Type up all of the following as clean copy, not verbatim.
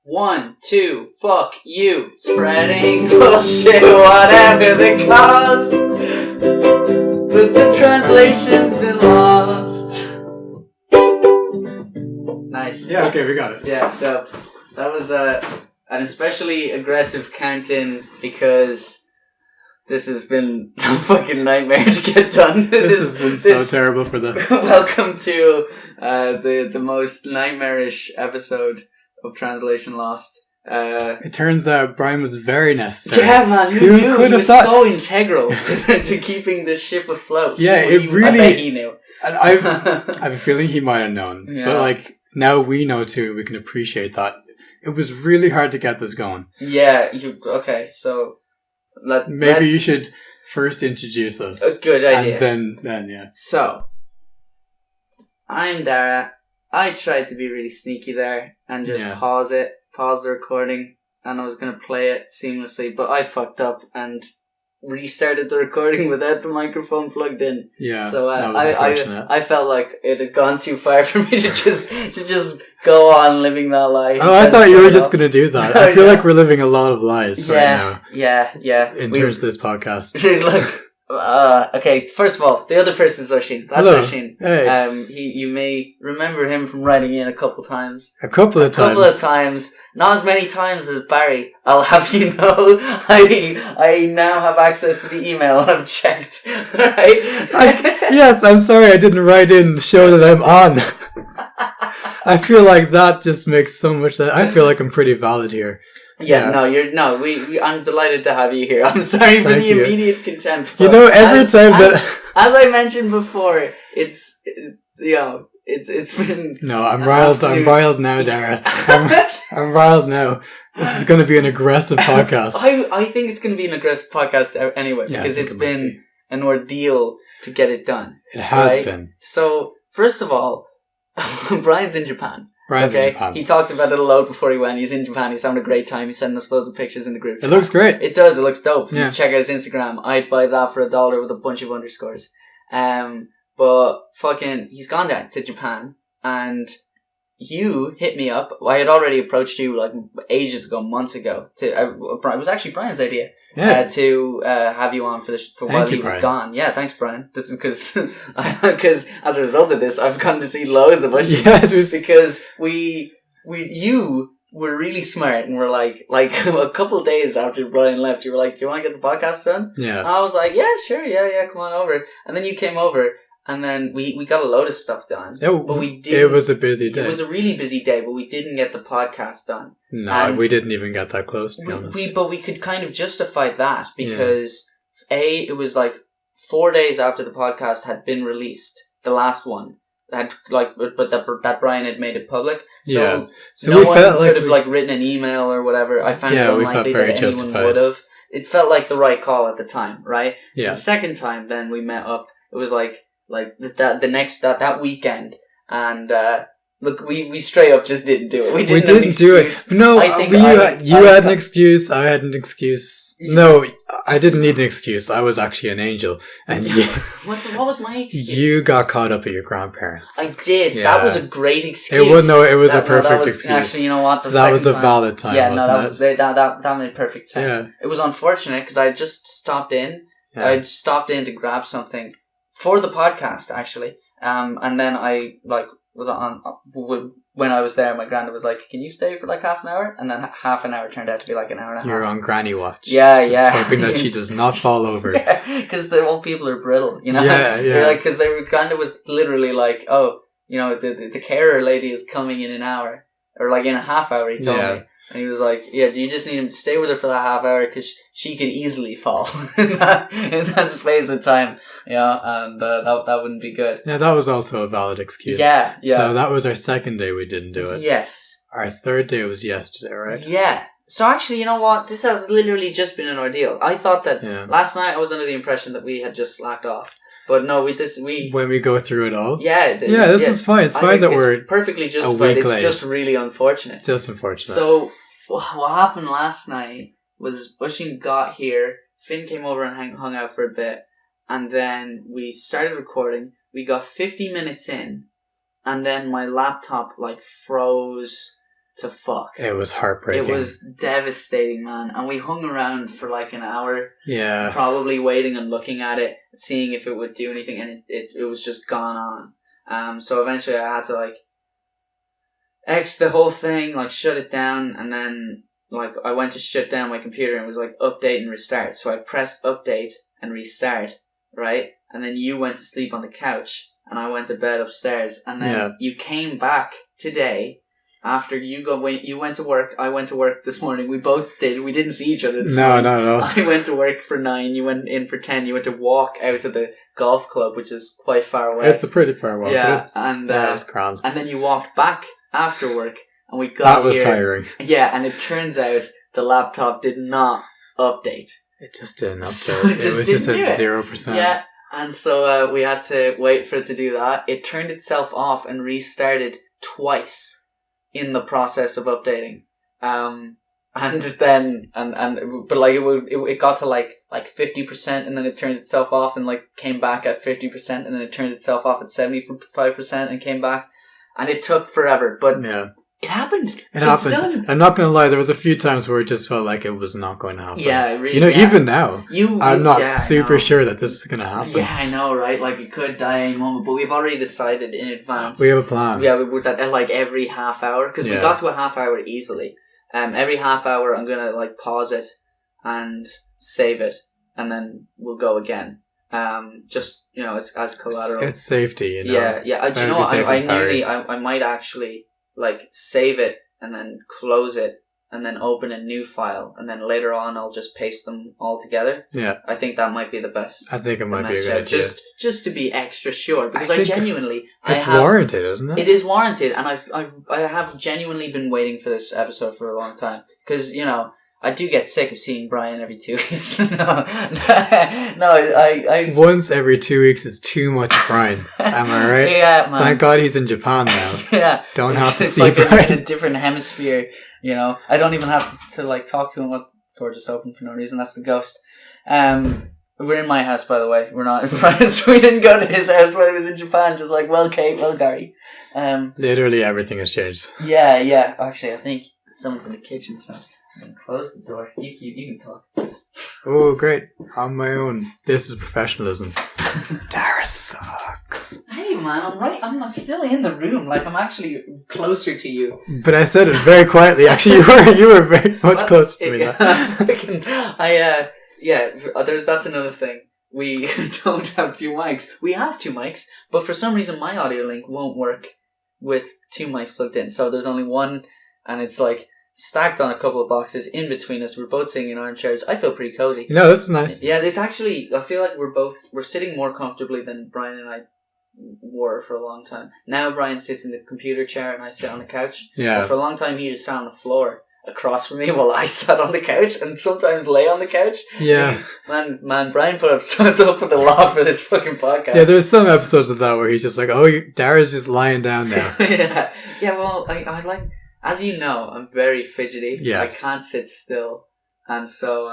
1, 2, fuck you. Spreading bullshit, whatever the cause. But the translation's been lost. Nice. Yeah, okay, we got it. Yeah, dope. That was an especially aggressive count-in because this has been a fucking nightmare to get done. This has been so terrible for this. Welcome to the most nightmarish episode of Translation Lost. It turns out Brian was very necessary. Yeah, man, who knew? He was so integral to keeping this ship afloat. Yeah, it really... I bet he knew. And I have a feeling he might have known. Yeah. But like, now we know too, we can appreciate that. It was really hard to get this going. Yeah, okay, so... Maybe you should first introduce us. A good idea. And then yeah. So, I'm Dara. I tried to be really sneaky there and just pause the recording, and I was going to play it seamlessly, but I fucked up and restarted the recording without the microphone plugged in. Yeah, so that was unfortunate. I felt like it had gone too far for me to just go on living that lie. Oh, I thought you were just going to do that. I feel like we're living a lot of lies right now. Yeah. In terms of this podcast. Look, okay, first of all, the other person is Oisín. That's Hello. Oisín. Hey. You may remember him from writing in a couple times. A couple of times. Not as many times as Barry. I'll have you know, I now have access to the email and I've checked. Right? Yes, I'm sorry I didn't write in the show that I'm on. I feel like that just makes so much sense. I feel like I'm pretty valid here. Yeah, I'm delighted to have you here. I'm sorry for the immediate contempt. You know, as I mentioned before, it's been... No, I'm riled. I'm riled now, Dara. I'm riled now. This is going to be an aggressive podcast. I think it's going to be an aggressive podcast anyway, because it's been an ordeal to get it done. It has been. So, first of all, Brian's in Japan. In Japan. He talked about it a lot before he went. He's in Japan. He's having a great time. He's sending us loads of pictures in the group. It looks great. It does. It looks dope. Yeah. You check out his Instagram. I'd buy that for $1 with a bunch of underscores. But fucking, he's gone down to Japan, and you hit me up. I had already approached you like ages ago, months ago. It was actually Brian's idea. Yeah. To have you on for while he was gone. Yeah, thanks, Brian. This is because as a result of this, I've gotten to see loads of us. Yeah, because you were really smart and were like a couple of days after Brian left, you were like, "Do you want to get the podcast done?" Yeah. And I was like, "Yeah, sure, yeah, come on over." And then you came over. And then we got a load of stuff done. But we didn't. It was a busy day. It was a really busy day, but we didn't get the podcast done. No, and we didn't even get that close, to be honest. But we could kind of justify that because, it was like 4 days after the podcast had been released, the last one. But that Brian had made it public. So no one could have written an email or whatever. I found it unlikely that anyone would have. It felt like the right call at the time, right? Yeah. The second time then we met up, it was like that weekend, and look, we straight up just didn't do it. We didn't do it. No, you had an excuse. I had an excuse. No, I didn't need an excuse. I was actually an angel, and what was my excuse? You got caught up at your grandparents. I did. Yeah. That was a great excuse. It was a perfect excuse. Actually, you know what? So that was a valid time. Yeah, that made perfect sense. Yeah. It was unfortunate because I just stopped in. Yeah. I'd stopped in to grab something for the podcast, actually. And then I was on when I was there. My granddad was like, "Can you stay for like half an hour?" And then half an hour turned out to be like an hour and a half. You're on granny watch. Yeah. Hoping that she does not fall over. Because the old people are brittle, you know. Yeah. Because granddad was literally like, "Oh, you know, the carer lady is coming in an hour or like in a half hour." He told me. And he was like, "Yeah, you just need him to stay with her for that half hour because she could easily fall in that space of time, and that wouldn't be good." Yeah, that was also a valid excuse. Yeah. So that was our second day we didn't do it. Yes. Our third day was yesterday, right? Yeah. So actually, you know what? This has literally just been an ordeal. I thought that last night I was under the impression that we had just slacked off. But no, when we go through it all, this is fine. It's fine that we're perfectly justified. It's just really unfortunate. Just unfortunate. So what happened last night was Oisín got here. Finn came over and hung out for a bit, and then we started recording. We got 50 minutes in, and then my laptop froze. to fuck. It was heartbreaking. It was devastating, man. And we hung around for like an hour. Yeah. Probably waiting and looking at it, seeing if it would do anything, and it was just gone on. So eventually I had to like X the whole thing, like shut it down, and then like I went to shut down my computer and it was like update and restart. So I pressed update and restart, right? And then you went to sleep on the couch and I went to bed upstairs, and then you came back today after you went to work. I went to work this morning. We both did. We didn't see each other this morning. No. I went to work for 9. You went in for 10. You went to walk out to the golf club, which is quite far away. It's a pretty far walk. Yeah, and it was grand. And then you walked back after work, and we got that was here. Tiring. Yeah, and it turns out the laptop did not update. It just didn't update. So it was just at 0%. Yeah, and so we had to wait for it to do that. It turned itself off and restarted twice in the process of updating. And then but like it got to like 50%, and then it turned itself off and like came back at 50%, and then it turned itself off at 75% and came back, and it took forever, but it happened. It's done. I'm not gonna lie, there was a few times where it just felt like it was not going to happen. Yeah, it really. Even now, I'm not super sure that this is going to happen. Yeah, I know, right? Like it could die any moment, but we've already decided in advance. We have a plan. Yeah, we would that like every half hour, because we got to a half hour easily. Every half hour, I'm gonna like pause it and save it, and then we'll go again. Just as collateral. It's safety, Yeah. Do you know what? I might actually like save it and then close it and then open a new file, and then later on I'll just paste them all together. Yeah. I think that might be the best. I think it might be a good idea. Just to be extra sure, because I genuinely warranted, isn't it? It is warranted, and I have genuinely been waiting for this episode for a long time, because I do get sick of seeing Brian every 2 weeks. I once every 2 weeks is too much Brian. Am I right? Yeah, man. Thank God he's in Japan now. Yeah. Don't have to see like Brian. in a different hemisphere, I don't even have to like talk to him. The door just opened for no reason. That's the ghost. We're in my house, by the way. We're not in France. We didn't go to his house while he was in Japan. Just like, well, Kate, well, Gary. Literally everything has changed. Yeah. Actually, I think someone's in the kitchen, so I'm going to close the door. You can talk. Oh, great. On my own. This is professionalism. Dara sucks. Hey, man, I'm right. I'm not still in the room. Like, I'm actually closer to you. But I said it very quietly. Actually, you were very much closer to me. That's another thing. We don't have 2 mics. We have 2 mics, but for some reason my audio link won't work with 2 mics plugged in. So there's only one, and it's like stacked on a couple of boxes in between us. We're both sitting in armchairs. I feel pretty cozy. No, this is nice. Yeah, this actually, I feel like we're sitting more comfortably than Brian and I were for a long time. Now Brian sits in the computer chair and I sit on the couch. Yeah. But for a long time he just sat on the floor across from me while I sat on the couch, and sometimes lay on the couch. Yeah. Man, Brian put up with a lot for this fucking podcast. Yeah, there's some episodes of that where he's just like, Dara's just lying down now. Yeah, well, I like, as you know, I'm very fidgety. Yes. I can't sit still, and so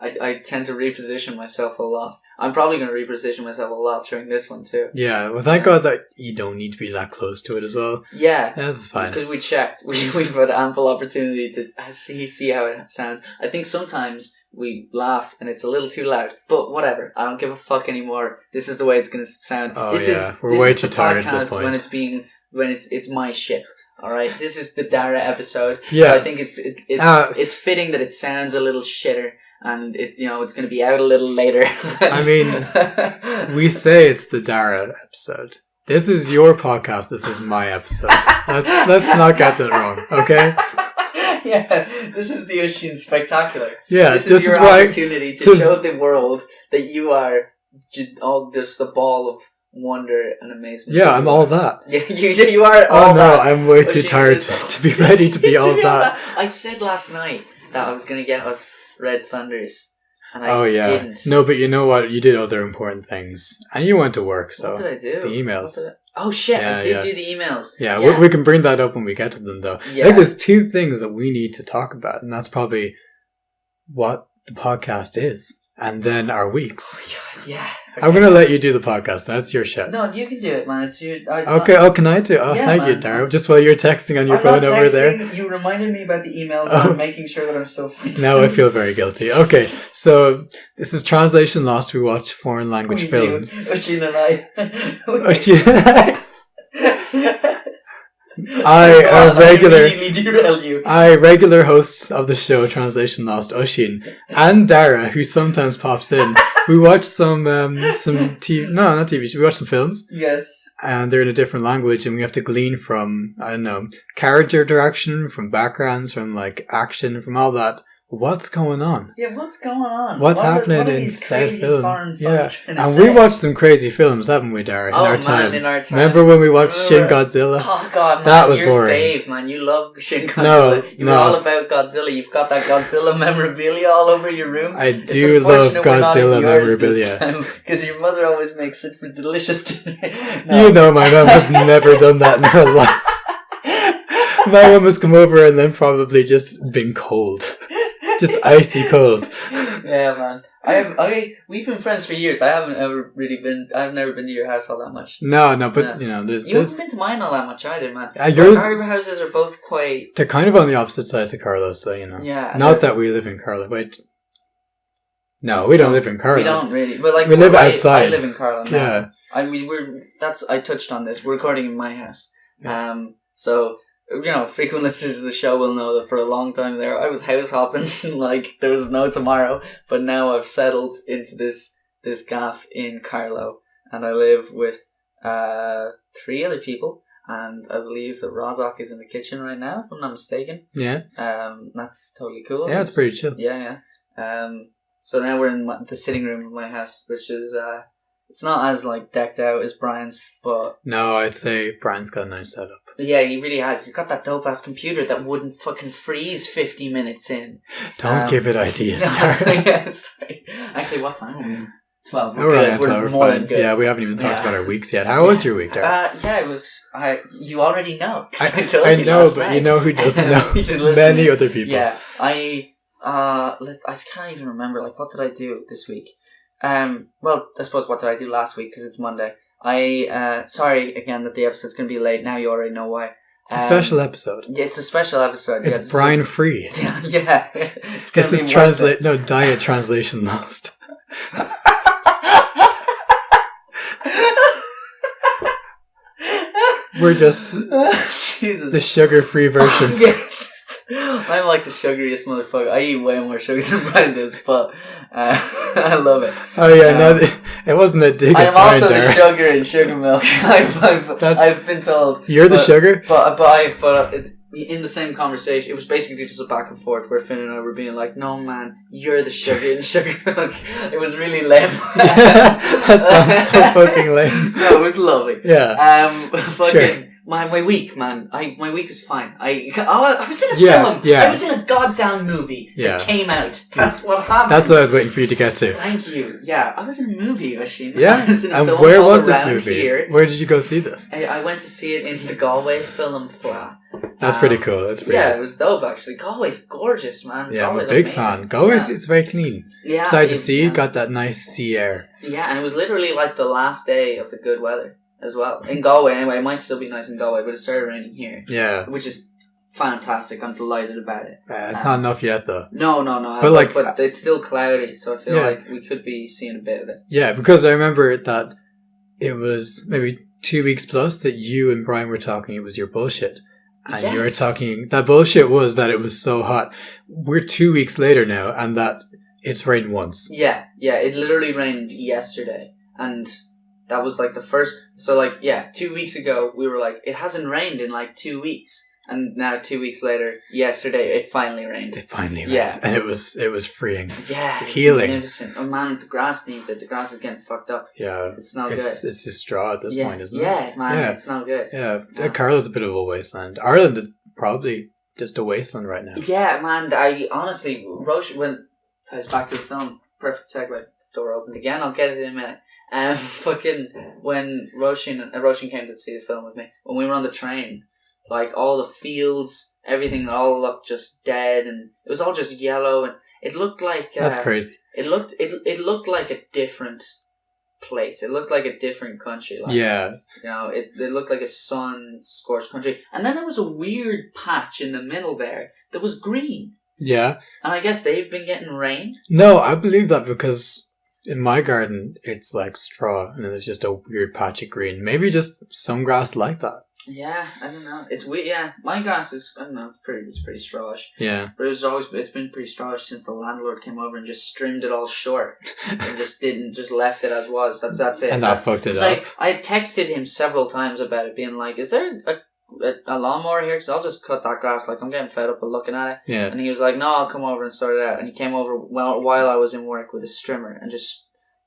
I tend to reposition myself a lot. I'm probably going to reposition myself a lot during this one too. Yeah, well, thank God that you don't need to be that close to it as well. Yeah, that's fine. Because we checked, we've had ample opportunity to see how it sounds. I think sometimes we laugh and it's a little too loud, but whatever. I don't give a fuck anymore. This is the way it's going to sound. We're way too tired at this point. When it's my ship. All right, this is the Dara episode. Yeah, so I think it's fitting that it sounds a little shitter. And it's going to be out a little later. I mean, we say it's the Dara episode. This is your podcast. This is my episode. Let's not get that wrong, okay? Yeah, this is the Ocean Spectacular. Yeah, this is your opportunity to show the world that you are all just the ball of wonder and amazement. Yeah, I'm all that. Yeah, you are all that. I'm way too tired to be ready to be all that. I said last night that I was going to get us Red Thunders, and I didn't. No, but you know what? You did other important things, and you went to work. So what did I do? The emails. Oh shit! I did do the emails. Yeah. We can bring that up when we get to them, though. Yeah. I think there's 2 things that we need to talk about, and that's probably what the podcast is and then our weeks. Oh my God, yeah. Okay. I'm gonna let you do the podcast. That's your show. No, you can do it, man. It's your. Okay. Oh, can I do? Oh, yeah, thank you, Darren. Just while you're texting on your phone over there. You reminded me about the emails. And I'm making sure that I'm still saying. Now I feel very guilty. Okay, so this is Translation Lost. We watch foreign language films. Oshin and I. Oshin and I. Regular hosts of the show Translation Lost, Oshin and Dara, who sometimes pops in. We watch some TV, no, not TV. We watch some films. Yes. And they're in a different language, and we have to glean from, I don't know, character direction, from backgrounds, from like action, from all that. What's going on? Yeah, what's going on? What's happening in South Film? Yeah, and we watched some crazy films, haven't we, Dara? In our time. Remember when we watched Shin Godzilla? Oh God, man, that was boring. Fave, man. You love Shin Godzilla. You're all about Godzilla. You've got that Godzilla memorabilia all over your room. I do love Godzilla memorabilia because your mother always makes such a delicious dinner. You know, my mom has never done that in her life. My mom has come over and then probably just been cold. Just icy cold. Yeah, man. We've been friends for years. I've never been to your house all that much. No, but you know, you haven't been to mine all that much either, man. Our houses are both quite. They're kind of on the opposite sides of Carlo, so you know. Yeah. Not that we live in Carlo. Wait. No, we don't live in Carlo. We don't really, but like we live outside. I live in Carlo now. Yeah. I mean, I touched on this. We're recording in my house. Yeah. So. You know, frequent listeners of the show will know that for a long time there, I was house hopping like there was no tomorrow. But now I've settled into this gaff in Carlo, and I live with 3 other people, and I believe that Rozak is in the kitchen right now, if I'm not mistaken. Yeah. That's totally cool. Yeah, it's pretty chill. Yeah. So now we're in the sitting room of my house, which is it's not as like decked out as Brian's, but no, I'd say Brian's got a nice setup. Yeah, he really has. He's got that dope-ass computer that wouldn't fucking freeze 50 minutes in. Don't give it ideas. Yes. Actually, what time are we? 12. We're more than good. Yeah, we haven't even talked about our weeks yet. How was your week, Darren? Yeah, it was... you already know. I know, but you know who doesn't know? Many other people. Yeah, I can't even remember. Like, what did I do this week? Well, I suppose what did I do last week, because it's Monday. Sorry again that the episode's going to be late. Now you already know why. It's a special episode. Yeah, it's a special episode. It's Brian free. Yeah. It's going to be Diet Translation Lost. We're just the sugar-free version. Yeah. I'm like the sugariest motherfucker. I eat way more sugar than Brian does, but I love it. Oh yeah, it wasn't a dig at Brian. I'm also the sugar in sugar milk. I've been told. You're the sugar? But in the same conversation, it was basically just a back and forth where Finn and I were being like, no man, you're the sugar in sugar milk. It was really lame. That sounds so fucking lame. No, it was lovely. Yeah. Sure. My week, man. My week is fine. I was in a film. Yeah. I was in a goddamn movie that came out. That's what happened. That's what I was waiting for you to get to. Thank you. Yeah, I was in a movie, Oshin. Yeah. I was in a and film where was this movie? Here. Where did you go see this? I went to see it in the Galway Film Flat. That's pretty cool. It was dope actually. Galway's gorgeous, man. Yeah, Galway's I'm a big amazing. fan. Galway's it's very clean. Yeah. Beside the sea, got that nice sea air. Yeah, and it was literally like the last day of the good weather as well. In Galway anyway. It might still be nice in Galway, but it started raining here. Yeah. Which is fantastic. I'm delighted about it. It's not enough yet though. No. But it's still cloudy, so I feel like we could be seeing a bit of it. Yeah, because I remember that it was maybe 2 weeks plus that you and Brian were talking. It was your bullshit. And you were talking... That bullshit was that it was so hot. We're 2 weeks later now, and that it's rained once. Yeah. It literally rained yesterday. And that was like the first... So 2 weeks ago, we were like, it hasn't rained in 2 weeks. And now 2 weeks later, yesterday, it finally rained. It finally rained. Yeah. And it was freeing. Yeah. Healing. Magnificent. Oh man, the grass needs it. The grass is getting fucked up. Yeah. It's not good. It's just straw at this point, isn't it? Yeah, man. It's not good. Yeah. Carlo's a bit of a wasteland. Ireland is probably just a wasteland right now. Yeah, man. I honestly, when ties back to the film, perfect segue. Door opened again. I'll get it in a minute. When Roshan came to see the film with me, when we were on the train, all the fields, everything all looked just dead, and it was all just yellow, and It looked like that's crazy. It looked like a different place. It looked like a different country. Like, it looked like a sun-scorched country. And then there was a weird patch in the middle there that was green. Yeah. And I guess they've been getting rain. No, I believe that because in my garden it's like straw and then there's just a weird patch of green. Maybe just some grass like that. Yeah, I don't know. It's weird. Yeah, my grass is, I don't know, it's pretty strawish. Yeah. But it's been pretty strawish since the landlord came over and just trimmed it all short and just left it as was. That's it. And that fucked it up. Like, I had texted him several times about it, being like, "Is there a lawnmower here? Because I'll just cut that grass. Like, I'm getting fed up of looking at it." Yeah. And he was like, "No, I'll come over and sort it out." And he came over while I was in work with a strimmer and just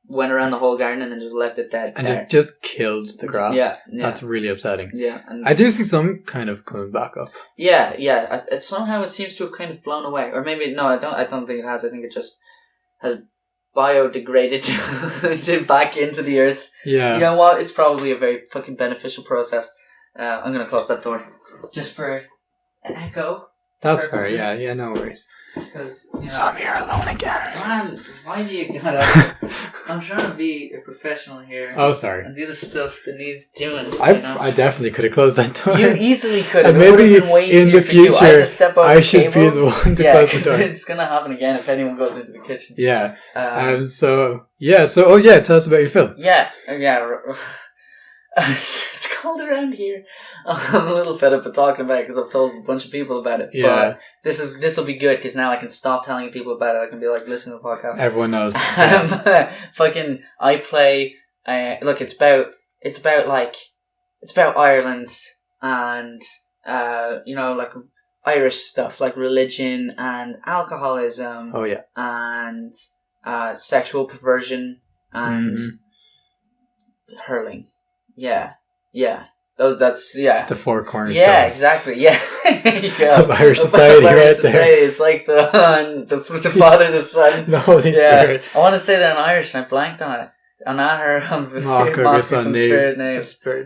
went around the whole garden and then just left it dead. And just killed the grass. Yeah. That's really upsetting. Yeah. And I do see some kind of coming back up. Yeah. Somehow it seems to have kind of blown away. Or maybe, no, I don't think it has. I think it just has biodegraded back into the earth. Yeah. You know what? It's probably a very fucking beneficial process. I'm going to close that door. Just for an echo. That's purposes. fair, yeah, no worries. Because, So I'm here alone again. Man, why do you gotta... I'm trying to be a professional here. Oh, sorry. And do the stuff that needs doing. I definitely could have closed that door. You easily could have. And It would maybe have been way in easier the for you. I had to future, step over I should be cables. the one to Yeah, close the door. it's gonna happen again if anyone goes into the kitchen. Yeah. Tell Tell us about your film. Yeah. It's called Around Here. I'm a little fed up of talking about it because I've told a bunch of people about it. Yeah. But this will be good because now I can stop telling people about it. I can be like, listen to the podcast. Everyone knows. Fucking, I play. Look, it's about Ireland and like Irish stuff like religion and alcoholism. Oh yeah. And sexual perversion and hurling. Yeah. That's the four cornerstones. Yeah, exactly. Yeah, there you go. Of Irish society, Irish right there. society. It's like the Father, the Son, the Holy Spirit. I want to say that in Irish, and I blanked on it. Anahar, Marcus, and Spirit name.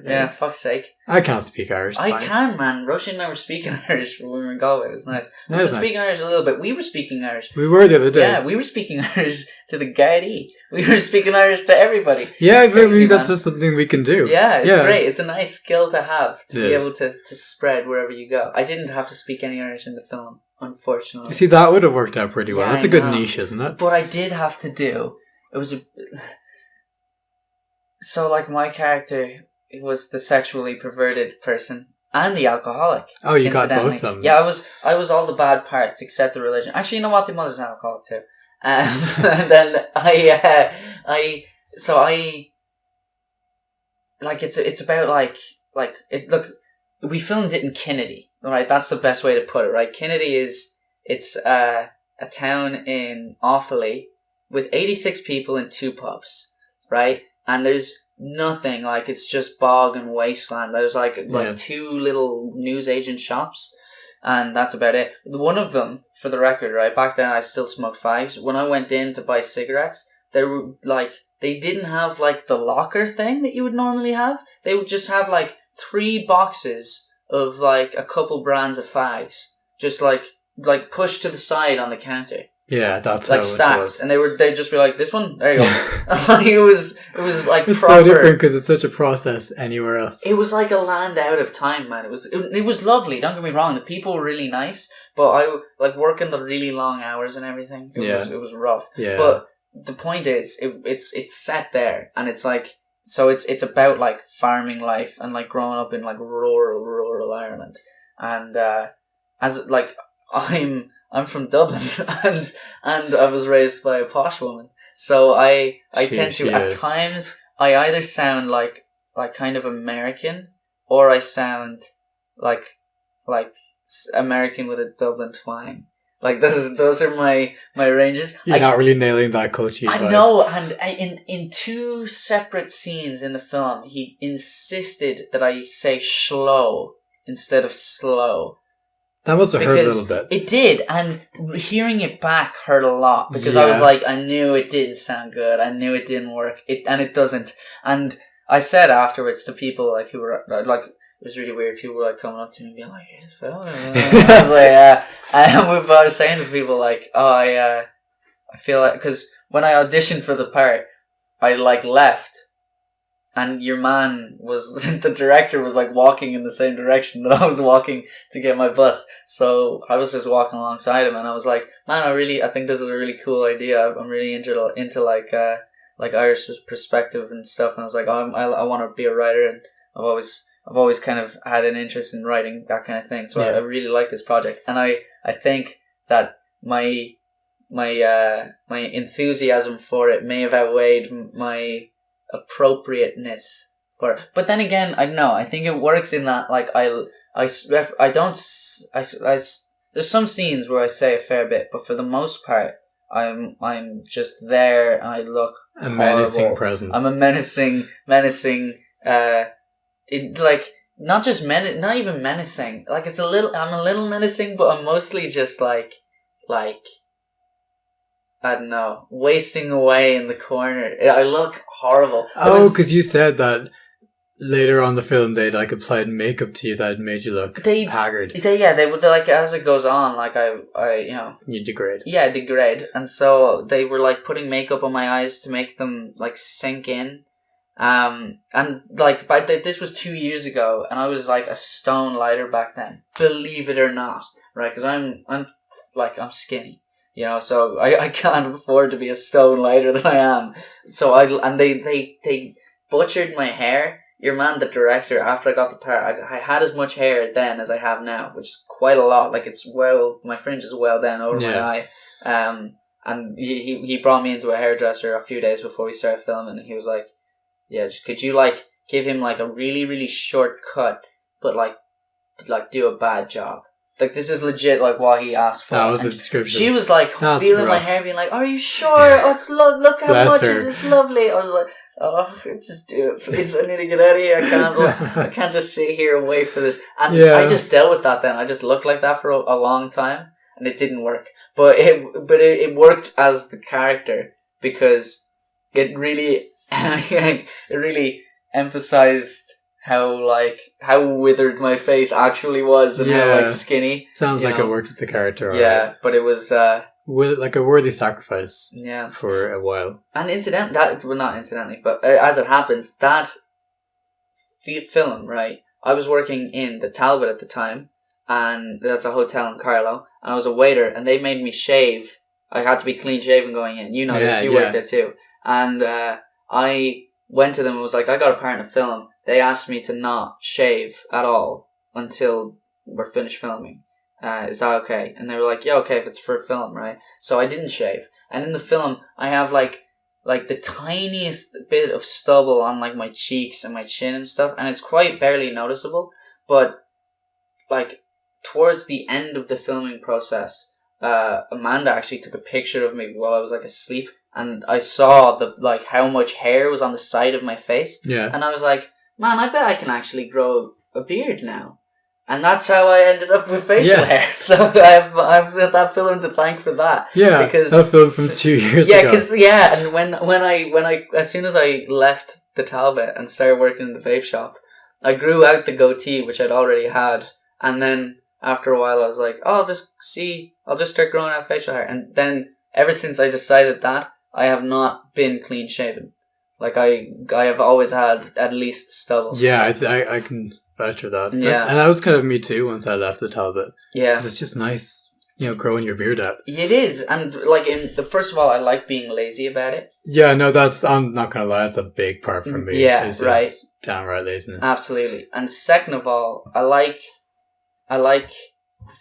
Yeah, fuck's sake. I can't speak Irish. I can, man. Roisin and I were speaking Irish when we were in Galway. It was nice. We were speaking Irish a little bit. We were speaking Irish. We were the other day. Yeah, we were speaking Irish to the Gardaí. We were speaking Irish to everybody. Yeah, crazy, that's just something we can do. Yeah, it's great. It's a nice skill to have, to be able to spread wherever you go. I didn't have to speak any Irish in the film, unfortunately. You see, that would have worked out pretty well. Yeah, that's a good niche, isn't it? But I did have to do... It was a... So, like, my character was the sexually perverted person and the alcoholic. Oh, you got both of them. Yeah, I was all the bad parts except the religion. Actually, you know what? The mother's an alcoholic too. And then it's about look, we filmed it in Kennedy, right? That's the best way to put it, right? Kennedy it's a town in Offaly with 86 people in 2 pubs, right? And there's nothing, like, it's just bog and wasteland. There's like 2 little newsagent shops, and that's about it. One of them, for the record, right, back then I still smoked fags. When I went in to buy cigarettes, they didn't have like the locker thing that you would normally have. They would just have like 3 boxes of like a couple brands of fags, just like pushed to the side on the counter. Yeah, that's like how stacked, it was. and they'd just be like, "This one, there you go." it was like it's proper. so different because it's such a process anywhere else. It was like a land out of time, man. It was lovely. Don't get me wrong. The people were really nice, but I like working the really long hours and everything. It was rough. Yeah. But the point is, it's set there, and it's like it's about like farming life and like growing up in like rural Ireland, and as like I'm from Dublin, and I was raised by a posh woman. So I tend to, at times, I either sound like kind of American, or I sound like American with a Dublin twang. Like those are my ranges. You're not really nailing that culture. I know, and in 2 separate scenes in the film, he insisted that I say slow instead of slow. That must have hurt a little bit. It did, and hearing it back hurt a lot, because I was like, I knew it didn't sound good, I knew it didn't work, and it doesn't. And I said afterwards to people like who were like, it was really weird, people were like coming up to me and being like, "Hey, Phil." I was like, and I was saying to people like, "Oh, I feel like, because when I auditioned for the part, I like left, and your man was the director was like walking in the same direction that I was walking to get my bus. So I was just walking alongside him, and I was like, man, I think this is a really cool idea. I'm really into like Irish perspective and stuff. And I was like, oh, I want to be a writer, and I've always kind of had an interest in writing that kind of thing. So I really like this project, and I think that my enthusiasm for it may have outweighed my appropriateness for it. But then again, I don't know. I think it works in that like there's some scenes where I say a fair bit, but for the most part, I'm just there and I look a menacing horrible. presence. I'm a menacing. It like not just not even menacing. Like it's I'm a little menacing, but I'm mostly just like. I don't know, wasting away in the corner. I look horrible. Oh, because you said that later on the film they'd like applied makeup to you that made you look haggard. They would like as it goes on, like I you degrade. Yeah, degrade, and so they were like putting makeup on my eyes to make them like sink in. And like this was 2 years ago, and I was like a stone lighter back then. Believe it or not, right? Because I'm skinny. So I can't afford to be a stone lighter than I am. So they butchered my hair. Your man, the director, after I got the part, I had as much hair then as I have now, which is quite a lot. Like my fringe is well down over my eye. And he brought me into a hairdresser a few days before we started filming, and he was like, yeah, just could you like give him like a really, really short cut, but like do a bad job. Like, this is legit, like, what he asked for. That was the description. She was, like, feeling my hair, being like, are you sure? Oh, it's look how much it's lovely. I was like, oh, just do it, please. I need to get out of here. I can't just sit here and wait for this. And I just dealt with that then. I just looked like that for a long time, and it didn't work. But it worked as the character, because it really, emphasized how withered my face actually was and how like skinny. Sounds like it worked with the character. Yeah, but it was like a worthy sacrifice. Yeah, for a while. And not incidentally, but as it happens, that film, right? I was working in the Talbot at the time, and that's a hotel in Carlow, and I was a waiter, and they made me shave. I had to be clean shaven going in. You know this. You worked there too, and I went to them and was like, I got a part in a film. They asked me to not shave at all until we're finished filming. Is that okay? And they were like, yeah, okay, if it's for a film, right? So I didn't shave. And in the film, I have like the tiniest bit of stubble on like my cheeks and my chin and stuff. And it's quite barely noticeable. But like towards the end of the filming process, Amanda actually took a picture of me while I was like asleep. And I saw how much hair was on the side of my face. Yeah. And I was like, man, I bet I can actually grow a beard now. And that's how I ended up with facial hair. So I've that film to thank for that. Yeah, because that film from 2 years ago. And when I as soon as I left the Talbot and started working in the vape shop, I grew out the goatee, which I'd already had. And then after a while I was like, oh, I'll just start growing out facial hair. And then ever since I decided that, I have not been clean shaven. Like I have always had at least stubble. Yeah, I can vouch for that. Yeah, and that was kind of me too once I left the Talbot. Yeah, because it's just nice, growing your beard out. It is, and like first of all, I like being lazy about it. Yeah, no, I'm not gonna lie, that's a big part for me. Yeah, right. Downright laziness. Absolutely, and second of all, I like the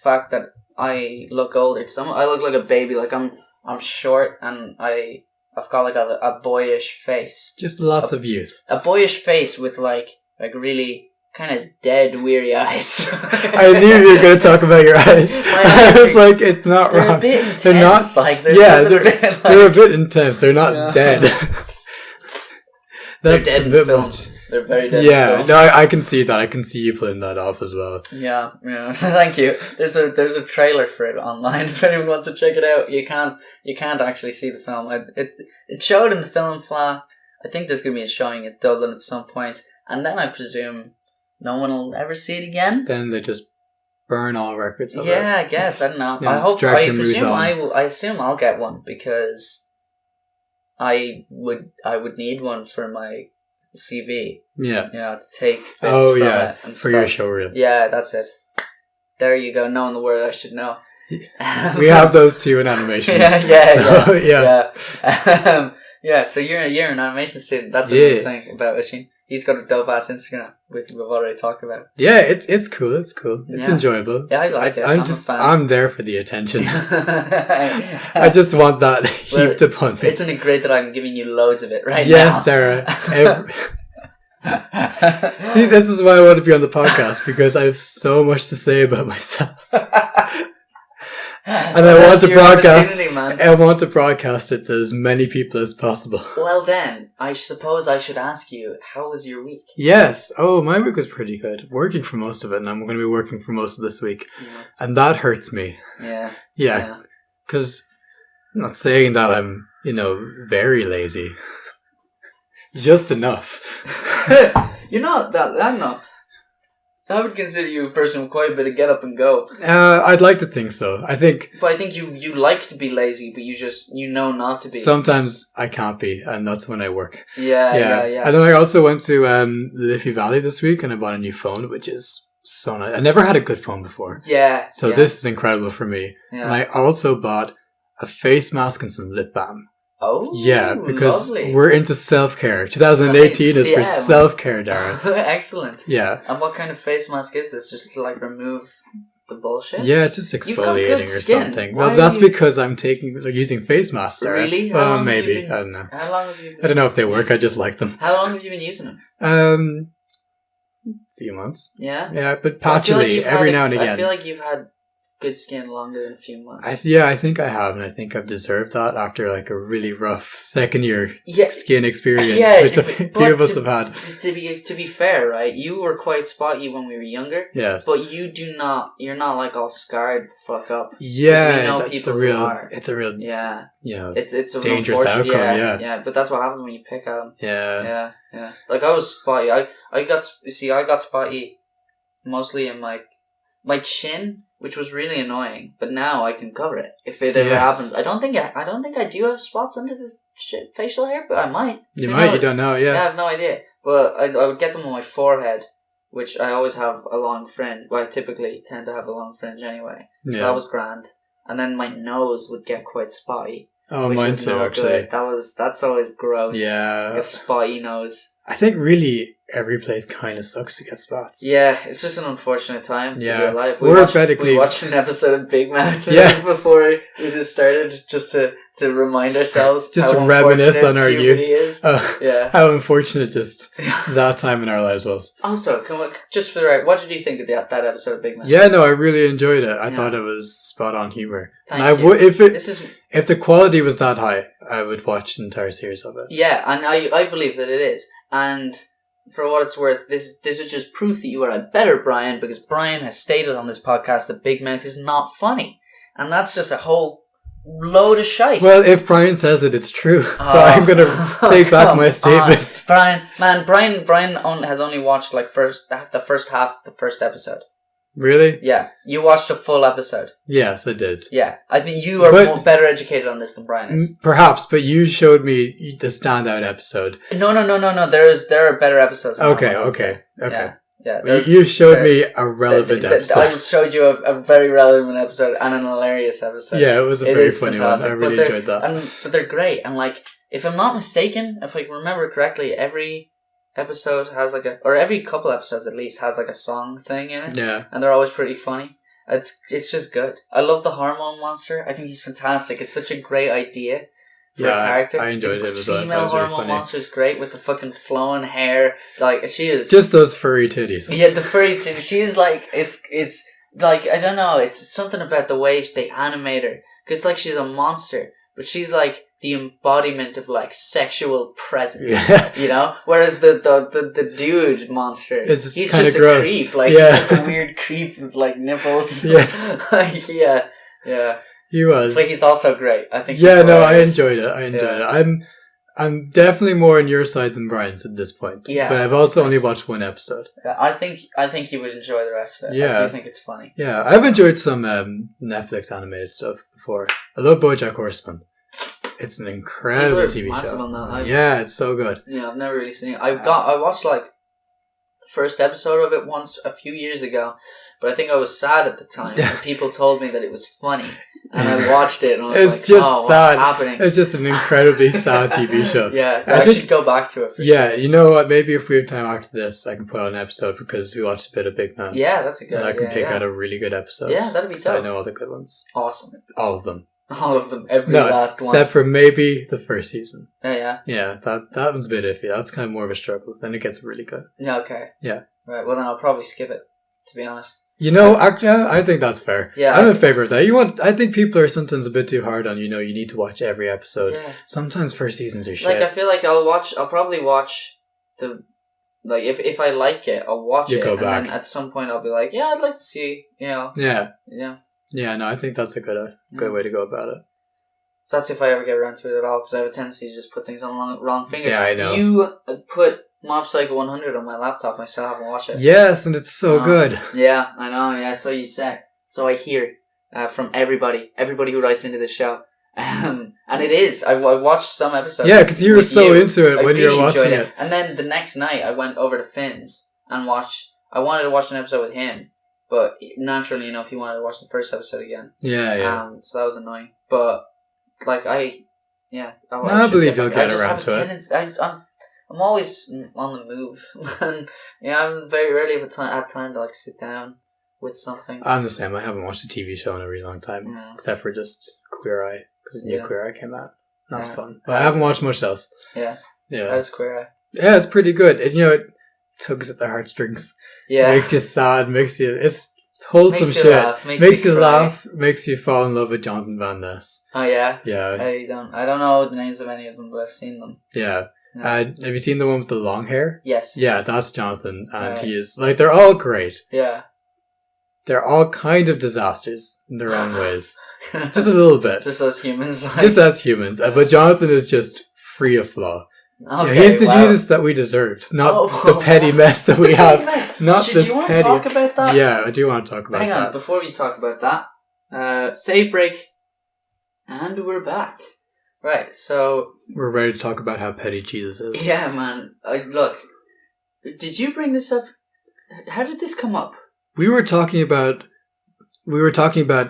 fact that I look older. Because I look like a baby. Like I'm short and I've got like a boyish face. Just lots of youth. A boyish face with like really kind of dead, weary eyes. I knew you were going to talk about your eyes. I was like, it's not they're wrong. A bit intense. They're not. Like, they're a bit intense. They're not dead. They're dead in films. They're very dead. Yeah, no, I can see that. I can see you pulling that off as well. Yeah. Thank you. There's a trailer for it online. If anyone wants to check it out, you can't actually see the film. It showed in the film flat. I think there's gonna be a showing at Dublin at some point, and then I presume no one will ever see it again. Then they just burn all records of it. Yeah, I guess. I don't know. Yeah, I presume on. I assume I'll get one because I would need one for my CV. Yeah. You know, to take bits from it and for stuff. your showreel. Yeah, that's it. There you go. Knowing the word I should know. We have those two in animation. Yeah. So you're an animation student. That's another thing about Oisin. He's got a dope ass Instagram, which we've already talked about. Yeah, it's cool. It's cool. It's enjoyable. Yeah, I like it. I'm there for the attention. I just want that heaped upon me. Isn't it great that I'm giving you loads of it now? Yes, Sarah. See, this is why I want to be on the podcast, because I have so much to say about myself. And I want to broadcast. I want to broadcast it to as many people as possible. Well, then I suppose I should ask you, how was your week? Yes. Oh, my week was pretty good. Working for most of it, and I'm going to be working for most of this week, and that hurts me. Yeah. Because I'm not saying that I'm, very lazy. Just enough. You're not that. I'm not. I would consider you a person with quite a bit of get up and go. I'd like to think so. But I think you like to be lazy, but you just not to be. Sometimes I can't be, and that's when I work. Yeah. And then I also went to Liffey Valley this week, and I bought a new phone, which is so nice. I never had a good phone before. Yeah. So this is incredible for me. Yeah. And I also bought a face mask and some lip balm. Oh, yeah, because lovely. We're into self-care. 2018 is for self-care, Dara. Excellent. Yeah. And what kind of face mask is this? Just to remove the bullshit? Yeah, it's just exfoliating or something. Why well, that's because I'm using face masks, Dara. Really? Well, maybe. I don't know. How long have you been... I don't know if they work. I just like them. How long have you been using them? A few months. Yeah? Yeah, but patchily, every now and again. I feel like you've had good skin longer than a few months. I think I have, and I think I've deserved that after a really rough second year skin experience, which a few of us have had. To be fair, right? You were quite spotty when we were younger. Yes. But you're not all scarred the fuck up. Yeah, it's a real it's a it's a dangerous outcome. Yeah. But that's what happens when you pick at them. Yeah. Like I was spotty. I got spotty mostly in my chin, which was really annoying, but now I can cover it if it ever happens. I don't think I do have spots under the facial hair, but I might. You might. You don't know. Yeah. I have no idea. But I would get them on my forehead, which I always have a long fringe. Well, I typically tend to have a long fringe anyway, so that was grand. And then my nose would get quite spotty. Oh, mine too. Actually, that's always gross. Yeah, like a spotty nose. I think really every place kind of sucks to get spots. Yeah, it's just an unfortunate time to be alive. We watched an episode of Big Mouth before we just started, just to remind ourselves, just to reminisce on our youth. How unfortunate just that time in our lives was. Also, just for the right, what did you think of that episode of Big Mouth? Yeah, no, I really enjoyed it. I thought it was spot on humor. Thank you. If the quality was that high, I would watch the entire series of it. Yeah, and I believe that it is. And for what it's worth, this is just proof that you are a better Brian, because Brian has stated on this podcast that Big Mouth is not funny. And that's just a whole load of shite. Well, if Brian says it, it's true. So I'm going to take back my statement. Brian has only watched the first half of the first episode. Really? Yeah. You watched a full episode. Yes, I did. Yeah. I think you are better educated on this than Brian is. Perhaps, but you showed me the standout episode. No. There are better episodes. Okay. Yeah. You showed me a relevant episode. I showed you a very relevant episode and an hilarious episode. Yeah, it was a very funny one. I really enjoyed that. But they're great. And if I'm not mistaken, if I remember correctly, every episode has or every couple episodes at least has a song thing in it. Yeah. And they're always pretty funny. It's just good. I love the hormone monster. I think he's fantastic. It's such a great idea for a character. I enjoyed it as well. Female hormone monster is great with the fucking flowing hair. She is just those furry titties. Yeah, the furry titties. She's it's I don't know. It's something about the way they animate her, because she's a monster, but she's the embodiment of sexual presence, Whereas the dude monster, he's just a gross. Creep, he's just a weird creep with nipples. Yeah, yeah. He was. But he's also great. I think. Yeah, no, I enjoyed it. I enjoyed it. I'm definitely more on your side than Brian's at this point. Yeah. But I've also only watched one episode. I think he would enjoy the rest of it. Yeah. I do think it's funny. Yeah, I've enjoyed some Netflix animated stuff before. I love BoJack Horseman. It's an incredible TV massive show. On that. Yeah, it's so good. Yeah, I've never really seen it. I watched like the first episode of it once a few years ago, but I think I was sad at the time. And people told me that it was funny. And I watched it and I was it's like, just oh, sad. What's happening? It's just an incredibly sad TV show. Yeah, I should go back to it. You know what? Maybe if we have time after this, I can put out an episode because we watched a bit of Big Man. Yeah, that's a good idea. And I can pick out a really good episode. Yeah, that'd be dope. I know all the good ones. Awesome. All of them. All of them. Every last one. Except for maybe the first season. Yeah. Yeah, that one's a bit iffy. That's kind of more of a struggle. Then it gets really good. Yeah, okay. Yeah. Right, well then I'll probably skip it, to be honest. You know, actually, I think that's fair. Yeah, I'm in favor of that. I think people are sometimes a bit too hard on, you need to watch every episode. Yeah. Sometimes first seasons are shit. Like, I feel like I'll probably watch if I like it, I'll watch it. Go back. And then at some point I'll be like, yeah, I'd like to see, Yeah. Yeah. Yeah, no, I think that's a good way to go about it. That's if I ever get around to it at all, because I have a tendency to just put things on the wrong finger. Yeah, I know. You put Mob Psycho 100 on my laptop, I still haven't watched it. Yes, and it's so good. Yeah, I know, yeah, so you say. So I hear from everybody who writes into the show. And it is. I watched some episodes. Yeah, because you were so into it when you were watching it. And then the next night I went over to Finn's and I wanted to watch an episode with him, but naturally enough he wanted to watch the first episode again. Yeah. So that was annoying. But I believe you'll get around to it. I'm always on the move. And I'm very rarely have time to sit down with something. I'm the same. I haven't watched a TV show in a really long time, except for just Queer Eye, because new Queer Eye came out. That's fun. But I haven't watched much else. Yeah. That's Queer Eye. Yeah, it's pretty good. It tugs at the heartstrings. Yeah. Makes you sad. It's wholesome shit. Makes you laugh. Makes you fall in love with Jonathan Van Ness. Oh yeah. Yeah. I don't know the names of any of them, but I've seen them. Yeah. Have you seen the one with the long hair? Yes. Yeah, that's Jonathan, and he is they're all great. Yeah. They're all kind of disasters in their own ways, just a little bit. Just as humans. Just as humans, but Jonathan is just free of flaw. Okay, he's the Jesus that we deserved, not the petty mess that we have. Not this petty. Do you want to talk about that? Yeah, I do want to talk about that. Hang on, before we talk about that, save break, and we're back. Right, so we're ready to talk about how petty Jesus is. Yeah, man. Look, did you bring this up? How did this come up? We were talking about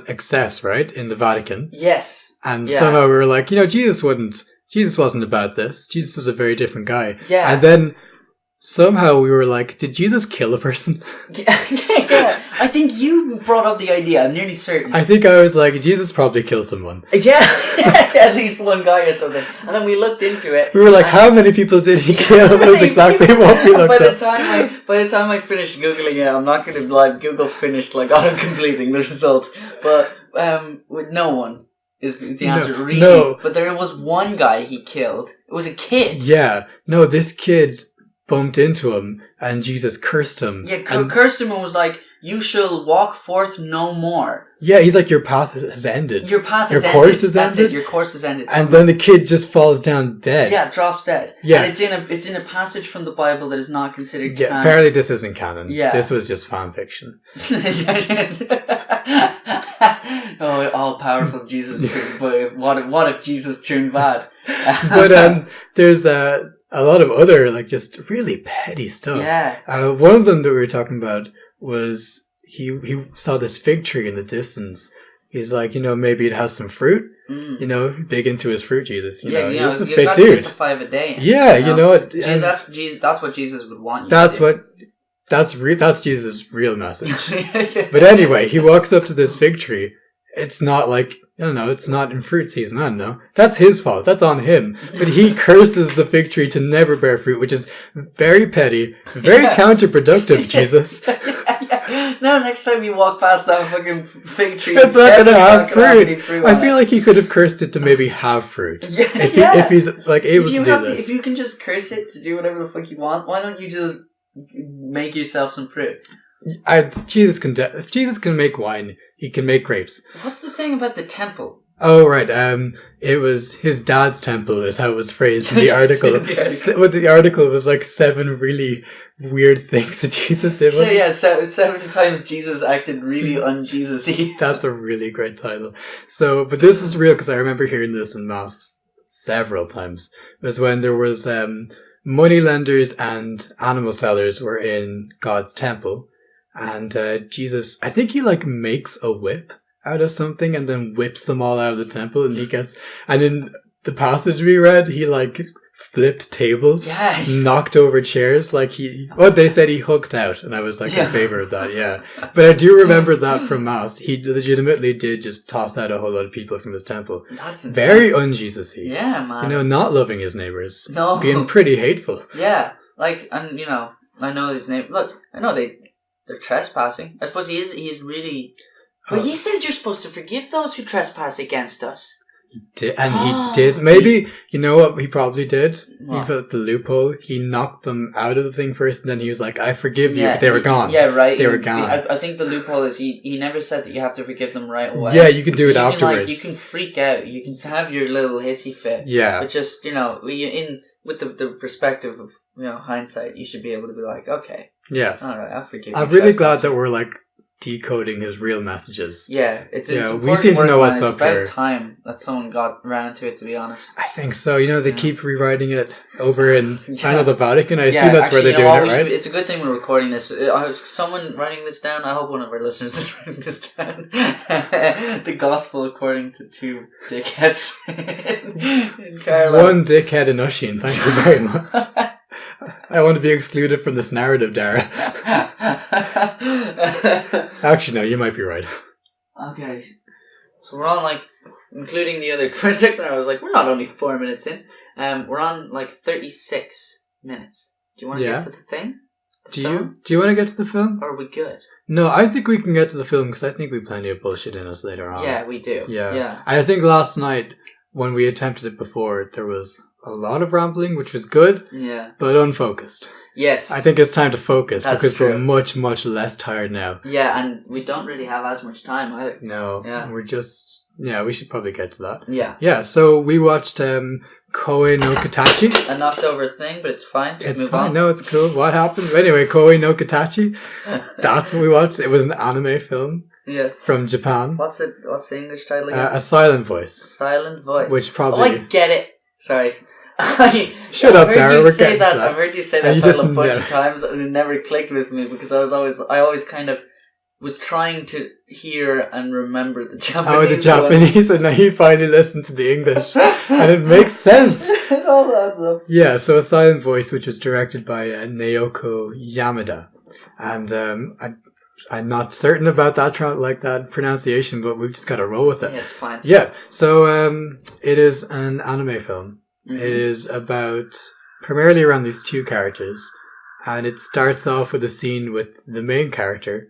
excess, right, in the Vatican. Yes. And somehow we were like, Jesus wasn't about this. Jesus was a very different guy. Yeah. And then somehow we were like, did Jesus kill a person? Yeah. I think you brought up the idea. I'm nearly certain. I think I was like, Jesus probably killed someone. Yeah. At least one guy or something. And then we looked into it. We were like, how many people did he kill? That was exactly what we looked up. By the time I finished Googling it, I'm not going to Google finished auto-completing the result. But with no one is the answer. Really. No. But there was one guy he killed. It was a kid. Yeah. No, this kid bumped into him and Jesus cursed him. Yeah, cursed him and was like, you shall walk forth no more. Yeah, he's like, your path has ended. Your path has ended. Course has That's ended. It. Your course has ended. And then the kid just falls down dead. Yeah, drops dead. Yeah. And it's in a passage from the Bible that is not considered canon. Apparently this isn't canon. Yeah. This was just fan fiction. Oh, all powerful Jesus. But what if Jesus turned bad? But there's a lot of other just really petty stuff. Yeah. One of them that we were talking about was he saw this fig tree in the distance. He's like, maybe it has some fruit. Big into his fruit, Jesus. He was a fit dude. 5 a day. Yeah, that's Jesus. That's what Jesus would want you that's to do. That's Jesus' real message. But anyway, he walks up to this fig tree. It's not it's not in fruit season. I don't know. That's his fault. That's on him. But he curses the fig tree to never bear fruit, which is very petty, very counterproductive, Jesus. No, next time you walk past that fucking fig tree, it's not going to have fruit. I feel like he could have cursed it to maybe have fruit. If he's able to do this. If you can just curse it to do whatever the fuck you want, why don't you just make yourself some fruit? If Jesus can make wine, he can make grapes. What's the thing about the temple? Oh, right. It was his dad's temple, is how it was phrased in the article. The article was like 7 really weird things that Jesus did. So yeah, 7 times Jesus acted really un-Jesus-y. That's a really great title. So, but this is real because I remember hearing this in Mass several times. It was when there was moneylenders and animal sellers were in God's temple, and Jesus, I think he like makes a whip out of something and then whips them all out of the temple, and in the passage we read, he like flipped tables, knocked over chairs, like they said he hooked out, and I was like in favor of that, yeah. But I do remember that from Mass, he legitimately did just toss out a whole lot of people from his temple. That's intense. Very un-Jesus-y. Yeah, man. Not loving his neighbours. No. Being pretty hateful. Yeah, like, and I know his name. Look, I know they're trespassing. I suppose he's really... But he said you're supposed to forgive those who trespass against us. He did. Maybe, you know what he probably did? What? He felt the loophole. He knocked them out of the thing first, and then he was like, I forgive you. But they were gone. Yeah, right. They were gone. I think the loophole is he never said that you have to forgive them right away. Yeah, you can do it afterwards. You can freak out. You can have your little hissy fit. Yeah. But just, with the perspective of, hindsight, you should be able to be like, okay. Yes. All right, I'll forgive you. I'm really glad that we're like decoding his real messages. Yeah, it's we seem to know what's up here. It's about time that someone got around to it, to be honest. I think so. They keep rewriting it over in the Vatican. I assume that's where they're doing it, right? It's a good thing we're recording this. Someone writing this down. I hope one of our listeners is writing this down. The Gospel according to 2 dickheads in Carlisle. 1 dickhead in Usheen. Thank you very much. I want to be excluded from this narrative, Dara. Actually, no, you might be right. Okay. So we're on, including the other... For a second, I was like, we're not only 4 minutes in. We're on, 36 minutes. Do you want to get to the thing? Do you want to get to the film? Or are we good? No, I think we can get to the film because I think we have plenty of bullshit in us later on. Yeah, we do. Yeah. And I think last night, when we attempted it before, there was a lot of rambling, which was good, but unfocused. Yes. I think it's time to focus because we're much, much less tired now. Yeah, and we don't really have as much time either. No. Yeah. We're just... Yeah, we should probably get to that. Yeah. Yeah, so we watched Koe no Katachi. A knocked over thing, but it's fine. Just move on. No, it's cool. What happened? Anyway, Koe no Katachi. That's what we watched. It was an anime film. Yes. From Japan. What's the English title again? A Silent Voice. Silent Voice. Which probably... Oh, I get it. Sorry. Shut up, Dara. We're getting to that. I've heard you say that title a bunch of times, and it never clicked with me because I always kind of was trying to hear and remember the Japanese. Oh, the Japanese, and now you finally listened to the English, and it makes sense. It all adds up. Yeah, so A Silent Voice, which was directed by Naoko Yamada, and I'm not certain about that pronunciation, but we've just got to roll with it. Yeah, it's fine. Yeah, so it is an anime film. Mm-hmm. It is about primarily around these 2 characters, and it starts off with a scene with the main character.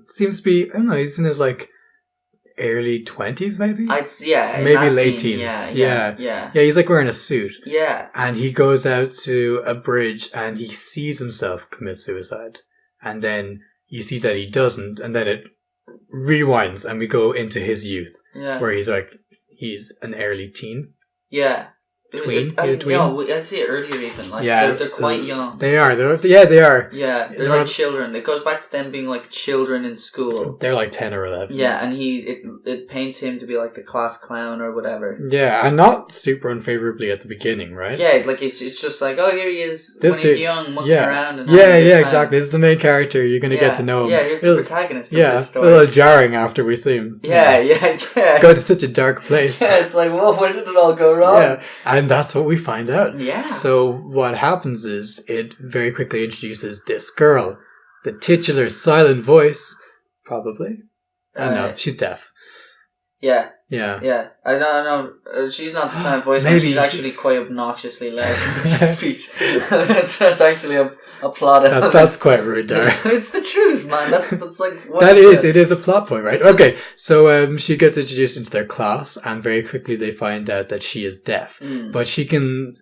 Seems to be, I don't know, he's in his early 20s maybe? Maybe late teens. Yeah, he's wearing a suit. Yeah. And he goes out to a bridge and he sees himself commit suicide. And then you see that he doesn't, and then it rewinds and we go into his youth. Yeah. Where he's an early teen. Yeah. Tween? No, I'd say earlier even. They're quite young. They are. They are. Yeah, they're like children. It goes back to them being like children in school. They're like 10 or 11. Yeah, and it paints him to be like the class clown or whatever. Yeah, and not super unfavorably at the beginning, right? Yeah, it's just like, oh, here he is when he's young, mucking around. And exactly. This is the main character. You're going to get to know him. Yeah, here's the protagonist of this story. A little jarring after we see him. Yeah. Go to such a dark place. Yeah, it's like, whoa, where did it all go wrong? Yeah, and that's what we find out. Yeah. So what happens is it very quickly introduces this girl, the titular Silent Voice, probably. I don't know. She's deaf. Yeah. Yeah. Yeah. I know. She's not the Silent Voice, but she's actually quite obnoxiously loud when she speaks. That's actually a plot. That's quite rude, Dara. It's the truth, man. That's like it is a plot point, right? Okay, so she gets introduced into their class, and very quickly they find out that she is deaf, but she can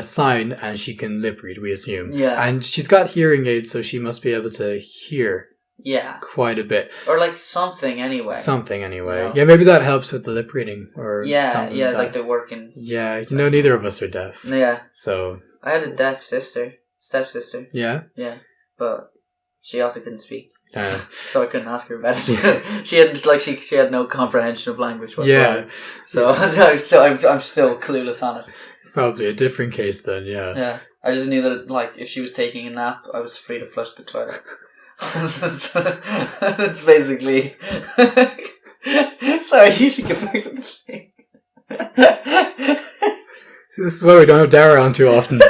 sign and she can lip read, we assume. Yeah, and she's got hearing aids, so she must be able to hear Yeah. Quite a bit. Or like something anyway. Yeah, maybe that helps with the lip reading or something. Yeah, like they're working. Yeah, neither of us are deaf. Yeah. So I had a deaf stepsister. Yeah? Yeah. But she also couldn't speak. So I couldn't ask her about it. she had no comprehension of language whatsoever. Yeah. So I'm still clueless on it. Probably a different case then, yeah. Yeah. I just knew that like if she was taking a nap, I was free to flush the toilet. That's basically. Sorry, you should get back to the thing. This is why we don't have Dara on too often.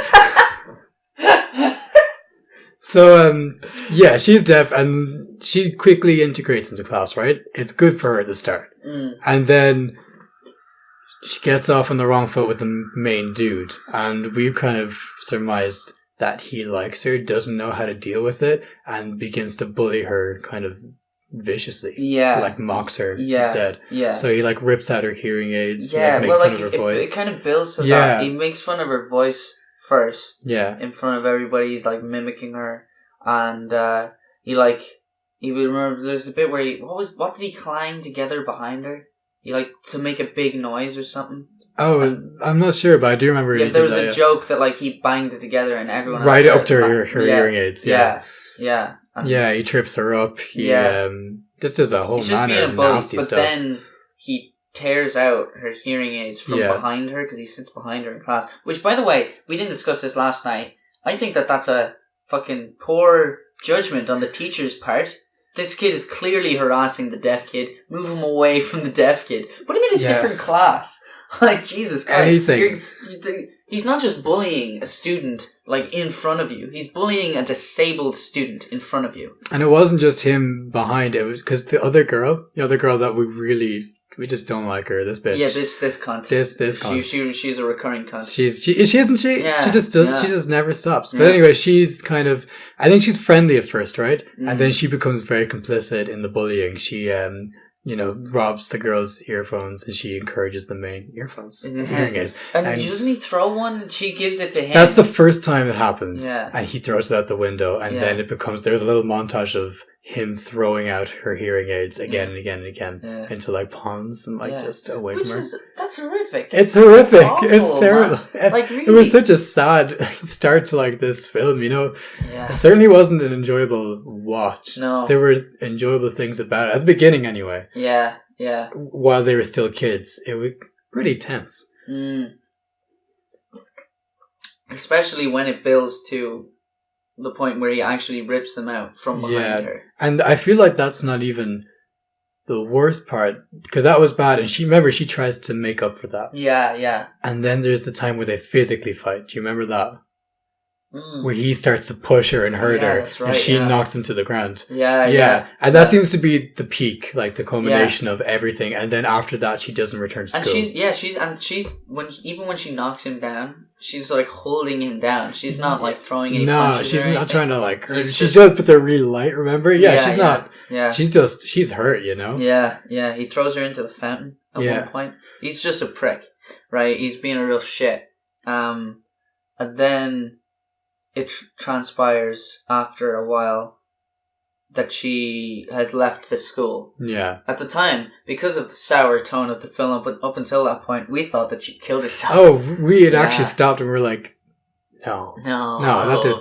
So, yeah, she's deaf and she quickly integrates into class, right? It's good for her at the start. And then she gets off on the wrong foot with the main dude. And we've kind of surmised that he likes her, doesn't know how to deal with it, and begins to bully her kind of viciously. Yeah. Like mocks her instead. Yeah. So he like rips out her hearing aids. Yeah, makes fun of her voice. It kind of builds to that. He makes fun of her voice first. Yeah. In front of everybody. He's like mimicking her. And he would remember there's a bit where what did he clang together behind her? He like to make a big noise or something. Oh, I'm not sure, but I do remember. Yeah, there was a joke that like he banged it together and everyone right up to her hearing aids. Yeah. Yeah, he trips her up. He just does a whole manner of nasty stuff. But then he tears out her hearing aids from behind her because he sits behind her in class. Which, by the way, we didn't discuss this last night. I think that's a fucking poor judgment on the teacher's part. This kid is clearly harassing the deaf kid. Move him away from the deaf kid. Put him in a different class. Like, Jesus Christ. Anything. He's not just bullying a student, like, in front of you. He's bullying a disabled student in front of you. And it wasn't just him behind. It was because the other girl that we just don't like her, this bitch. Yeah, this cunt. This cunt. She's a recurring cunt. She isn't she? Yeah. She just does. Yeah. She just never stops. But anyway, she's kind of. I think she's friendly at first, right? And then she becomes very complicit in the bullying. She robs the girl's earphones and she encourages the main earphones. Hearing aids. And doesn't he throw one? She gives it to him. That's the first time it happens. Yeah. And he throws it out the window. And then there's a little montage of him throwing out her hearing aids again and again and again into like ponds and just away from her. That's horrific. It's horrific. It's terrible. Like, really? It was such a sad start to like this film, It certainly wasn't an enjoyable watch. No. There were enjoyable things about it. At the beginning anyway. Yeah. While they were still kids. It was pretty tense. Especially when it builds to the point where he actually rips them out from behind her. And I feel like that's not even the worst part, because that was bad, and she tries to make up for that. Yeah. And then there's the time where they physically fight. Do you remember that? Where he starts to push her and hurt her, that's right, and she knocks him to the ground. Yeah. And that seems to be the peak, like the culmination of everything. And then after that, she doesn't return to school. And she's when she knocks him down, she's like holding him down. She's not like throwing any punches. No, she's not trying to like hurt. She does, but they're really light. Remember? She's not. Yeah. She's hurt. Yeah. He throws her into the fountain at one point. He's just a prick, right? He's being a real shit. And then it transpires after a while that she has left the school. Yeah. At the time, because of the sour tone of the film, but up until that point, we thought that she killed herself. Oh, we had actually stopped and we were like, no,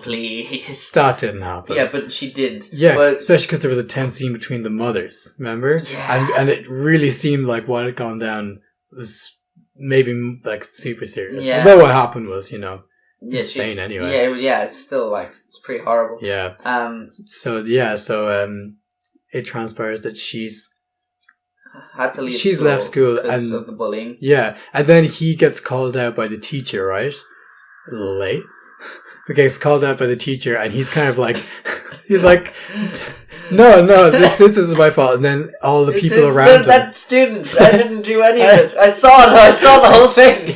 please. That didn't happen. Yeah, but she didn't. Yeah, especially because there was a tense scene between the mothers, remember? Yeah. And it really seemed like what had gone down was maybe like super serious. Yeah. Although what happened was, insane anyway. Yeah, it's still like, it's pretty horrible. Yeah. So it transpires that she's had to leave she's school left school because of the bullying. Yeah, and then he gets called out by the teacher, right? A little late. He gets called out by the teacher, and he's kind of like, he's like, no, this is my fault. And then all the people around him. That student, I didn't do any of it. I saw the whole thing.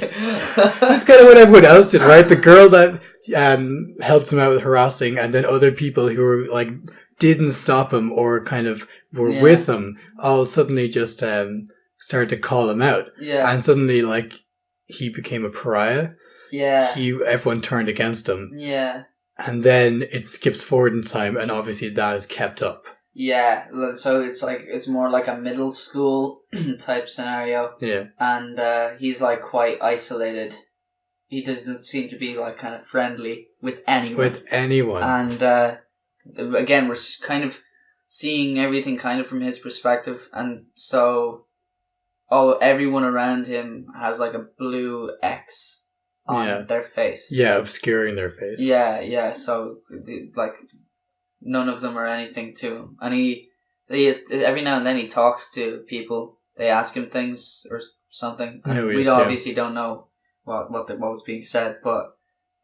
That's kind of what everyone else did, right? The girl that helped him out with harassing, and then other people who were like didn't stop him or kind of were with him, all suddenly just started to call him out. Yeah. And suddenly, like, he became a pariah. Yeah. Everyone turned against him. Yeah. And then it skips forward in time, and obviously that is kept up. Yeah, so it's more like a middle school type scenario. Yeah. And he's like quite isolated. He doesn't seem to be like kind of friendly with anyone. And again, we're kind of seeing everything kind of from his perspective, and so everyone around him has like a blue X on their face. Yeah, obscuring their face. Yeah. So like none of them are anything to him, and he every now and then he talks to people. They ask him things or something, and we obviously don't know what was being said, but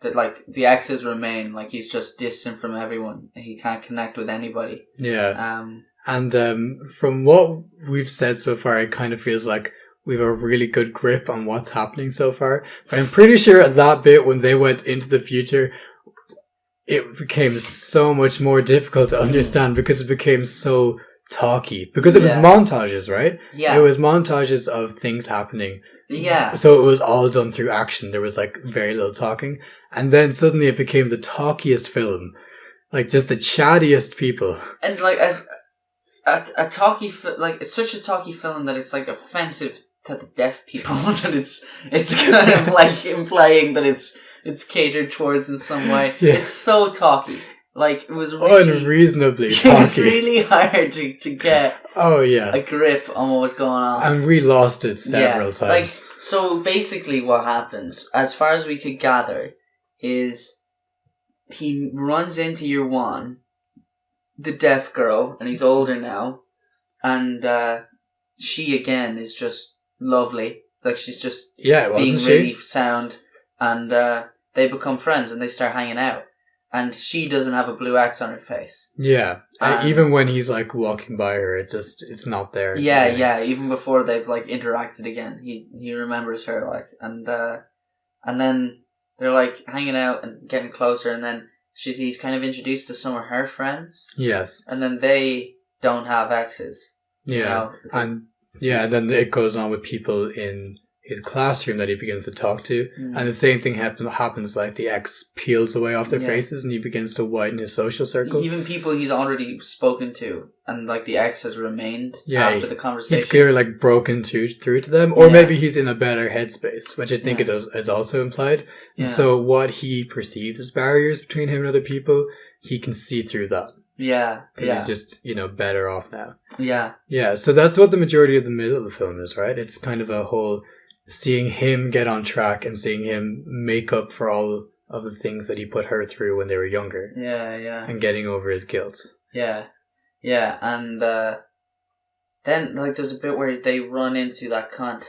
that like the X's remain. Like he's just distant from everyone, and he can't connect with anybody. Yeah. And from what we've said so far, it kind of feels like we have a really good grip on what's happening so far. But I'm pretty sure at that bit when they went into the future, it became so much more difficult to understand because it became so talky. Because it was montages, right? Yeah. It was montages of things happening. Yeah. So it was all done through action. There was like very little talking. And then suddenly it became the talkiest film. Like just the chattiest people. And like a talky like it's such a talky film that it's like offensive to the deaf people that it's kind of like implying that it's catered towards in some way. Yeah. It's so talky. Like it was really unreasonably talky. It was really hard to get a grip on what was going on. And we lost it several times. Like so basically what happens, as far as we could gather, is he runs into year one, the deaf girl, and he's older now, and she again is just lovely. Like she's just being really sound, and they become friends and they start hanging out. And she doesn't have a blue X on her face. Yeah, even when he's like walking by her, it's not there. Yeah. Even before they've like interacted again, he remembers her like, and then they're like hanging out and getting closer, and then he's kind of introduced to some of her friends. Yes. And then they don't have X's. Yeah. And then it goes on with people in his classroom that he begins to talk to. And the same thing happens, like the X peels away off their faces and he begins to widen his social circle. Even people he's already spoken to, and like the X has remained after the conversation. He's clearly like broken through to them, or maybe he's in a better headspace, which I think it is also implied. And so what he perceives as barriers between him and other people, he can see through that. Yeah. Because he's just, better off now. Yeah. Yeah, so that's what the majority of the middle of the film is, right? It's kind of a whole seeing him get on track and seeing him make up for all of the things that he put her through when they were younger. Yeah. And getting over his guilt. Yeah, and then like there's a bit where they run into that cunt.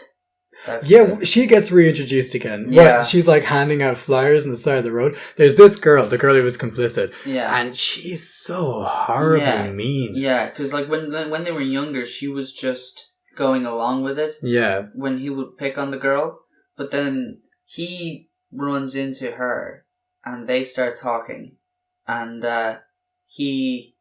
She gets reintroduced again. Yeah. But she's like handing out flyers on the side of the road. There's this girl, the girl who was complicit. Yeah. And she's so horribly mean. Yeah, because like when they were younger, she was just going along with it. Yeah. When he would pick on the girl. But then he runs into her and they start talking. And he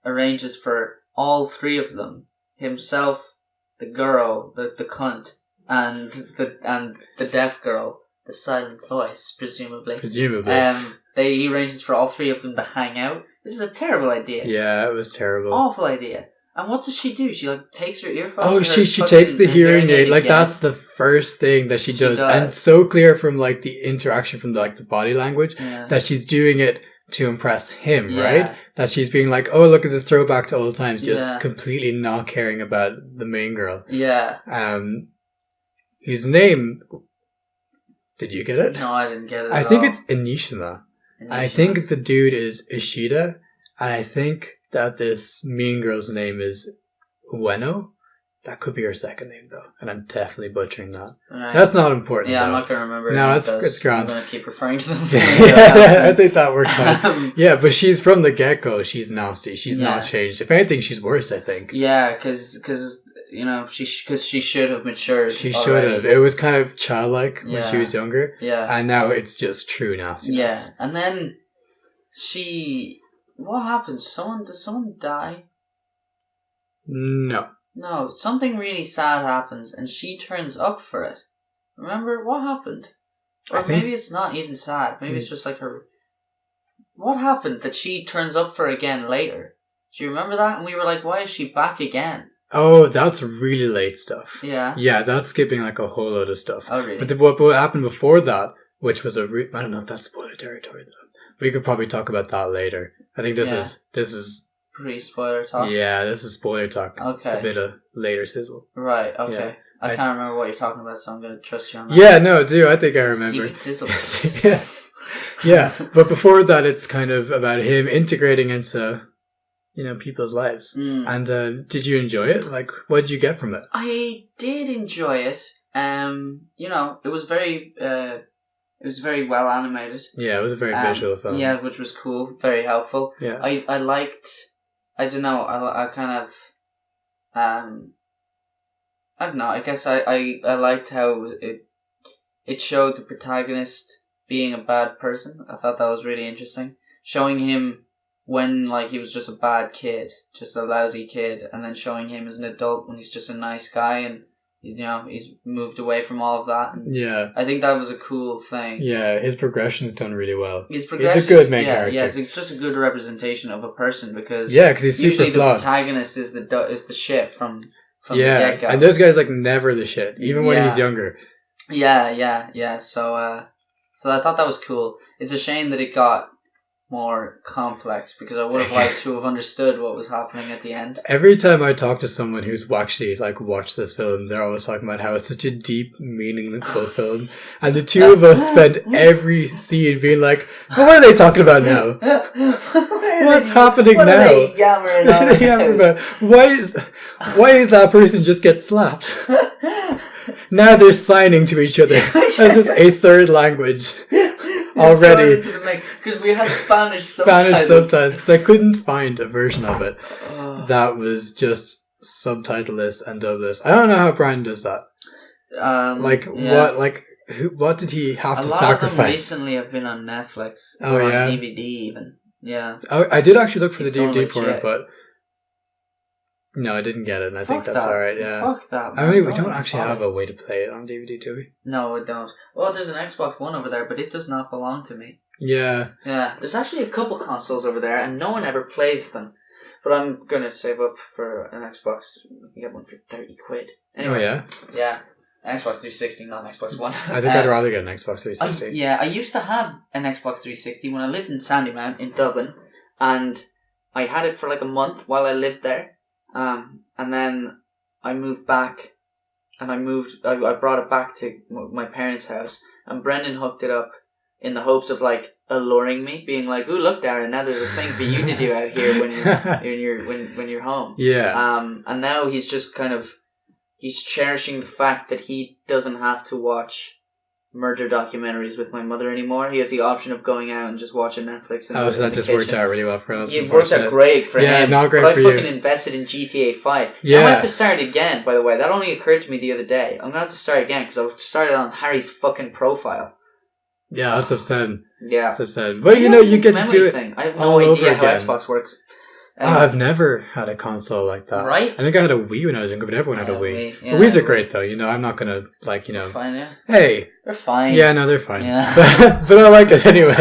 arranges for all three of them. Himself, the girl, the cunt, and the deaf girl, the silent voice, presumably. He arranges for all three of them to hang out. This is a terrible idea. Yeah, it was terrible. Awful idea. And what does she do? She like takes her earphone. Oh, she takes the hearing aid. Like that's the first thing that she does. And it's so clear from like the interaction from like the body language that she's doing it to impress him, right? That she's being like, oh, look at the throwback to old times, just completely not caring about the main girl. Yeah. His name, did you get it? No, I didn't get it. I think it's Inishima. And I think the dude is Ishida. And I think that this mean girl's name is Ueno. That could be her second name, though. And I'm definitely butchering that. Right. That's not important, Yeah, though. I'm not going to remember. No, it's grand. I'm going to keep referring to them. I think that works fine. Yeah, but she's from the get-go. She's nasty. She's not changed. If anything, she's worse, I think. Yeah, because she should have matured. She should have. It was kind of childlike when she was younger. Yeah. And now it's just true nastiness. Yeah, and then what happens? Does someone die? No. No, something really sad happens and she turns up for it. Remember? What happened? Or maybe it's not even sad. Maybe it's just like her... What happened that she turns up for again later? Do you remember that? And we were like, why is she back again? Oh, that's really late stuff. Yeah. Yeah, that's skipping like a whole load of stuff. Oh, really? But what happened before that, which was I don't know if that's spoiler territory though. We could probably talk about that later. I think this is pre-spoiler talk. Yeah, this is spoiler talk. Okay. It's a bit of later sizzle. Right. Okay. Yeah. I can't remember what you're talking about, so I'm going to trust you on that. Yeah, no, dude, I think I remember. Secret sizzle. Yeah, but before that, it's kind of about him integrating into, people's lives. And did you enjoy it? Like, what did you get from it? I did enjoy it. It was very well animated. Yeah, it was a very visual film. Yeah, which was cool, very helpful. Yeah, I liked. I don't know. I kind of. I don't know. I guess I liked how it showed the protagonist being a bad person. I thought that was really interesting. Showing him when he was just a bad kid, just a lousy kid, and then showing him as an adult when he's just a nice guy and he's moved away from all of that. And yeah, I think that was a cool thing. Yeah, his progression's done really well. He's a good main character. Yeah, it's just a good representation of a person because he's super usually flawed. The protagonist is the shit from the get-go. And this guy's never the shit, even when he's younger. Yeah. So I thought that was cool. It's a shame that it got more complex because I would have liked to have understood what was happening at the end. Every time I talk to someone who's actually watched this film, they're always talking about how it's such a deep, meaningful film, and the two of us spend every scene being like, well, "What are they talking about now? What's happening now? What are they yammering about? Why is that person just get slapped?" Now they're signing to each other. That's just a third language. Already, because we had Spanish subtitles. Because I couldn't find a version of it that was just subtitleless and dubless. I don't know how Brian does that. What did he have to sacrifice? A lot of them recently have been on Netflix. Oh, or on yeah, DVD even. Yeah. I did actually look for the DVD for it, but no, I didn't get it, and I think that's alright, yeah. Fuck that, man. I mean, we don't actually have a way to play it on DVD, do we? No, we don't. Well, there's an Xbox One over there, but it does not belong to me. Yeah. Yeah, there's actually a couple consoles over there, and no one ever plays them. But I'm gonna save up for an Xbox. You can get one for 30 quid. Anyway, oh, yeah? Yeah. Xbox 360, not Xbox One. I think I'd rather get an Xbox 360. I used to have an Xbox 360 when I lived in Sandymount in Dublin, and I had it for a month while I lived there. And then I moved back, and I brought it back to my parents' house, and Brendan hooked it up in the hopes of alluring me, being like, "Ooh, look, Darren, now there's a thing for you to do out here when you're home." Yeah. And now he's just he's cherishing the fact that he doesn't have to watch murder documentaries with my mother anymore. He has the option of going out and just watching Netflix. So that just worked out really well for us. It worked out great for him. Yeah, not great but for I fucking you. invested in GTA 5. Yeah. I might have to start again, by the way. That only occurred to me the other day. I'm going to have to start again because I started on Harry's fucking profile. Yeah, that's upsetting. Yeah. That's upsetting. But you get to do it. I have no idea how Xbox works. I've never had a console like that. Right? I think I had a Wii when I was younger, but everyone had a Wii. Yeah, Wii's are great though, I'm not gonna They're fine, yeah. Hey. They're fine. Yeah, no, they're fine. Yeah. but I like it anyway.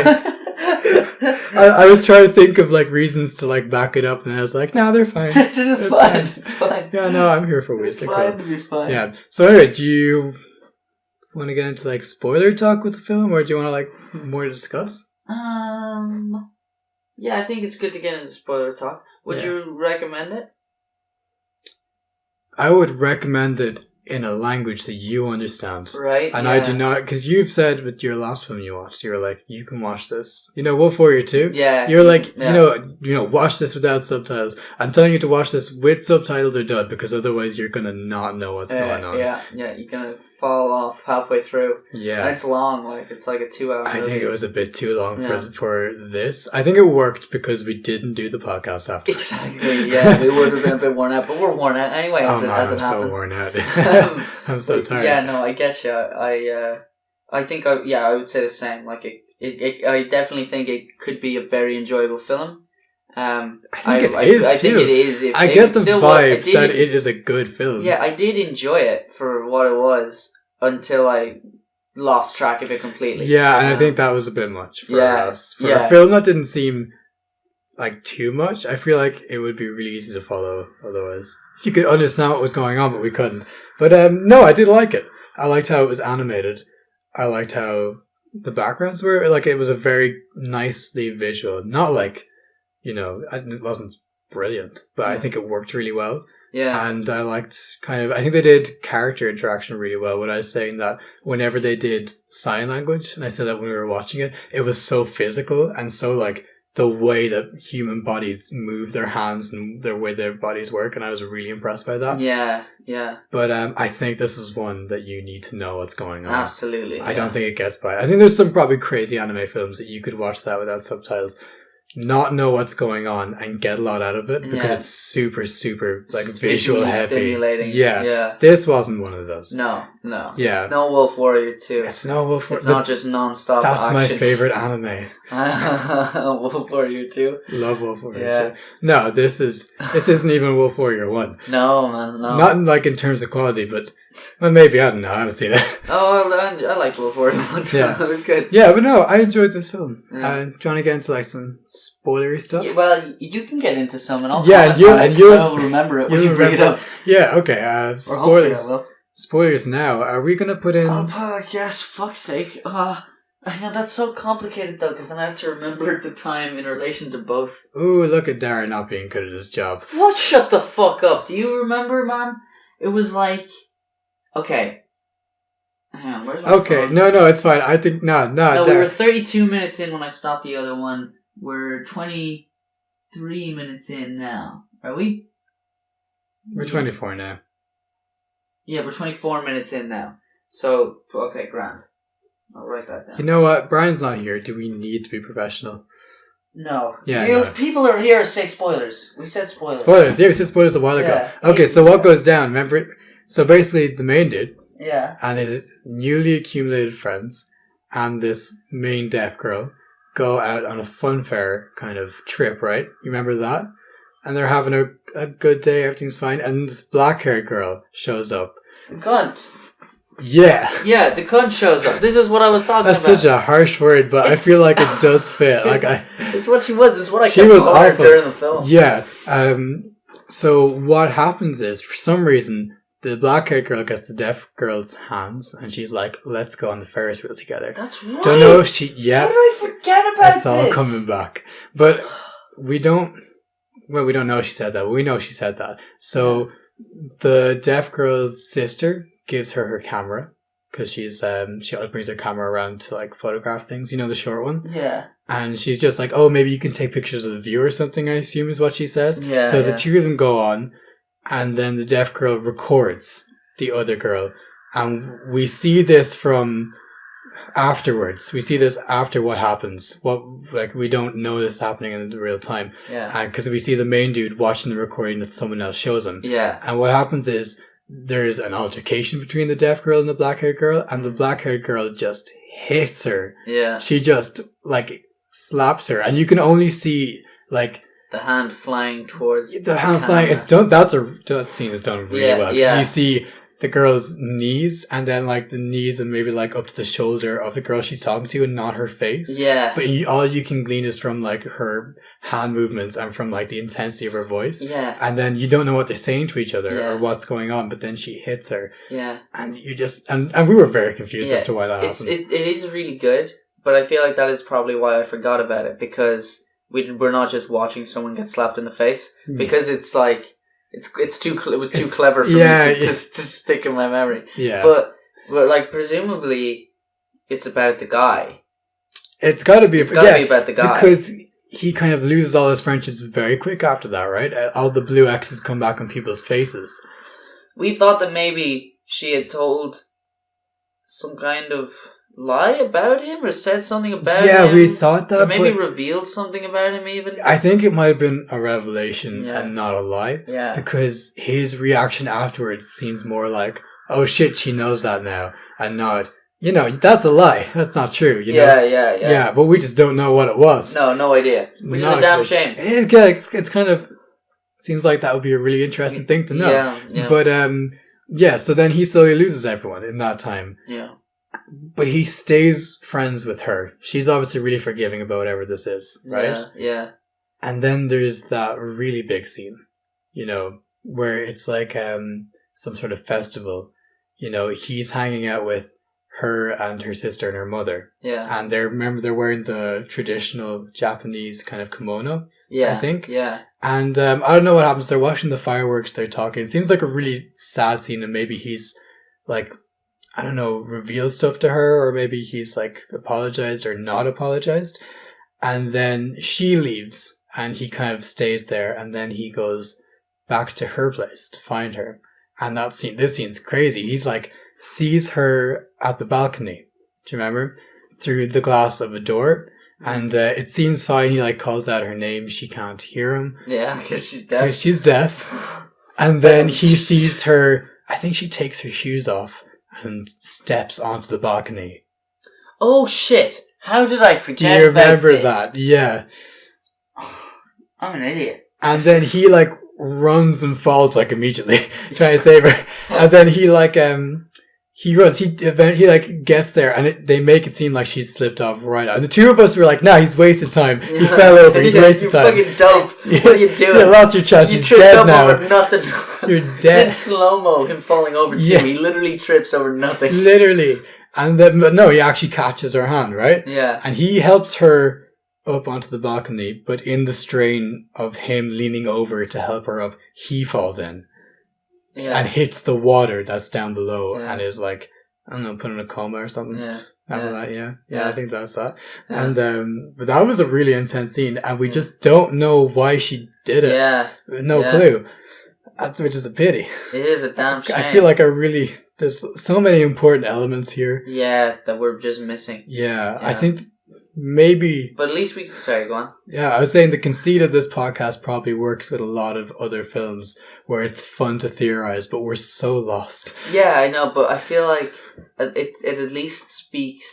I was trying to think of reasons to back it up, and I was like, no, they're fine. They're just fine. It's fine. Yeah, no, I'm here for Wii. It's fine to be fine. Yeah. So anyway, do you want to get into spoiler talk with the film, or do you want to more discuss? Yeah, I think it's good to get into spoiler talk. Would you recommend it? I would recommend it in a language that you understand. Right. And I do not, because you've said with your last film you watched, you were like, you can watch this. Wolf Warrior 2? Yeah. You're like, watch this without subtitles. I'm telling you to watch this with subtitles or dubbed, because otherwise you're going to not know what's going on. Yeah, you're going to fall off halfway through. Yeah. And it's long, it's a 2-hour movie. I think it was a bit too long for this. I think it worked because we didn't do the podcast after. Exactly, yeah. We would have been a bit worn out, but we're worn out anyway as it happens. I'm so worn out. I'm so tired. Yeah, no, I get you. I think I would say the same. I definitely think it could be a very enjoyable film. I think it is. I think it is. I get the vibe that it is a good film. Yeah, I did enjoy it for what it was until I lost track of it completely. Yeah, and I think that was a bit much for us. For a film that didn't seem like too much. I feel like it would be really easy to follow otherwise. You could understand what was going on, but we couldn't. But no, I did like it. I liked how it was animated. I liked how the backgrounds were. Like, it was a very nicely visual. Not like, it wasn't brilliant, but I think it worked really well. Yeah. And I liked I think they did character interaction really well. When I was saying that whenever they did sign language, and I said that when we were watching it, it was so physical and so like the way that human bodies move their hands and the way their bodies work, and I was really impressed by that. Yeah, yeah. But I think this is one that you need to know what's going on. Absolutely. I don't think it gets by. I think there's some probably crazy anime films that you could watch that without subtitles, not know what's going on, and get a lot out of it because it's super, super like visual heavy. Stimulating. Yeah. This wasn't one of those. No. Yeah. Snow Wolf Warrior 2. It's Snow Wolf Warrior. It's not just non-stop That's action. my favorite anime. Wolf Warrior 2. Love Wolf Warrior 2. No, this isn't even Wolf Warrior 1. No, man, no. Not like in terms of quality, but well, maybe, I don't know, I haven't seen it. Oh, I like Wolf Warrior 1. Yeah. It was good. Yeah, but no, I enjoyed this film. Yeah. Do you want to get into like some spoilery stuff? Yeah, well, you can get into some, and I'll I'll remember it when you bring it up. Yeah, okay. Or Spoilers. hopefully I will. Spoilers now. Are we going to put in... Oh, yes, fuck's sake. I know that's so complicated though, because then I have to remember the time in relation to both. Ooh, look at Darren not being good at his job. What? Shut the fuck up. Do you remember, man? It was like... Okay. Hang on, where's my phone? No, it's fine. I think... No, we were 32 minutes in when I stopped the other one. We're 23 minutes in now. Are we? We're 24 now. Yeah, we're 24 minutes in now. So, okay, grand. I'll write that down. You know what? Brian's not here. Do we need to be professional? No. Yeah. If people are here, say spoilers. We said spoilers. Spoilers. Yeah, we said spoilers a while ago. Okay, so what goes down? Remember? So basically, the main dude. Yeah. And his newly accumulated friends and this main deaf girl go out on a funfair kind of trip, right? You remember that? And they're having a good day. Everything's fine. And this black-haired girl shows up. The cunt. Yeah. Yeah, the cunt shows up. This is what I was talking about. That's such a harsh word, but I feel like it does fit. It's what she was. It's what I kept calling her during the film. Yeah. So what happens is, for some reason, the black-haired girl gets the deaf girl's hands, and she's like, "Let's go on the Ferris wheel together." That's right. Don't know if she. Yeah. How did I forget about this? It's all coming back, but we don't. Well, we don't know she said that, but we know she said that. So the deaf girl's sister gives her camera because she always brings her camera around to like photograph things. You know, the short one. Yeah. And she's just like, "Oh, maybe you can take pictures of the view or something." I assume is what she says. Yeah. So the two of them go on, and then the deaf girl records the other girl, and we see this from afterwards. We see this after what happens. We don't know this happening in real time. Yeah. Because we see the main dude watching the recording that someone else shows him. Yeah. And what happens is there's an altercation between the deaf girl and the black-haired girl, and the black-haired girl just hits her. Yeah. She just slaps her, and you can only see the hand flying towards the hand flying. It's done. That scene is done really well. Yeah. You see the girl's knees, and then the knees and maybe up to the shoulder of the girl she's talking to, and not her face. Yeah. But all you can glean is from her hand movements and from the intensity of her voice. Yeah. And then you don't know what they're saying to each other or what's going on. But then she hits her. Yeah. And you just and we were very confused as to why that happened. It is really good, but I feel like that is probably why I forgot about it, because we're not just watching someone get slapped in the face, because it's it was too clever for me to stick in my memory. Yeah. But presumably it's about the guy. It's got to be. It's got to be about the guy, because he kind of loses all his friendships very quick after that, right? All the blue X's come back on people's faces. We thought that maybe she had told some kind of lie about him, or said something about him. Yeah, we thought that. Or maybe revealed something about him even. I think it might have been a revelation and not a lie. Yeah. Because his reaction afterwards seems more like, oh shit, she knows that now. And not, that's a lie. That's not true, Yeah. Yeah, but we just don't know what it was. No idea. Which is a damn shame. It's kind of, seems like that would be a really interesting thing to know. Yeah. But, so then he slowly loses everyone in that time. Yeah. But he stays friends with her. She's obviously really forgiving about whatever this is, right? Yeah. And then there's that really big scene, where it's like some sort of festival. He's hanging out with her and her sister and her mother. Yeah. And they're wearing the traditional Japanese kind of kimono. Yeah. I think. Yeah. And I don't know what happens. They're watching the fireworks. They're talking. It seems like a really sad scene, and maybe he's like, I don't know, revealed stuff to her, or maybe he's like apologized or not apologized. And then she leaves, and he kind of stays there, and then he goes back to her place to find her. And this scene's crazy. He's like, sees her at the balcony. Do you remember? Through the glass of a door. And it seems fine. He like calls out her name. She can't hear him. Yeah, because she's deaf. She's deaf. And then he sees her. I think she takes her shoes off and steps onto the balcony. Oh shit! How did I forget? Do you remember about that? Yeah. I'm an idiot. And then he like runs and falls like immediately, trying to save her. And then he like he runs. He like gets there, and they make it seem like she's slipped off right now. And the two of us were like, "Nah, he's wasted time. He fell over. He's wasted time. You're fucking dope. What are you doing? You lost your chance. You He's dead now. over nothing. You're dead." In slow mo, him falling over too. Yeah. He literally trips over nothing. Literally, and then but no, he actually catches her hand, right? Yeah. And he helps her up onto the balcony, but in the strain of him leaning over to help her up, he falls in. Yeah. And hits the water that's down below, Yeah. and is like, I don't know, put in a coma or something. Yeah. Yeah, I think that's that. Yeah. And but that was a really intense scene, and we just don't know why she did it. Yeah. No clue. Which is a pity. It is a damn shame. I feel like there's so many important elements here. Yeah, that we're just missing. Yeah, I think maybe. But at least sorry, go on. Yeah, I was saying the conceit of this podcast probably works with a lot of other films where it's fun to theorize, but we're so lost. Yeah, I know, but I feel like it at least speaks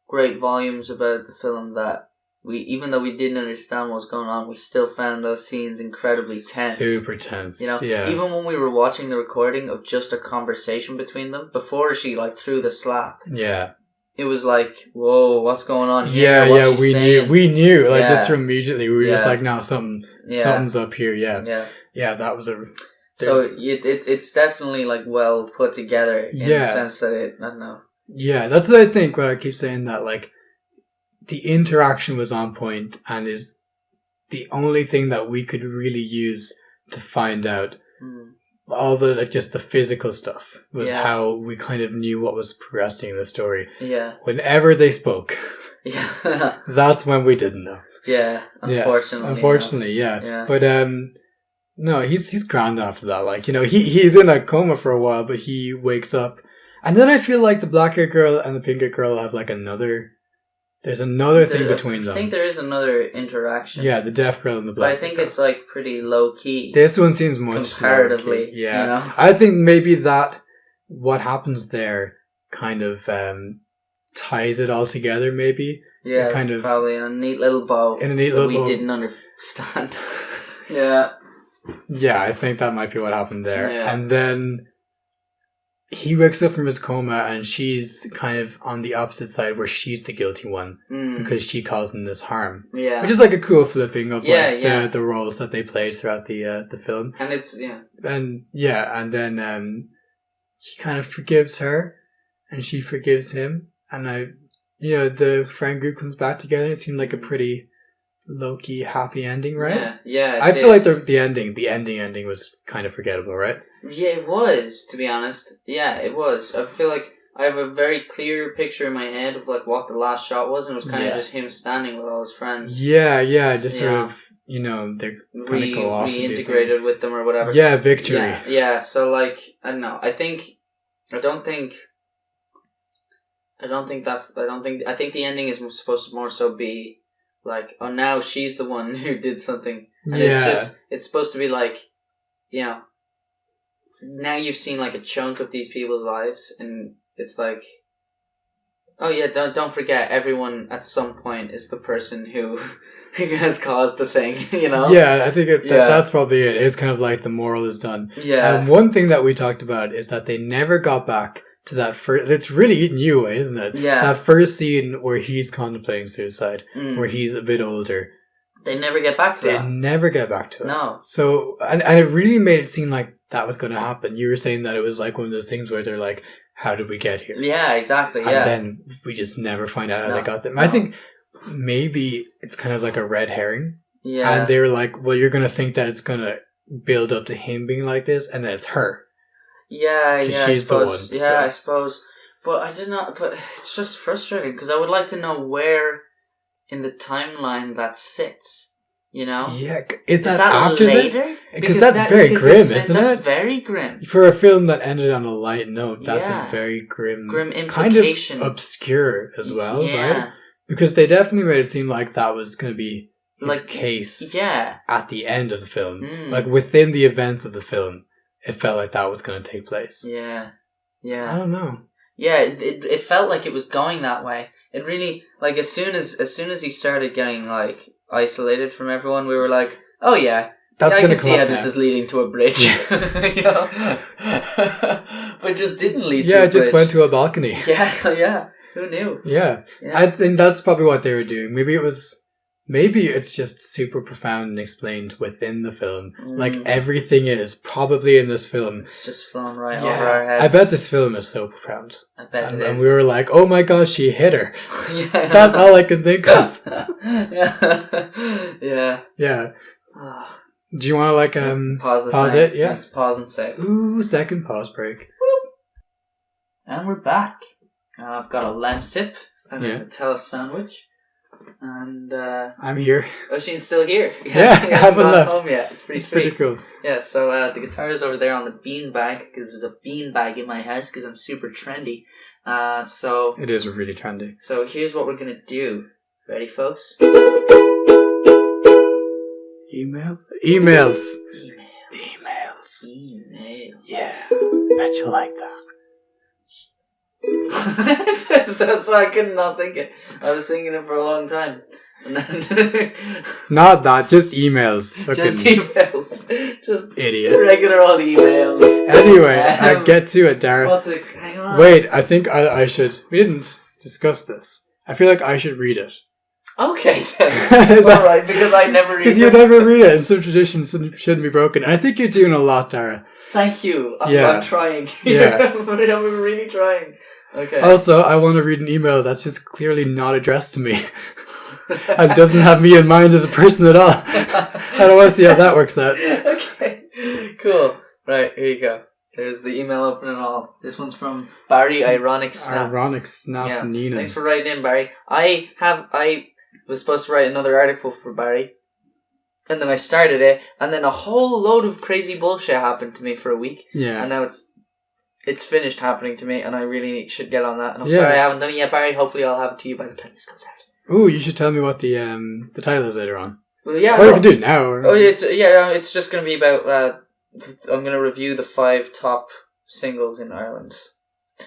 great volumes about the film that even though we didn't understand what was going on, we still found those scenes incredibly tense. Super tense. Yeah. Even when we were watching the recording of just a conversation between them before she like threw the slap. Yeah. It was like, whoa, what's going on here? Yeah, we knew, like just immediately, we were just like, no, something's up here. Yeah, that was so it's definitely like well put together in the sense that I don't know. Yeah, that's what I think when I keep saying that, like, the interaction was on point and is the only thing that we could really use to find out. All the, like, just the physical stuff was how we kind of knew what was progressing in the story. Yeah. Whenever they spoke. Yeah. That's when we didn't know. Yeah, unfortunately. Unfortunately, yeah. But, no, he's grand after that. Like, he's in a coma for a while, but he wakes up. And then I feel like the black-haired girl and the pink-haired girl have, like, there's another thing between them. I think there is another interaction. Yeah, the deaf girl and the black girl. But I think it's, like, pretty low-key. This one seems much comparatively, low-key. Yeah. I think maybe that what happens there kind of ties it all together, maybe. Yeah, kind of probably in a neat little bow. In a neat little bow. We didn't understand. Yeah. Yeah, I think that might be what happened there. Yeah. And then he wakes up from his coma, and she's kind of on the opposite side where she's the guilty one because she caused him this harm. Yeah, which is like a cool flipping of the roles that they played throughout the film. And it's and then he kind of forgives her, and she forgives him, and the friend group comes back together. It seemed like a pretty low-key happy ending, right? Yeah. I feel like the ending was kind of forgettable, right? Yeah, it was, to be honest. Yeah, it was. I feel like I have a very clear picture in my head of like what the last shot was, and it was kind of just him standing with all his friends. Yeah, just sort of, they're kind of go off reintegrated with them or whatever. Yeah, victory. Yeah. So like, I don't know. I think the ending is supposed to more so be like, oh, now she's the one who did something, and it's supposed to be like, now you've seen like a chunk of these people's lives, and it's like, oh yeah, don't forget, everyone at some point is the person who has caused the thing, Yeah, I think that's probably it. It's kind of like the moral is done. Yeah. And one thing that we talked about is that they never got back to that first. It's really eaten you away, isn't it? Yeah. That first scene where he's contemplating suicide, where he's a bit older. They never get back to They that. never get back to it. No. So, and it really made it seem like that was going to happen. You were saying that it was like one of those things where they're like, how did we get here? Yeah, exactly, And then we just never find out how they got them. No. I think maybe it's kind of like a red herring. Yeah. And they were like, well, you're going to think that it's going to build up to him being like this, and then it's her. Yeah, she's I suppose. the one. Yeah, So. I suppose. But I did not. But it's just frustrating because I would like to know where in the timeline that sits. You know? Yeah, is that after later? this? Because that's very grim, isn't it? That's very grim. For a film that ended on a light note, that's a very grim implication. Kind of obscure as well, yeah. right? Because they definitely made it seem like that was going to be his like case yeah. at the end of the film. Mm. Like within the events of the film, it felt like that was going to take place. Yeah. Yeah. I don't know. Yeah, it felt like it was going that way. It really, like, as soon as he started getting, like, isolated from everyone, we were like, oh yeah, That's I gonna can see how come up this now. is leading to a bridge. You know? But just didn't lead to a Yeah, bridge. it just went to a balcony. Yeah. Who knew? Yeah. I think that's probably what they were doing. Maybe it's just super profound and explained within the film. Like everything is probably in this film. It's just flown right over our heads. I bet this film is so profound. I bet it is. And we were like, oh my gosh, she hit her. Yeah. That's all I can think of. Yeah. Yeah. Do you want to pause it? Yeah. Let's pause and save. Ooh, second pause break. And we're back. I've got a lamb sip and a Nutella sandwich. And I'm here. Oshin's still here. Yeah, I haven't left. Home yet. It's pretty Pretty cool. Yeah, so the guitar is over there on the bean bag because there's a bean bag in my house because I'm super trendy. So it is really trendy. So here's what we're gonna do. Ready, folks? Emails. Yeah, bet you like that. So I could not think it. I was thinking it for a long time. And then Not that, just emails. Just emails. Just idiot. Regular old emails. Anyway, I get to it, Dara. What's it? Hang on. Wait, I think I should. We didn't discuss this. I feel like I should read it. Okay then. Alright, because I never read it. Because you never read it, and some traditions shouldn't be broken. And I think you're doing a lot, Dara. Thank you. I'm trying. Yeah. I'm really trying. Okay. Also, I want to read an email that's just clearly not addressed to me. And doesn't have me in mind as a person at all. I don't want to see how that works out. Okay. Cool. Right, here you go. There's the email opening and all. This one's from Barry Ironic Snap. Ironic Snap Nina. Thanks for writing in, Barry. I was supposed to write another article for Barry. And then I started it, and then a whole load of crazy bullshit happened to me for a week. Yeah. And now it's finished happening to me, and I really should get on that. And I'm sorry I haven't done it yet, Barry. Hopefully I'll have it to you by the time this comes out. Ooh, you should tell me what the title is later on. Well, yeah. Or you can do it now. Or... Oh, it's just going to be about. I'm going to review the 5 top singles in Ireland.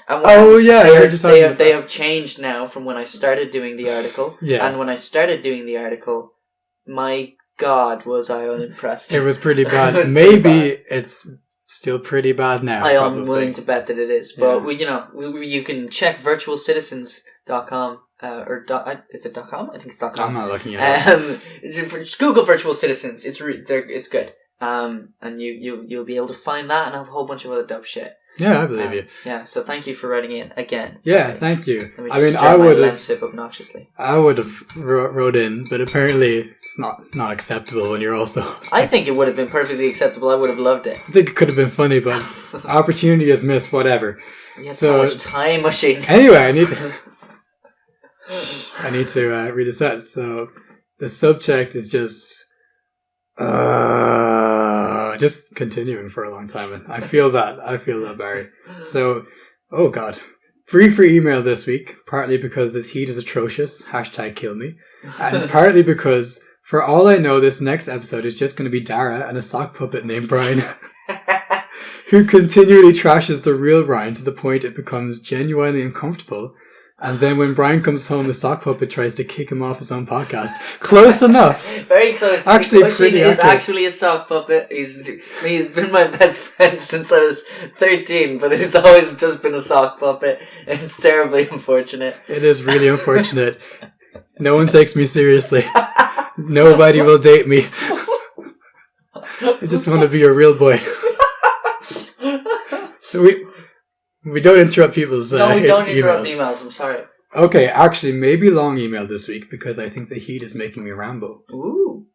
And they have changed now from when I started doing the article. Yes. And when I started doing the article, my God, was I unimpressed. It was pretty bad. It's still pretty bad now. I am willing to bet that it is. But you can check virtualcitizens.com. Is it .com? I think it's .com. I'm not looking at it. Just Google Virtual Citizens. It's good. And you'll be able to find that and a whole bunch of other dope shit. Yeah, I believe you. Yeah, so thank you for writing in again. Yeah, thank you. I would have sip obnoxiously. I would have wrote in, but apparently it's not acceptable when you're also. I think it would have been perfectly acceptable. I would have loved it. I think it could have been funny, but opportunity is missed. Whatever. You had so much time machine. Anyway, I need to read this out. So the subject is just continuing for a long time, and I feel that, Barry. So, oh god, free email this week, partly because this heat is atrocious, #kill me, and partly because, for all I know, this next episode is just going to be Dara and a sock puppet named Brian, who continually trashes the real Ryan to the point it becomes genuinely uncomfortable. And then when Brian comes home, the sock puppet tries to kick him off his own podcast. Close enough. Very close. Actually, pretty accurate. Is actually a sock puppet. He's been my best friend since I was 13, but he's always just been a sock puppet. It's terribly unfortunate. It is really unfortunate. No one takes me seriously. Nobody will date me. I just want to be a real boy. So we don't interrupt people's No, we don't interrupt emails. emails. I'm sorry. Okay, actually, maybe long email this week because I think the heat is making me ramble. Ooh.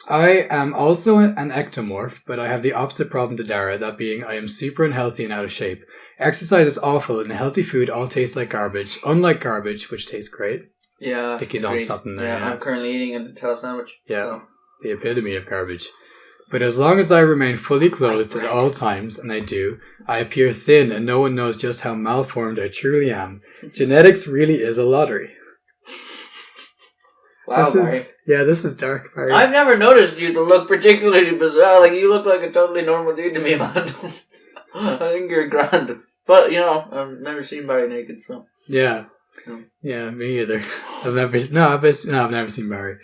I am also an ectomorph, but I have the opposite problem to Dara, that being I am super unhealthy and out of shape. Exercise is awful and healthy food all tastes like garbage, unlike garbage, which tastes great. Yeah. I think he's on something there. Yeah, I'm currently eating a Nutella sandwich. Yeah, So. the epitome of garbage. But as long as I remain fully clothed at all times, and I do, I appear thin and no one knows just how malformed I truly am. Genetics really is a lottery. Wow, Barry. This is dark, Barry. I've never noticed you to look particularly bizarre. Like, you look like a totally normal dude to me, man. I think you're grand. But, I've never seen Barry naked, so. Yeah. No. Yeah, me either. I've never seen Barry.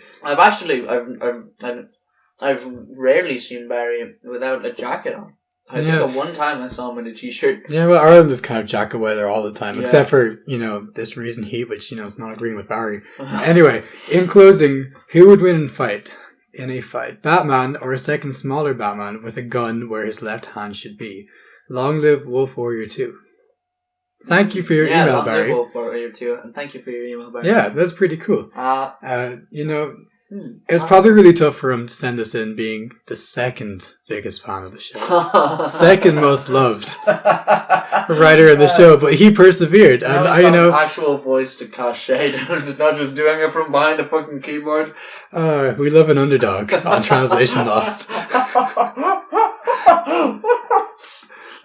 I've rarely seen Barry without a jacket on. I think at one time I saw him in a t-shirt. Yeah, well, Ireland is kind of jacket weather all the time, Yeah. except for, this recent heat, which, is not agreeing with Barry. Anyway, in closing, who would win in a fight? Batman or a second smaller Batman with a gun where his left hand should be? Long live Wolf Warrior 2. Thank you for your email, Barry. Yeah, Wolf Warrior 2, and thank you for your email, Barry. Yeah, that's pretty cool. It was Hmm. probably really tough for him to send us in being the second biggest fan of the show. Second most loved writer of the show, but he persevered. And actual voice to cast shade. It's not just doing it from behind a fucking keyboard. We love an underdog on Translation Lost.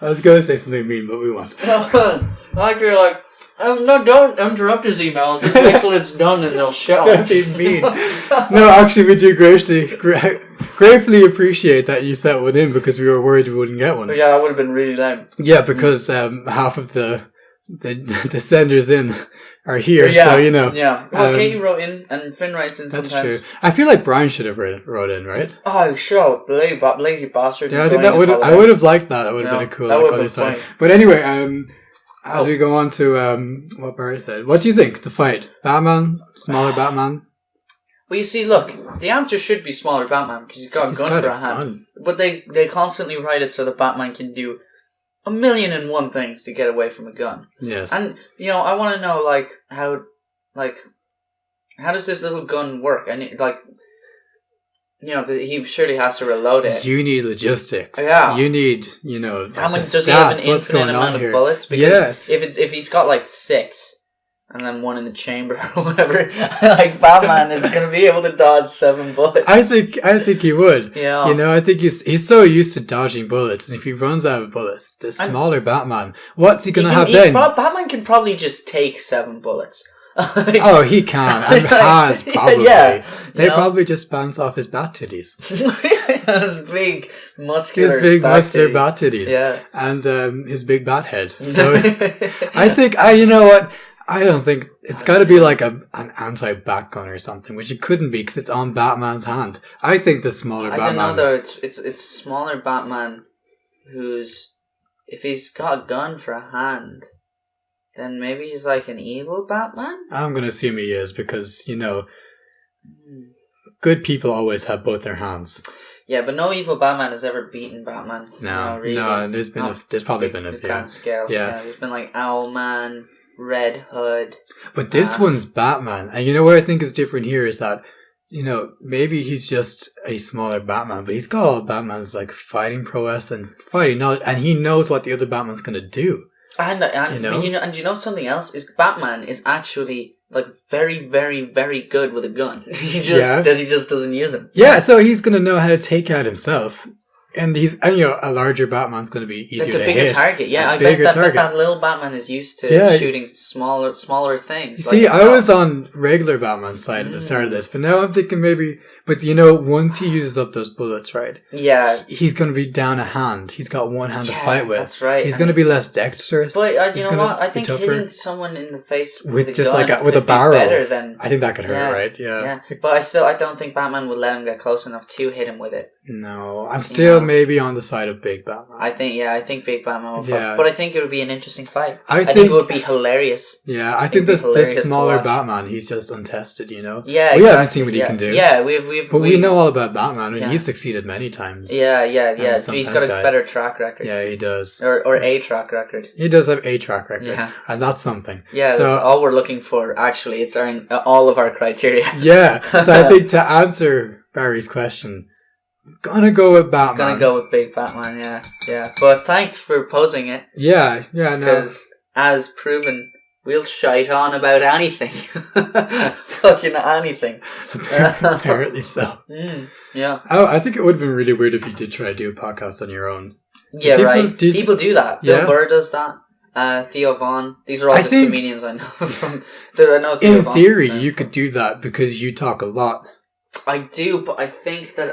I was going to say something mean, but we won't. You're like, no, don't interrupt his emails. Just wait till it's done and they'll show. That'd be mean. No, actually, we do gratefully appreciate that you sent one in because we were worried we wouldn't get one. Yeah, that would have been really lame. Yeah, because half of the senders in are here, so Yeah. Well, Katie wrote in, and Finn writes in sometimes. That's true. I feel like Brian should have wrote in, right? Oh, sure. Lazy bastard. Yeah, I think I would have liked that. That would have been a cool other side. But anyway, as we go on to what Barry said, what do you think? The fight, Batman, smaller Batman. Well, you see, look, the answer should be smaller Batman because he's got a gun for a hand. But they constantly write it so that Batman can do 1,000,001 things to get away from a gun. Yes. And I want to know how does this little gun work? And he surely has to reload it. You need logistics. Yeah. You need, how many does he have an infinite amount of bullets? Because if he's got like 6 and then 1 in the chamber or whatever, like Batman is going to be able to dodge 7 bullets. I think he would. Yeah. I think he's so used to dodging bullets, and if he runs out of bullets, the smaller Batman, what's he going to have then? Batman can probably just take 7 bullets. He can and has probably. Yeah, they probably just bounce off his bat titties. His big muscular bat titties. Yeah, and his big bat head. So I think you know what. I don't think it's got to be like an anti-bat gun or something, which it couldn't be because it's on Batman's hand. I think the smaller Batman. I don't know though. It's smaller Batman who's, if he's got a gun for a hand, then maybe he's like an evil Batman? I'm going to assume he is because, good people always have both their hands. Yeah, but no evil Batman has ever beaten Batman. No, really. No, there's probably been a few. Grand scale. Yeah, there's been like Owlman, Red Hood. But this one's Batman. And what I think is different here is that, maybe he's just a smaller Batman, but he's got all Batman's like fighting prowess and fighting knowledge, and he knows what the other Batman's going to do. And something else is Batman is actually like very, very, very good with a gun. he just doesn't use them. Yeah, so he's gonna know how to take out himself, and a larger Batman's gonna be easier to hit. It's a bigger target. Yeah, I bet that little Batman is used to shooting smaller things. See, I was on regular Batman's side at the start of this, but now I'm thinking maybe. But once he uses up those bullets, right? Yeah. He's going to be down a hand. He's got one hand to fight with. That's right. He's going to be less dexterous. But you know what? I think hitting someone in the face with just a gun with a barrel. Better than, I think that could hurt, right? Yeah. But I don't think Batman would let him get close enough to hit him with it. No, I'm still maybe on the side of Big Batman. I think Big Batman will but I think it would be an interesting fight. I think it would be hilarious. Yeah, I think the smaller Batman, he's just untested, you know? Yeah, we haven't seen what he can do. Yeah, But we know all about Batman, and he's succeeded many times. Yeah. He's got a better track record. Yeah, he does. Or a track record. He does have a track record, and that's something. Yeah, so, that's all we're looking for, actually. It's all of our criteria. Yeah, so I think to answer Barry's question... Gonna go with Batman. Gonna go with Big Batman, yeah. But thanks for posing it. Yeah, no. Because, as proven, we'll shite on about anything. Fucking anything. Apparently so. Yeah. I think it would have been really weird if you did try to do a podcast on your own. Yeah, right. People do that. Bill Burr does that. Theo Vaughn. These are all just comedians I know from... I know Theo in theory, you could do that because you talk a lot. I do, but I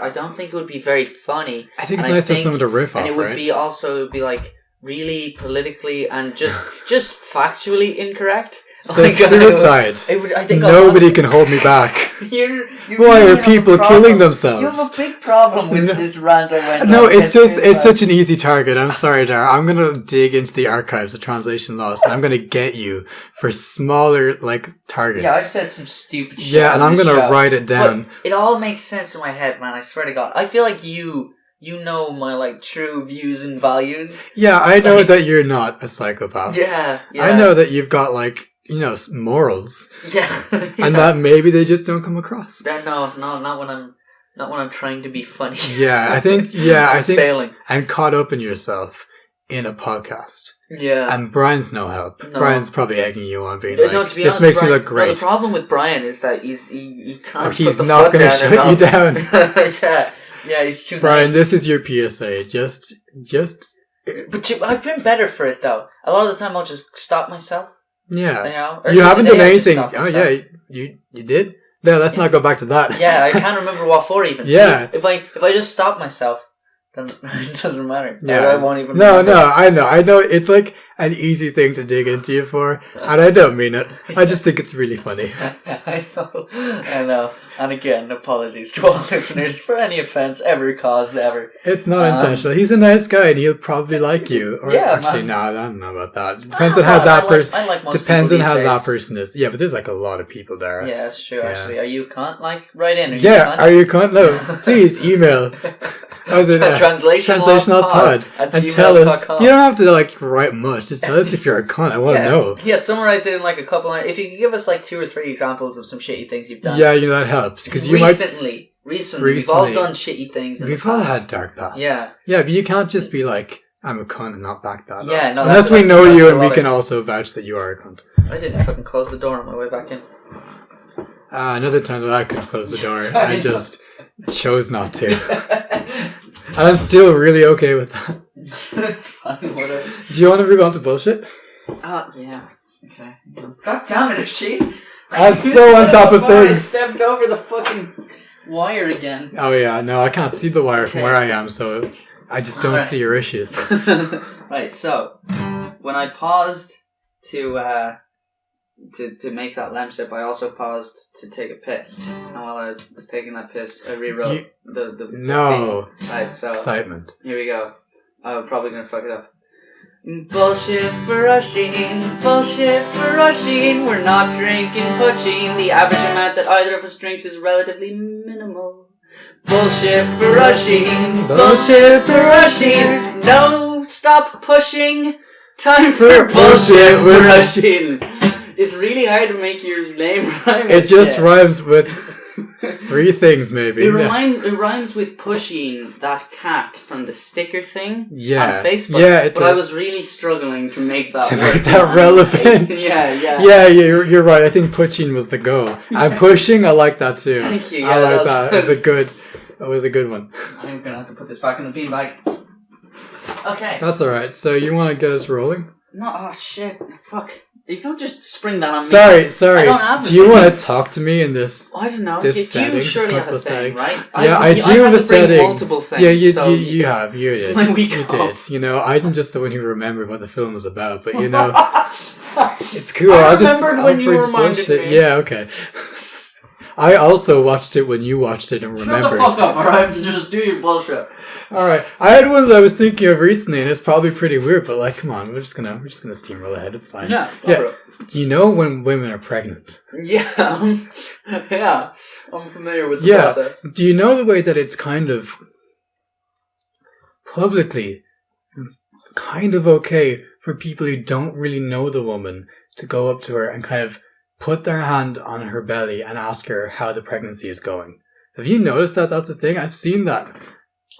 don't think it would be very funny. I think it's nice to have someone to riff off, and it would be also like really politically and just factually incorrect. So suicide. I think nobody can hold me back. Why are people killing themselves? You have a big problem with this rant I went on. No, it's such an easy target. I'm sorry, Dara. I'm gonna dig into the archives of Translation Lost, and I'm gonna get you for smaller targets. Yeah, I've said some stupid shit. Yeah, and I'm gonna write it down. But it all makes sense in my head, man. I swear to God. I feel like you know my true views and values. Yeah, I know that you're not a psychopath. Yeah. I know that you've got morals. Yeah. And that maybe they just don't come across. No, not when I'm trying to be funny. Yeah, I think failing. I'm caught up in yourself in a podcast. Yeah. And Brian's no help. No. Brian's probably egging you on being to be this honest, makes me look great. No, the problem with Brian is that he can't he's not going to shut you down. Yeah, he's too Brian, nice. this is your PSA. Just But I've been better for it, though. A lot of the time I'll just stop myself. Yeah. You haven't done anything. Oh, yeah. You did? No, let's not go back to that. Yeah, I can't remember what for even. Yeah. See, if I just stop myself, then it doesn't matter. Yeah. I won't even remember. I know. It's an easy thing to dig into you for, and I don't mean it. I just think it's really funny. I know. And again, apologies to all listeners for any offense ever caused ever. It's not intentional. He's a nice guy, and he'll probably like you. Or actually, no, I don't know about that. It depends on how that person. I like most depends on how days. That person is. Yeah, but there's a lot of people there. Yeah, that's true. Actually, are you a cunt? Write in. Are you a cunt? No, please email. translationlostpod and tell us. You don't have to write much. Just tell us if you're a cunt. I want to know. Yeah, summarize it in a couple. If you can give us 2 or 3 examples of some shitty things you've done. Yeah, that helps because recently, we've all done shitty things. We've all had dark pasts. Yeah, but you can't just be I'm a cunt and not back that up. Yeah, no. Unless we know you and we can also vouch that you are a cunt. I didn't fucking close the door on my way back in. Another time that I could close the door, I just chose not to. And I'm still really okay with that. It's fine, whatever. Do you want to move on to bullshit? Yeah. Okay. God damn it, Asheen. I'm so on top of things. I stepped over the fucking wire again. Oh yeah, no, I can't see the wire from where I am, so I just don't see your issues. Right, so when I paused to make that lamb sip, I also paused to take a piss. And while I was taking that piss, I rewrote the No. Right, so excitement. Here we go. I'm probably gonna fuck it up. Bullshit for Asheen, bullshit for Asheen. We're not drinking poaching. The average amount that either of us drinks is relatively minimal. Bullshit for Asheen, bullshit for Asheen. No, stop pushing. Time for bullshit for Asheen. It's really hard to make your name rhyme. It just rhymes with 3 things, maybe. It rhymes with pushing that cat from the sticker thing on Facebook. Yeah, but I was really struggling to make that relevant. Yeah, you're right. I think pushing was the go. And pushing, I like that too. Thank you. Yeah, I like that. It was a good one. I'm gonna have to put this back in the beanbag. Okay. That's alright. So you want to get us rolling? No, oh shit. Fuck. You can't just spring that on me. Sorry. I don't have do you want to talk to me in this? I don't know. This do you surely have a thing, right? Yeah, I do have a setting. Multiple things. Yeah, you have. You did. It's my week you off. did. I'm just the one who remembered what the film was about, but it's cool. I remembered when you reminded me. Yeah, okay. I also watched it when you watched it and remembered. Shut the fuck up, alright? Just do your bullshit. Alright. I had one that I was thinking of recently, and it's probably pretty weird, but like, come on, we're just gonna steamroll ahead. It's fine. Yeah. Do you know when women are pregnant? Yeah. Yeah. I'm familiar with the process. Do you know the way that it's kind of publicly kind of okay for people who don't really know the woman to go up to her and kind of put their hand on her belly and ask her how the pregnancy is going? Have you noticed that that's a thing? I've seen that.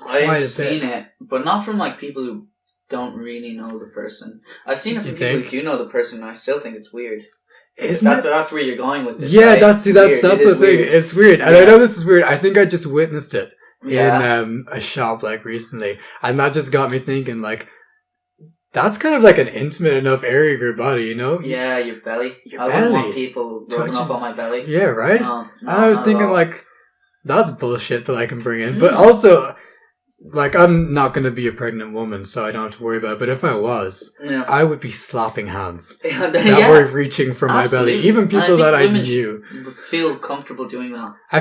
I've seen it, but not from like people who don't really know the person. I've seen it from people who do know the person, and I still think it's weird. That's where you're going with this. Yeah, right? that's the thing. Weird. It's weird, and I know this is weird. I think I just witnessed it Yeah. in a shop like recently, and that just got me thinking like. That's kind of like an intimate enough area of your body, you know? Yeah, your belly. Your I belly. wouldn't want people rubbing up on my belly. Yeah, right? No, and I was not at thinking, all. like, that's bullshit that I can bring in. But also, like, I'm not going to be a pregnant woman, so I don't have to worry about it. But if I was, I would be slapping hands that were reaching for my belly. Even people that I knew. Would feel comfortable doing that. I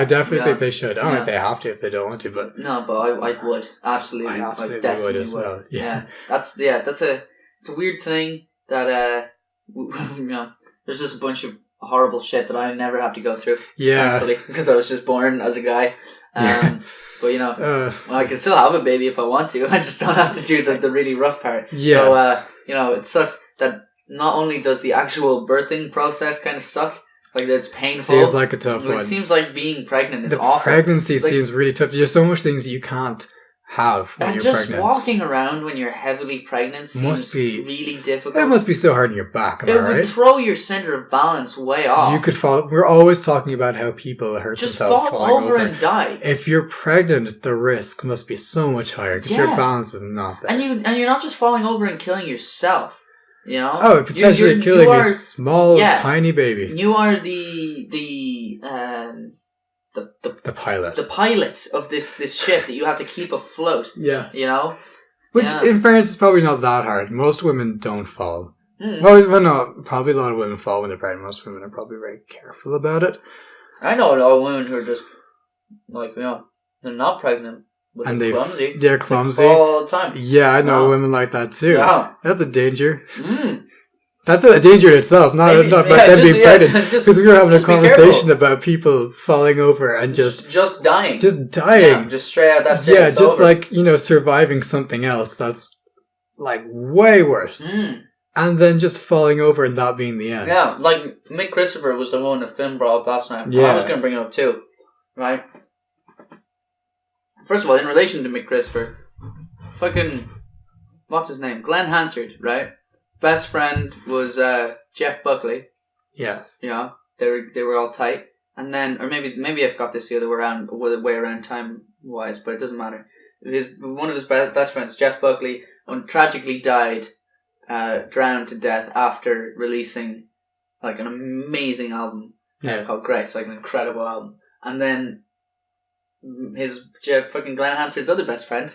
definitely think they should. I don't think they have to if they don't want to, but... No, but I would. Absolutely. I absolutely definitely would as well. Yeah. It's a weird thing that, there's just a bunch of horrible shit that I never have to go through. Yeah. Thankfully, because I was just born as a guy. But, I can still have a baby if I want to. I just don't have to do the really rough part. Yes. So, it sucks that not only does the actual birthing process kind of suck, like it's painful. Feels like a tough one. It seems like being pregnant is awful. awful. Pregnancy seems really tough. There's so much things you can't have when you're pregnant. And just walking around when you're heavily pregnant seems really difficult. It must be so hard on your back, am I right? It would throw your center of balance way off. You could fall. We're always talking about how people hurt themselves falling over and die. If you're pregnant, the risk must be so much higher because your balance is not there. And you're not just falling over and killing yourself. You know? Oh, potentially killing a small, tiny baby. You are the pilot. The pilot of this ship that you have to keep afloat. Yes. You know? Which, in fairness, is probably not that hard. Most women don't fall. Well, no, probably a lot of women fall when they're pregnant. Most women are probably very careful about it. I know a lot of women who are just, they're not pregnant. But they're clumsy. They're clumsy. They fall all the time. Yeah, I know women like that too. Yeah. That's a danger. That's a danger in itself, not them being pregnant. Because we were having a conversation about people falling over and just dying. Just dying. Yeah, just straight out that state. Yeah, just over. Surviving something else that's like way worse. And then just falling over and that being the end. Yeah, like Mick Christopher was the one that Finn brought up last night. Yeah. I was going to bring it up too. Right? First of all, in relation to Mick Christopher, what's his name? Glenn Hansard, right? Best friend was Jeff Buckley. Yes. Yeah, they were all tight. And then, or maybe I've got this the other way around time wise, but it doesn't matter. One of his best friends, Jeff Buckley, tragically died, drowned to death after releasing like an amazing album called Grace, like an incredible album. And then Glenn Hansard's other best friend,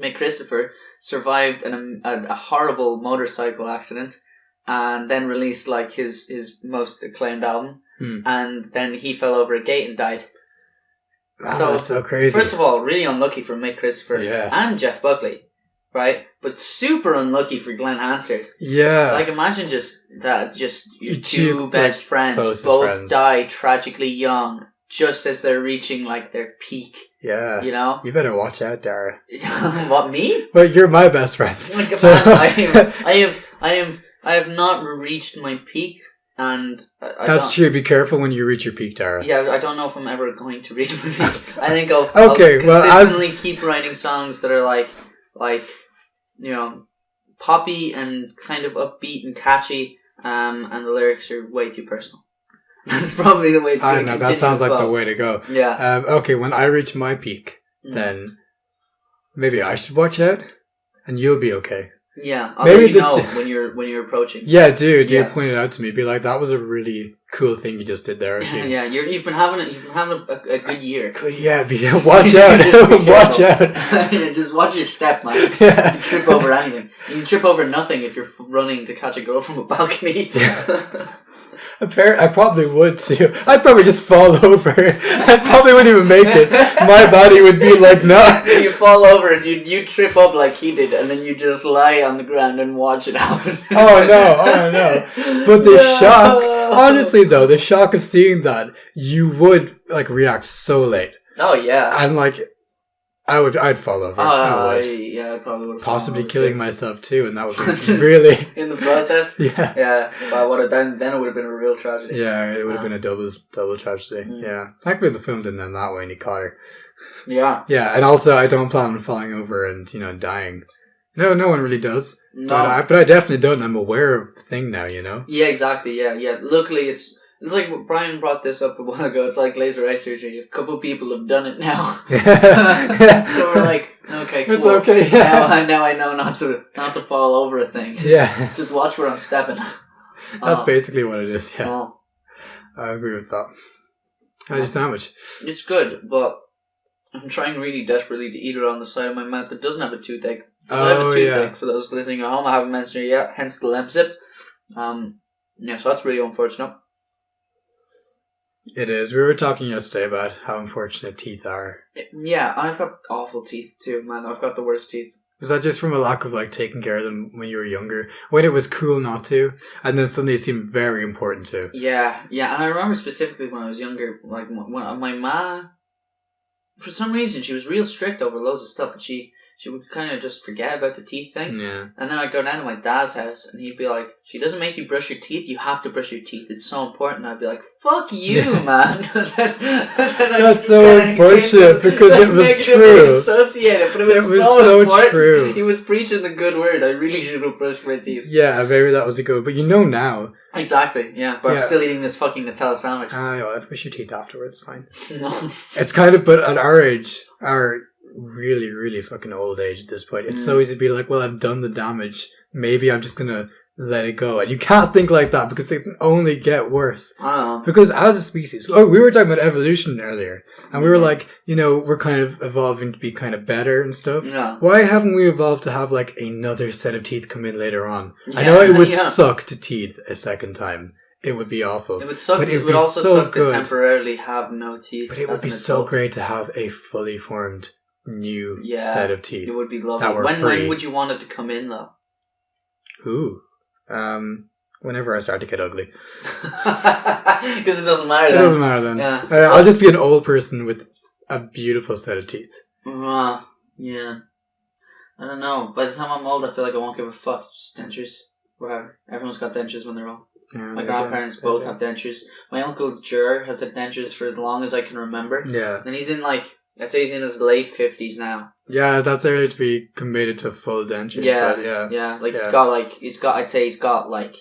Mick Christopher, survived a horrible motorcycle accident and then released like his most acclaimed album, and then he fell over a gate and died. Wow, that's so crazy. First of all, really unlucky for Mick Christopher and Jeff Buckley, right? But super unlucky for Glenn Hansard. Yeah. Like imagine your two best friends both die tragically young just as they're reaching like their peak. Yeah. You know? You better watch out, Dara. What, me? Well, you're my best friend. Like, so. I have not reached my peak, and that's true. Be careful when you reach your peak, Dara. Yeah, I don't know if I'm ever going to reach my peak. I think I'll consistently keep writing songs that are like poppy and kind of upbeat and catchy, and the lyrics are way too personal. That's probably the way to go. I know, that sounds like the way to go. Yeah. Okay, when I reach my peak, then maybe I should watch out, and you'll be okay. Yeah, I'll let you know when you're approaching. Yeah, dude, point it out to me. Be like, that was a really cool thing you just did there. Yeah, you've been having a good year. Watch out, watch out. Yeah, just watch your step, man. Yeah. You trip over anything. You can trip over nothing if you're running to catch a girl from a balcony. I probably would too. I'd probably just fall over. I probably wouldn't even make it. My body would be like, no. You fall over and you trip up like he did, and then you just lie on the ground and watch it happen. Oh no. But the shock, honestly though, the shock of seeing that, you would like react so late. Oh yeah. And like, I'd fall over. I would. Yeah, I probably would have possibly killing myself too, and that would be really in the process. Yeah. Yeah. Well, then it would have been a real tragedy. Yeah, it would have been a double tragedy. Yeah. Thankfully the film didn't end that way and he caught her. Yeah. Yeah, and also I don't plan on falling over and, dying. No one really does. No. But I definitely don't. I'm aware of the thing now, Yeah, exactly. Yeah. Luckily, it's like Brian brought this up a while ago. It's like laser eye surgery. A couple of people have done it now. So we're like, okay, cool. It's okay. Yeah. Now I know not to fall over a thing. Yeah. Just watch where I'm stepping. That's basically what it is. Yeah. Oh. I agree with that. How's your sandwich? It's good, but I'm trying really desperately to eat it on the side of my mouth that doesn't have a toothache. I have a toothache for those listening at home. I haven't mentioned it yet, hence the limp zip. Yeah, so that's really unfortunate. It is. We were talking yesterday about how unfortunate teeth are. Yeah, I've got awful teeth too, man. I've got the worst teeth. Was that just from a lack of like taking care of them when you were younger? When it was cool not to, and then suddenly it seemed very important to. Yeah, and I remember specifically when I was younger, like when my ma, for some reason, she was real strict over loads of stuff, and she would kind of just forget about the teeth thing. Yeah. And then I'd go down to my dad's house, and he'd be like, she doesn't make you brush your teeth, you have to brush your teeth, it's so important. I'd be like, fuck you, man. That's so unfortunate, because it was true. Associated, but it was so important. True. He was preaching the good word. I really should have brushed my teeth. Yeah, maybe that was a good, but now. Exactly, yeah, but I'm still eating this fucking Nutella sandwich. I'd brush your teeth afterwards, fine. No. It's kind of, but at our age, really, really fucking old age at this point, it's so easy to be like, well, I've done the damage, maybe I'm just gonna let it go. And you can't think like that, because they can only get worse. Because as a species, we were talking about evolution earlier, and we were like, we're kind of evolving to be kind of better and stuff. Yeah. Why haven't we evolved to have like another set of teeth come in later on? I know it would suck to teeth a second time. It would be awful. It would suck. It would also suck to temporarily have no teeth. But it would be so great to have a fully formed new set of teeth. It would be lovely. When would you want it to come in though? Ooh. Whenever I start to get ugly. Because it doesn't matter then. It doesn't matter then. Yeah. I'll just be an old person with a beautiful set of teeth. Yeah. I don't know. By the time I'm old, I feel like I won't give a fuck. Just dentures. Whatever. Everyone's got dentures when they're old. Yeah, my grandparents both have dentures. My uncle Jer has had dentures for as long as I can remember. Yeah. And he's in I'd say he's in his late 50s now. Yeah, that's early to be committed to full denture. He's got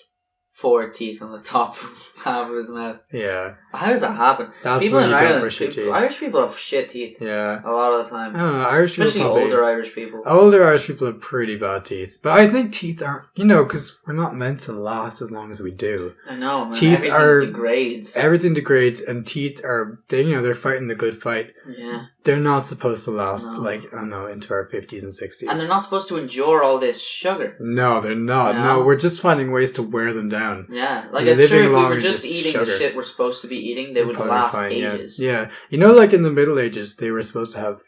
4 teeth on the top half of his mouth. Yeah. How does that happen? That's people in Ireland, Irish people have shit teeth. Yeah. A lot of the time. I don't know, Irish people especially older Irish people. Older Irish people have pretty bad teeth. But I think teeth aren't, because we're not meant to last as long as we do. I know, man. Teeth degrades. Everything degrades, and teeth are, they're fighting the good fight. Yeah. They're not supposed to last, into our 50s and 60s. And they're not supposed to endure all this sugar. No, they're not. No, we're just finding ways to wear them down. Yeah, it's true, if we were just eating the shit we're supposed to be eating, they would last ages. Yeah. In the Middle Ages, they were supposed to have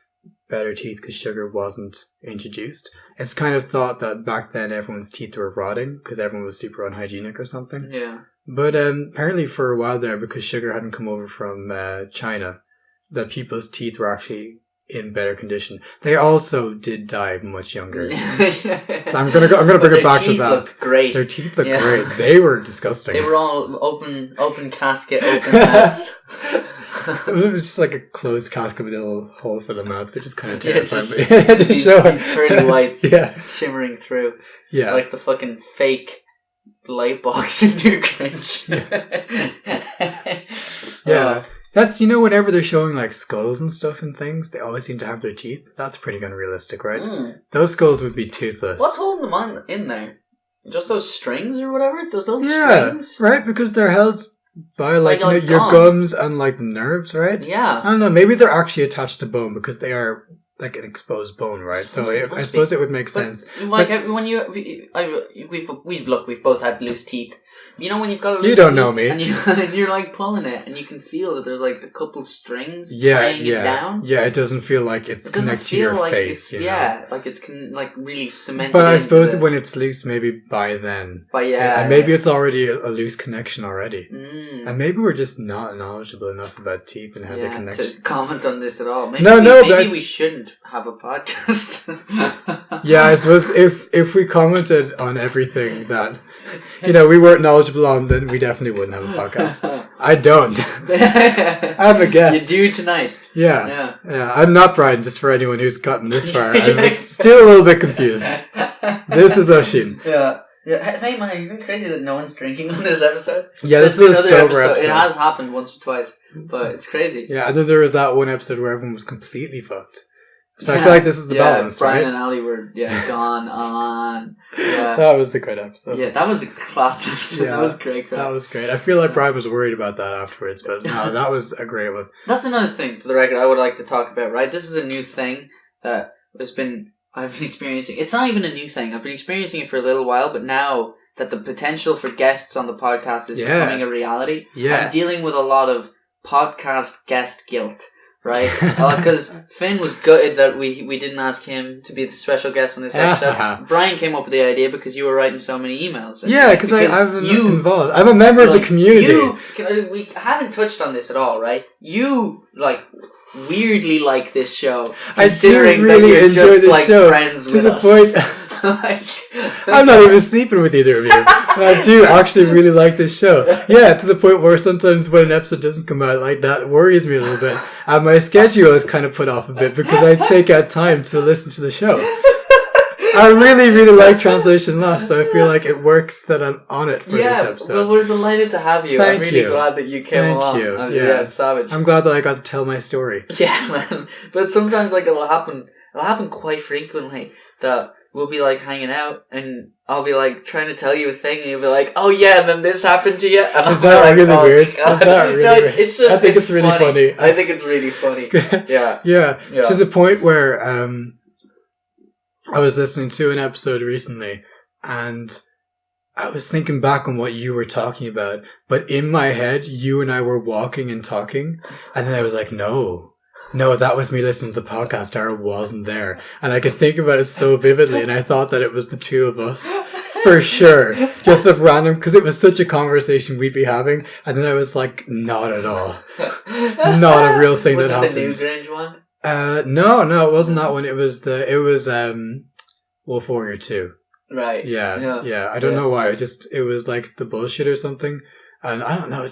better teeth because sugar wasn't introduced. It's kind of thought that back then everyone's teeth were rotting because everyone was super unhygienic or something. Yeah. But apparently for a while there, because sugar hadn't come over from China, that people's teeth were actually in better condition. They also did die much younger. So I'm gonna bring it back to that. Their teeth looked great. Their teeth looked great. They were disgusting. They were all open casket, open mouths. It was just like a closed casket with a little hole for the mouth, which is kind of terrifying. These pearly whites shimmering through. Yeah. Like the fucking fake light box in Newgrange. Yeah. That's, whenever they're showing like skulls and stuff and things, they always seem to have their teeth. That's pretty unrealistic, right? Those skulls would be toothless. What's holding them in there? Just those strings or whatever? Those little strings? Yeah, right, because they're held by your gums and the nerves, right? Yeah. I don't know, maybe they're actually attached to bone because they are like an exposed bone, right? So I suppose it would make sense. When we've both had loose teeth. You know when you've got a You loose don't teeth know me. and you're like pulling it and you can feel that there's like a couple strings tying it down. Yeah, it doesn't feel like it's connected to your like face. like it's like really cemented. But I suppose when it's loose, maybe by then. But and maybe it's already a loose connection already. Mm. And maybe we're just not knowledgeable enough about teeth and how they connect. To comment on this at all. Maybe we shouldn't have a podcast. Yeah, I suppose if we commented on everything that we weren't knowledgeable on, then we definitely wouldn't have a podcast. I don't. I'm a guest. You do tonight. Yeah. I'm not Brian, just for anyone who's gotten this far. I'm still a little bit confused. This is Oshin. Yeah. Hey man, isn't it crazy that no one's drinking on this episode? Yeah, this is a sober episode. It has happened once or twice, but it's crazy. Yeah, and then there was that one episode where everyone was completely fucked. So I feel like this is the balance, Brian right? and Ali were gone on. Yeah. That was a great episode. Yeah, that was a class episode. That was great. That was great. I feel like Brian was worried about that afterwards, but no, that was a great one. That's another thing, for the record, I would like to talk about, right? This is a new thing that I've been experiencing. It's not even a new thing. I've been experiencing it for a little while, but now that the potential for guests on the podcast is becoming a reality, I'm dealing with a lot of podcast guest guilt. Right? Because Finn was gutted that we didn't ask him to be the special guest on this episode. Brian came up with the idea because you were writing so many emails. Yeah, because I'm involved. I'm a member of the community. We haven't touched on this at all, right? You, weirdly like this show. Considering I do really that you're just, the show friends to with the us. Point... I'm not even sleeping with either of you. And I do actually really like this show. Yeah, to the point where sometimes when an episode doesn't come out, that worries me a little bit. And my schedule is kind of put off a bit because I take out time to listen to the show. I really, really like Translation Lost, so I feel like it works that I'm on it for this episode. Well, we're delighted to have you. I'm really glad that you came along. Thank you. It's savage. I'm glad that I got to tell my story. Yeah, man. But sometimes it'll happen quite frequently that we'll be hanging out and I'll be trying to tell you a thing and you'll be like, oh yeah, and then this happened to you. And is that really weird? Is that really weird? It's just, I think it's really funny. I think it's really funny. Yeah. To the point where I was listening to an episode recently and I was thinking back on what you were talking about, but in my head, you and I were walking and talking, and then I was like, no, that was me listening to the podcast. Dara wasn't there. And I could think about it so vividly, and I thought that it was the two of us. For sure. Just a random, because it was such a conversation we'd be having, and then I was like, not at all. Not a real thing that happened. Was it the Newgrange one? No, it wasn't that one. It was Wolf Warrior 2. Right. Yeah. I don't know why. It was the bullshit or something. And I don't know,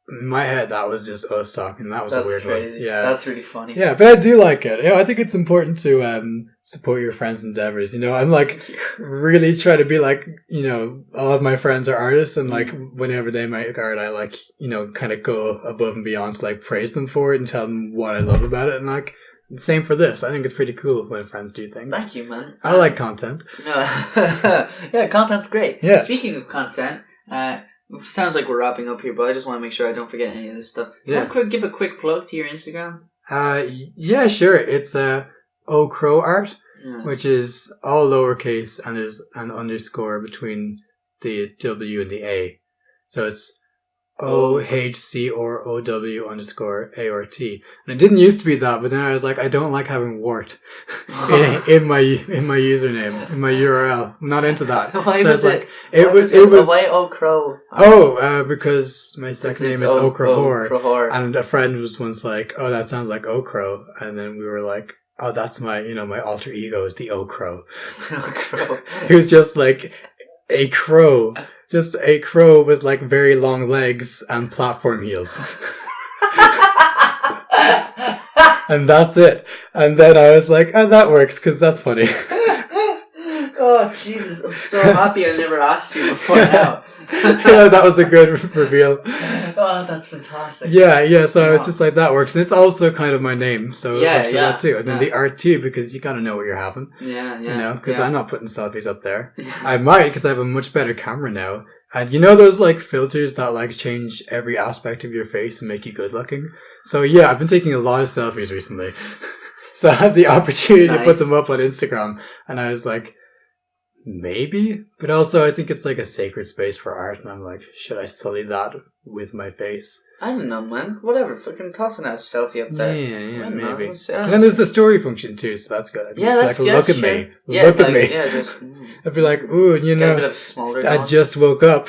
in my head, that was just us talking. That was a weird one. Yeah. That's really funny. Yeah, but I do like it. I think it's important to support your friends' endeavors. I'm really trying to be all of my friends are artists, and whenever they make art, I kind of go above and beyond to praise them for it and tell them what I love about it. And same for this. I think it's pretty cool when friends do things. Thank you, man. I like content. Yeah, content's great. Yeah. Speaking of content, it sounds like we're wrapping up here, but I just want to make sure I don't forget any of this stuff. Yeah. Want to give a quick plug to your Instagram? Yeah, sure. It's Ocrow Art, which is all lowercase and is an underscore between the W and the A. So it's OHCROW underscore ART. And it didn't used to be that, but then I was like, I don't like having wart in my username, in my URL. I'm not into that. Why was it? It was why Ocrow? Because my second name is Okrahor. And a friend was once like, oh, that sounds like Okro. And then we were like, oh, that's my alter ego is the Okro. It was just a crow. Just a crow with very long legs and platform heels. And that's it. And then I was like, oh, that works because that's funny. Oh, Jesus. I'm so happy I never asked you before now. Yeah, that was a good reveal. Oh, that's fantastic. Yeah. So it's just that works. And it's also kind of my name. So it works for that too. And then the art too, because you got to know what you're having. Yeah. Because I'm not putting selfies up there. Yeah. I might, because I have a much better camera now. And those filters that change every aspect of your face and make you good looking? So yeah, I've been taking a lot of selfies recently. So I had the opportunity to put them up on Instagram. And I was like, maybe. But also, I think it's like a sacred space for art, and I'm like, should I sully that with my face? I don't know, man. Whatever. Fucking tossing out a selfie up there. Yeah, maybe. Know. And then there's the story function too, so that's good. I'd be that's like, look at me. Yeah, look at me. Yeah, just... I'd be like, ooh, you know, a bit of smolder I just woke up.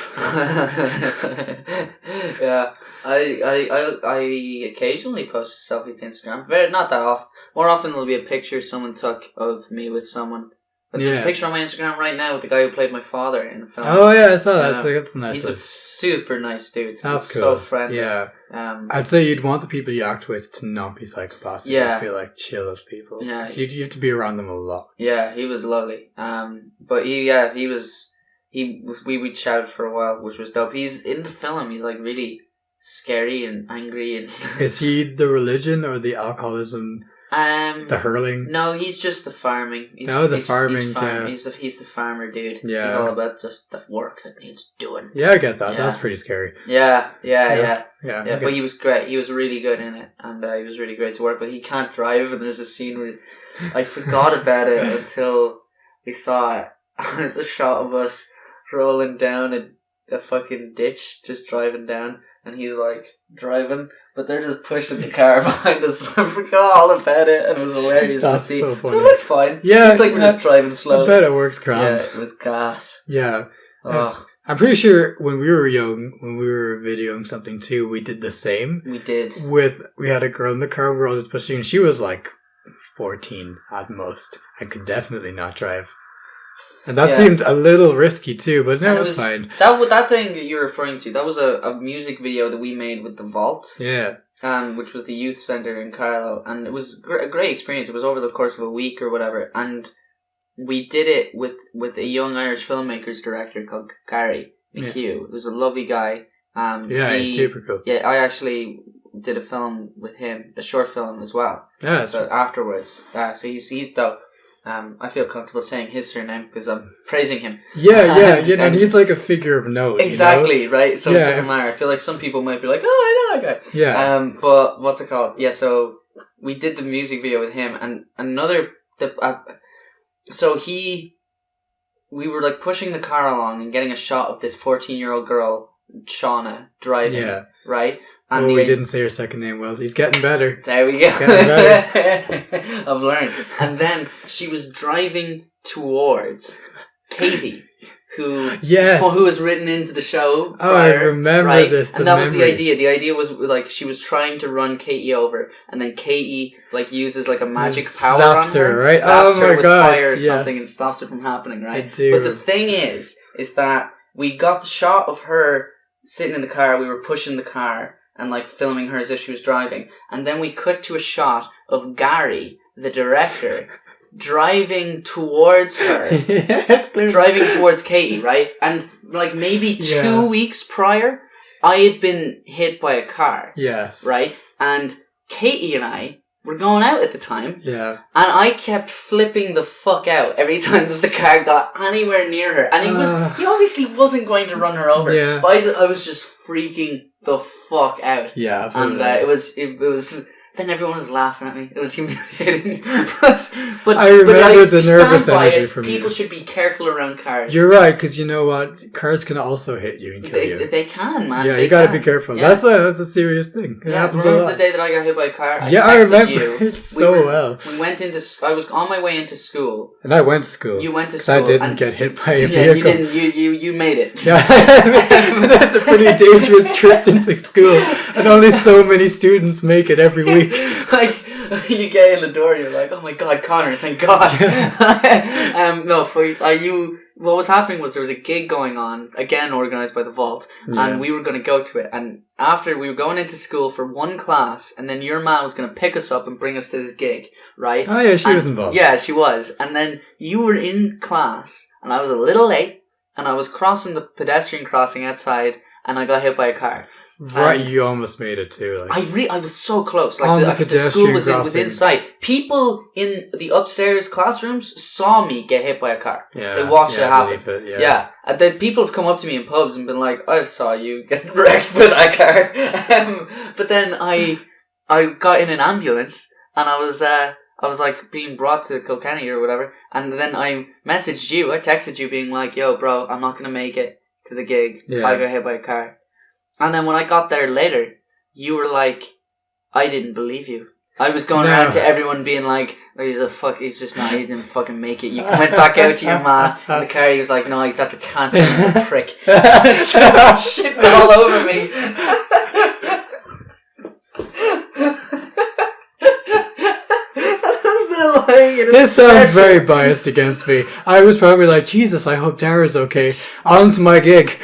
Yeah. I occasionally post a selfie to Instagram. Not that often. More often there'll be a picture someone took of me with someone. But there's a picture on my Instagram right now with the guy who played my father in the film. Oh yeah, I saw that. That's nice. He's a super nice dude. That's cool. So friendly. Yeah. I'd say you'd want the people you act with to not be psychopaths. Yeah. Just be like chill with people. Yeah. So you have to be around them a lot. Yeah, he was lovely. But we chatted for a while, which was dope. He's in the film. He's like really scary and angry and. Is he the religion or the alcoholism? The hurling? No, he's just the farming. He's farming. He's the farmer dude. Yeah. He's all about just the work that needs doing. Yeah, I get that. Yeah. That's pretty scary. Yeah. But he was great. He was really good in it, and he was really great to work with. He can't drive, and there's a scene where I forgot about it until we saw it. It's a shot of us rolling down a fucking ditch, just driving down, and he's like driving. But they're just pushing the car behind us. I forgot all about it, and it was hilarious to see. So funny. It looks fine. Yeah, it's like we're just driving slow. I bet it works grand. Yeah, it was gas. Yeah. Oh. I'm pretty sure when we were young, when we were videoing something too, we did the same. We did. We had a girl in the car, we were all just pushing, and she was like 14 at most, and could definitely not drive. And that seemed a little risky too, but no, it was fine. That thing that you're referring to, that was a music video that we made with The Vault. Yeah. Which was the youth centre in Carlow. And it was a great experience. It was over the course of a week or whatever. And we did it with a young Irish filmmakers director called Gary McHugh. It was a lovely guy. He's super cool. Yeah, I actually did a film with him, a short film as well. Yeah. So afterwards. So he's dope. I feel comfortable saying his surname because I'm praising him. And he's like a figure of note. Exactly, you know? Right? So it doesn't matter. I feel like some people might be like, oh, I know that guy. Yeah. But what's it called? Yeah, so we did the music video with him, and we were like pushing the car along and getting a shot of this 14-year-old girl, Shauna, driving, right? And we didn't say her second name well. He's getting better. There we go. Getting better. I've learned. And then she was driving towards Katie, who was written into the show. Oh, I remember this. And that was the idea. The idea was like she was trying to run Katie over, and then Katie like uses like a magic power on her, right? Zaps her with fire or something, and stops it from happening, right? I do. But the thing is that we got the shot of her sitting in the car. We were pushing the car and like filming her as if she was driving, and then we cut to a shot of Gary, the director, driving towards her, driving towards Katie, right? And like maybe 2 weeks prior, I had been hit by a car. Yes. Right? And Katie and I were going out at the time. Yeah. And I kept flipping the fuck out every time that the car got anywhere near her. And he obviously wasn't going to run her over. Yeah. But I was just freaking the fuck out. Yeah, absolutely. And it was. Then everyone was laughing at me. It was humiliating. but I remember the nervous energy from People should be careful around cars. You're right, because you know what? Cars can also hit you and kill you. They can, man. Yeah, you gotta be careful. Yeah. That's a serious thing. It happens a lot. The day that I got hit by a car? I remember it so well. We went I was on my way into school. And I went to school. You went to school. I didn't get hit by a vehicle. You didn't. You made it. Yeah, that's a pretty dangerous trip into school, and only so many students make it every week. Like, you get in the door and you're like, oh my god, Connor, thank god. What was happening was there was a gig going on, again organised by The Vault, and we were going to go to it, and after we were going into school for one class, and then your mom was going to pick us up and bring us to this gig, right? Oh yeah, she was involved. Yeah, she was. And then you were in class, and I was a little late, and I was crossing the pedestrian crossing outside, and I got hit by a car. Right, and you almost made it too. Like. I was so close. Like the school was within sight. People in the upstairs classrooms saw me get hit by a car. Yeah, they watched it happen. Yeah. The people have come up to me in pubs and been like, "I saw you get wrecked by that car." But then I got in an ambulance and I I was like being brought to Kilkenny or whatever, and then I messaged you. I texted you being like, "Yo, bro, I'm not gonna make it to the gig. I got hit by a car." And then when I got there later, you were like, "I didn't believe you." I was going around to everyone being like, oh, he didn't fucking make it. You went back out to your man in the car, he was like, no, he's after cancer, the prick. Shitting all over me. This sounds very biased against me. I was probably like, Jesus, I hope Dara's okay. On to my gig.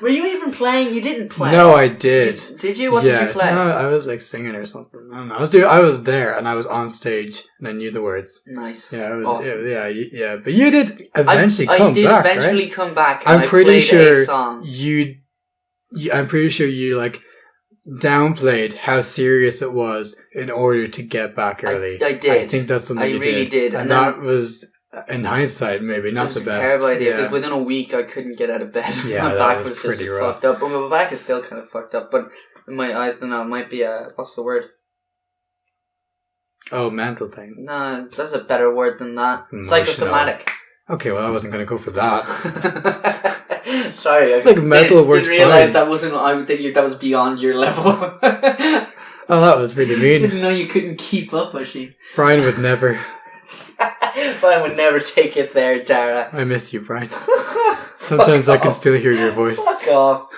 Were you even playing? You didn't play. No, I did. Did you? What did you play? No, I was like singing or something. I don't know. I was there and I was on stage and I knew the words. Nice. Yeah, it was. Awesome. Yeah. But you did eventually come back. I did eventually right? come back. And I'm pretty sure a song. I'm pretty sure you like downplayed how serious it was in order to get back early. I did. I think that's something you did. I really did. And that was, in hindsight, maybe not the best. It was a terrible idea because within a week I couldn't get out of bed. Yeah, my back was pretty just rough. fucked up. But my back is still kind of fucked up. But I don't know. It might be a what's the word? Oh, mental thing. No, there's a better word than that. Psychosomatic. Okay, well I wasn't going to go for that. Sorry, I like mental word. Didn't realize that wasn't. I would think that was beyond your level. Oh, that was really mean. Didn't know you couldn't keep up, Oisin. Brian would never. Brian would never take it there, Dara. I miss you, Brian. Sometimes I can still hear your voice. Fuck off.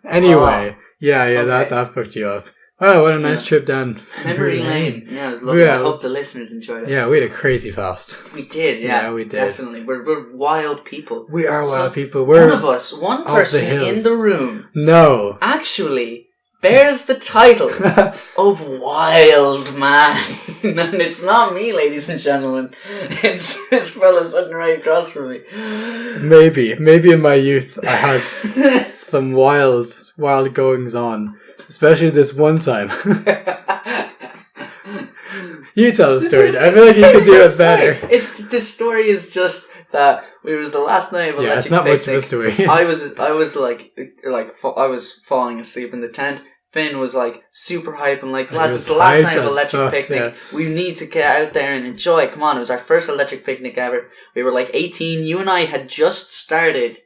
Anyway, okay. that fucked you up. Oh, what a nice trip down memory lane. Yeah, it was lovely. I hope the listeners enjoyed it. Yeah, we had a crazy fast. We did, yeah. We did. Definitely. We're wild people. We are wild people. We're one person in the room actually bears the title of Wild Man. And it's not me, ladies and gentlemen. It's this fella sitting right across from me. Maybe in my youth I had some wild goings on. Especially this one time. You tell the story. I feel like you could do it better. This story is just that it was the last night of Electric Picnic. Yeah, it's not much of a story. I was falling asleep in the tent. Finn was like super hype and like, lads, it's the last night of Electric Picnic. Yeah. We need to get out there and enjoy. Come on, it was our first Electric Picnic ever. We were like 18. You and I had just started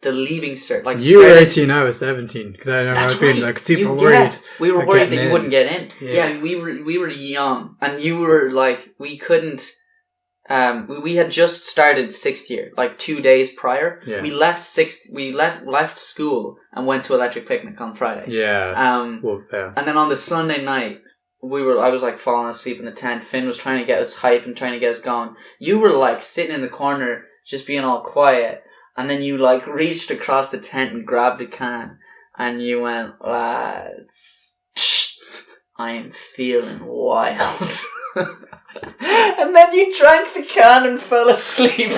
the leaving cert. Like you were 18, I was 17. Because I remember being like super worried. Yeah, we were worried that you wouldn't get in. Yeah, we were young, and you were like, we couldn't. We had just started 6th year, like 2 days prior. Yeah. We left school and went to Electric Picnic on Friday. Yeah. And then on the Sunday night, I was like falling asleep in the tent. Finn was trying to get us hype and trying to get us going. You were like sitting in the corner, just being all quiet. And then you like reached across the tent and grabbed a can, and you went, lads, I am feeling wild. And then you drank the can and fell asleep.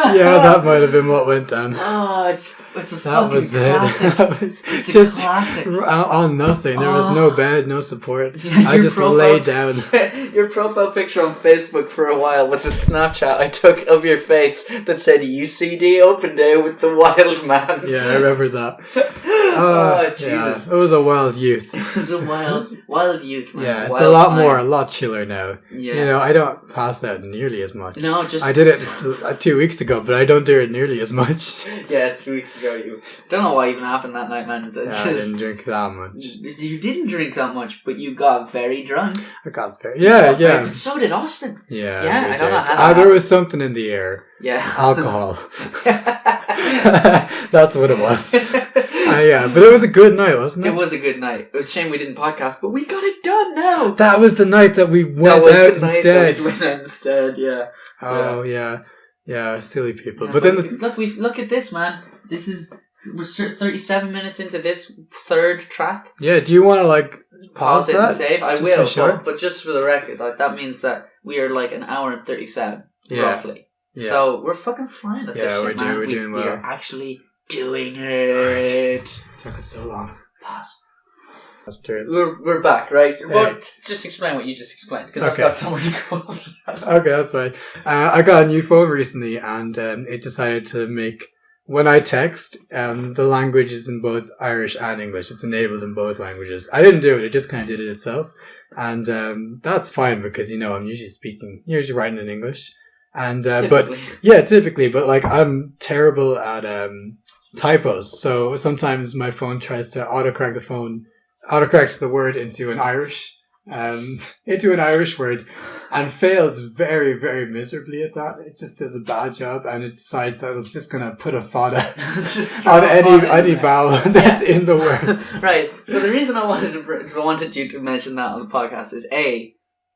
Yeah, that might have been what went down. Oh, it's a that fucking was classic. It's just a classic. On nothing. There was no bed, no support. Yeah, I just lay down. Your profile picture on Facebook for a while was a Snapchat I took of your face that said UCD Open Day with the Wild Man. Yeah, I remember that. Oh, Jesus. Yeah, it was a wild youth. It was a wild youth, man. Yeah, it's wild a lot chiller now. Yeah. You know, I don't pass out nearly as much. No, I did it 2 weeks ago, but I don't do it nearly as much. Yeah, 2 weeks ago. You don't know what even happened that night, man. I didn't drink that much. You didn't drink that much, but you got very drunk. I got very... Yeah. But so did Austin. Yeah, I don't know how there was something in the air. Yeah. Alcohol. That's what it was. Yeah, but it was a good night, wasn't it? It was a good night. It was a shame we didn't podcast, but we got it done now. That was the night that we went out instead. Yeah. Oh, yeah. Yeah, silly people. Yeah, but then look at this, man. We're 37 minutes into this third track. Yeah, do you want to like pause it that? And save? I will, but just for the record, like that means that we are like an hour and 37 roughly. Yeah. So we're fucking flying at this shit, man. We're doing well. We are actually doing it. It took us so long. Pause. That's true. We're back, right? Well, just explain what you just explained, because I've got somewhere to go. Okay, that's fine. I got a new phone recently, and it decided to make when I text, the language is in both Irish and English. It's enabled in both languages. I didn't do it. It just kind of did it itself. And that's fine because, I'm usually writing in English. And typically. But like I'm terrible at typos. So sometimes my phone tries to autocorrect the word into an Irish word and fails very, very miserably at that. It just does a bad job and it decides that it's just going to put a fada on any vowel that's in the word. Right. So the reason I wanted you to mention that on the podcast is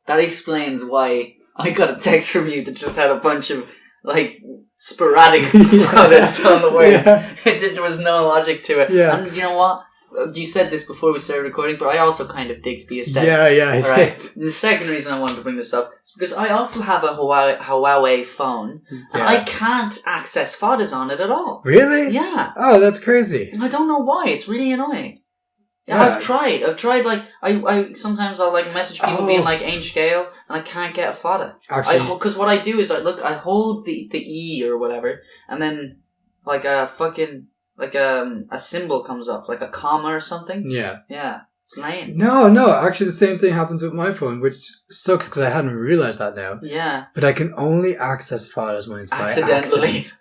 that explains why I got a text from you that just had a bunch of like sporadic fadas on the words. Yeah. There was no logic to it. Yeah. And you know what? You said this before we started recording, but I also kind of digged the aesthetic. Yeah. Right. The second reason I wanted to bring this up is because I also have a Huawei phone, and I can't access fadas on it at all. Really? Yeah. Oh, that's crazy. I don't know why. It's really annoying. Yeah. I've tried. Like I sometimes I'll like message people being like Ain't Scale, and I can't get a fada. Actually, because what I do is I hold the E or whatever, and then like a symbol comes up, like a comma or something. Yeah. Yeah. It's lame. No. Actually, the same thing happens with my phone, which sucks because I hadn't realized that now. Yeah. But I can only access fadas when it's accidentally. By accident.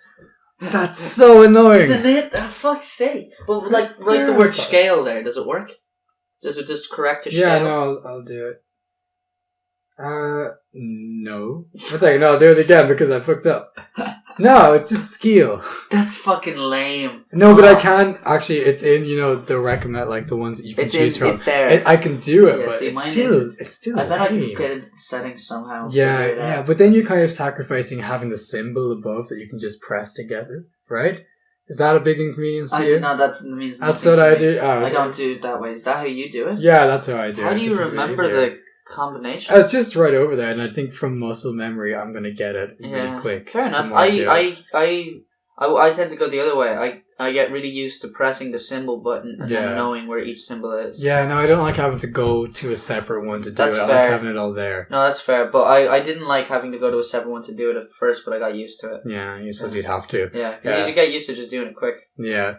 That's so annoying. Isn't it? That's fuck's sake. But like, write the word scale there. Does it work? Does it just correct the scale? Yeah, no, I'll do it. No. I'll do it again because I fucked up. No, it's just scale. That's fucking lame. No, but I can actually. It's in the recommend the ones that you can choose from. It's there. I can do it, but it's still. I bet I can get into the settings somehow. Yeah. But then you're kind of sacrificing having the symbol above that you can just press together, right? Is that a big inconvenience to you? No, that's what I do. Oh, okay. I don't do it that way. Is that how you do it? Yeah, that's how I do it. How do you remember the combination? It's just right over there, and I think from muscle memory, I'm gonna get it really quick. Fair enough. I tend to go the other way. I get really used to pressing the symbol button and then knowing where each symbol is. Yeah, no, I don't like having to go to a separate one to do it. I like having it all there. No, that's fair. But I didn't like having to go to a separate one to do it at first, but I got used to it. Yeah, you suppose you'd have to. Yeah, you get used to just doing it quick. Yeah.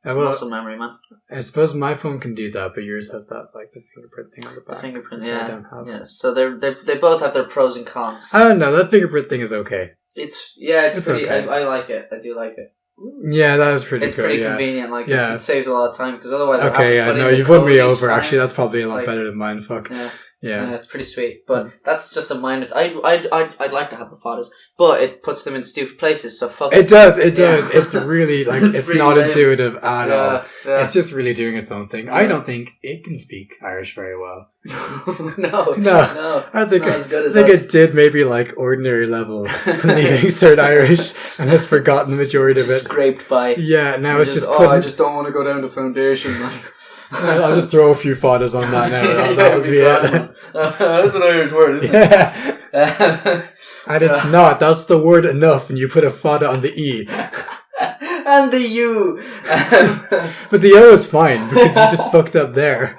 Muscle memory, man. I suppose my phone can do that, but yours has that the fingerprint thing on the back. The fingerprint, I don't have. Yeah, so they both have their pros and cons. I don't know. That fingerprint thing is okay. It's pretty. Okay. I like it. I do like it. Yeah, that is pretty good. It's pretty convenient. It saves a lot of time because otherwise. You've won me over. Actually, that's probably a lot better than mine. Fuck. Yeah, it's pretty sweet. But that's just a minor. I'd like to have the fadas, but it puts them in stupid places. So fuck. It does. It's really it's not intuitive at all. Yeah. It's just really doing its own thing. I don't think it can speak Irish very well. No. I think not as good as it did maybe ordinary level, leaving cert Irish, and has forgotten the majority of it. Scraped by. Yeah. Now it's just. I just don't want to go down to foundation. I'll just throw a few fadas on that now. That would be it. That's an Irish word, isn't it? And it's not. That's the word enough, and you put a fada on the E. And the U. But the O is fine, because you just fucked up there.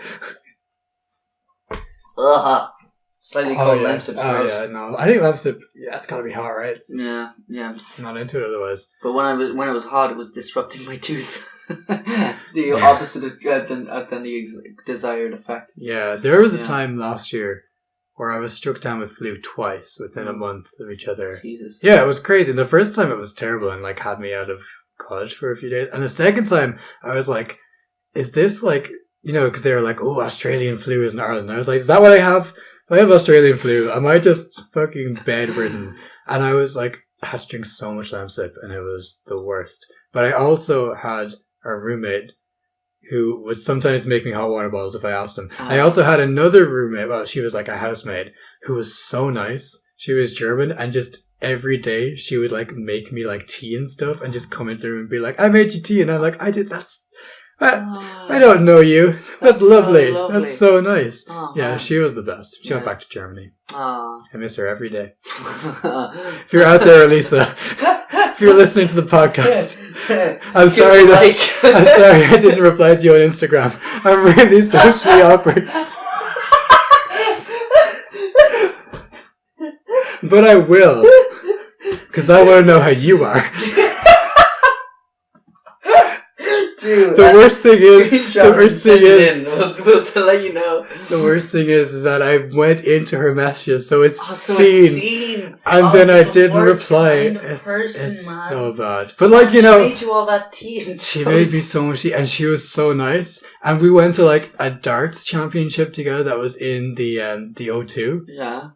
Slightly called Lemsip's gross. Yeah, no. I think Lemsip, it's gotta be hot, right? Yeah. I'm not into it otherwise. But when it was hot, it was disrupting my tooth. The opposite than the desired effect. Yeah, there was a time last year where I was struck down with flu twice within a month of each other. Jesus. Yeah, it was crazy. The first time it was terrible and had me out of college for a few days. And the second time I was like, is this because they were like, oh, Australian flu is in Ireland. And I was like, is that what I have? If I have Australian flu, am I just fucking bedridden? And I was like, I had to drink so much Lemsip and it was the worst. But I also had a roommate who would sometimes make me hot water bottles if I asked him. I also had another roommate, well, she was like a housemaid, who was so nice. She was German, and just every day she would make me tea and stuff and just come into the room and be like, I made you tea. And I'm like, I don't know you. That's lovely. So lovely. That's so nice. Yeah, she was the best. She went back to Germany. I miss her every day. If you're out there, Elisa, if you're listening to the podcast, I'm sorry I didn't reply to you on Instagram. I'm really socially awkward. But I will, because I want to know how you are. do. The worst thing is, we'll let you know. The worst thing is that I went into her messages, so it's so seen. It's seen. And then I didn't reply. Kind of person, it's man. so bad. But like, you know, she made you all that tea. And she made me so much tea, and she was so nice. And we went to like a darts championship together that was in the O2. Yeah.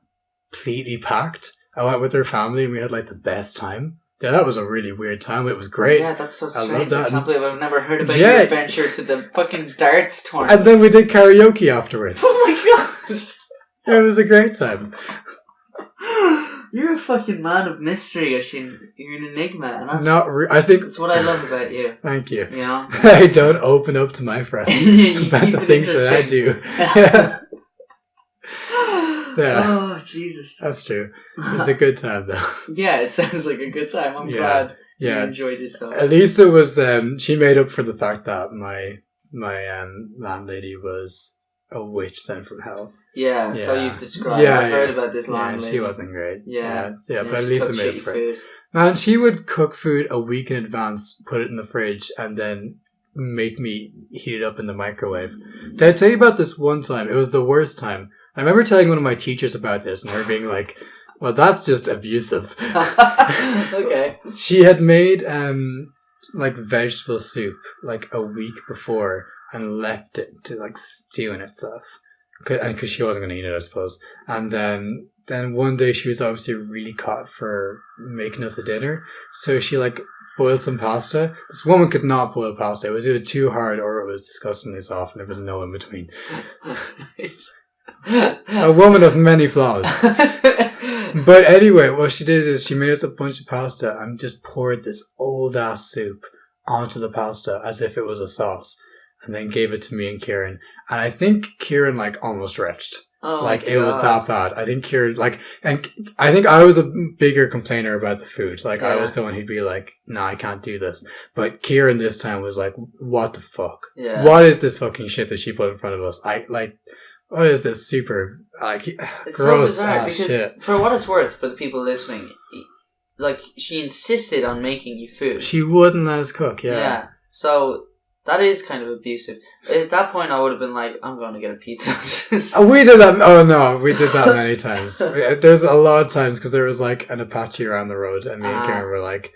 Completely packed. I went with her family, and we had like the best time. Yeah, that was a really weird time. It was great. Yeah, that's so strange. I love that. I can't believe I've never heard about your adventure to the fucking darts tournament. And then we did karaoke afterwards. Oh my god! It was a great time. You're a fucking man of mystery, Oisín. You're an enigma, and that's I think that's what I love about you. Thank you. You know? I don't open up to my friends about the things that I do. Yeah. Yeah. Oh, Jesus. That's true. It was a good time, though. Yeah, it sounds like a good time. I'm glad you enjoyed yourself. At least it was, she made up for the fact that my landlady was a witch sent from hell. Yeah, so you've described. I've heard about this landlady. She wasn't great. Yeah, but at least it made up for it. Man, she would cook food a week in advance, put it in the fridge, and then make me heat it up in the microwave. Did I tell you about this one time? It was the worst time. I remember telling one of my teachers about this and her being like, well, that's just abusive. Okay. She had made like vegetable soup like a week before and left it to like stew in itself. Because she wasn't going to eat it, I suppose. And then one day she was obviously really caught for making us a dinner. So she like boiled some pasta. This woman could not boil pasta. It was either too hard or it was disgustingly soft, and there was no in between. A woman of many flaws. But anyway, what she did is she made us a bunch of pasta and just poured this old ass soup onto the pasta as if it was a sauce, and then gave it to me and Kieran. And I think Kieran like almost retched. Oh, like it was that bad. I think Kieran and I think I was a bigger complainer about the food. Like I was the one who'd be like, "No, I can't do this." But Kieran this time was like, "What the fuck? Yeah. What is this fucking shit that she put in front of us? What is this super it's gross so ass shit?" For what it's worth, for the people listening, like she insisted on making you food. She wouldn't let us cook. Yeah. So that is kind of abusive. At that point, I would have been like, "I'm going to get a pizza." We did that. Oh no, we did that many times. There's a lot of times because there was like an Apache around the road, and me and Karen were like,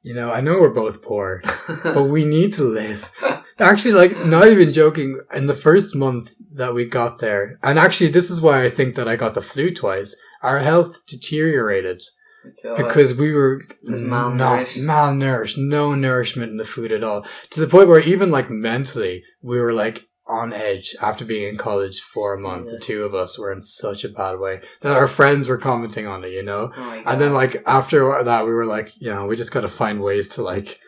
I know we're both poor, but we need to live. Actually, like, not even joking, in the first month that we got there, and actually this is why I think that I got the flu twice, our health deteriorated. God. Because we were malnourished, no nourishment in the food at all. To the point where even like mentally, we were like on edge after being in college for a month. The two of us were in such a bad way that our friends were commenting on it, Oh my God. And then like after that, we were like, we just got to find ways to like,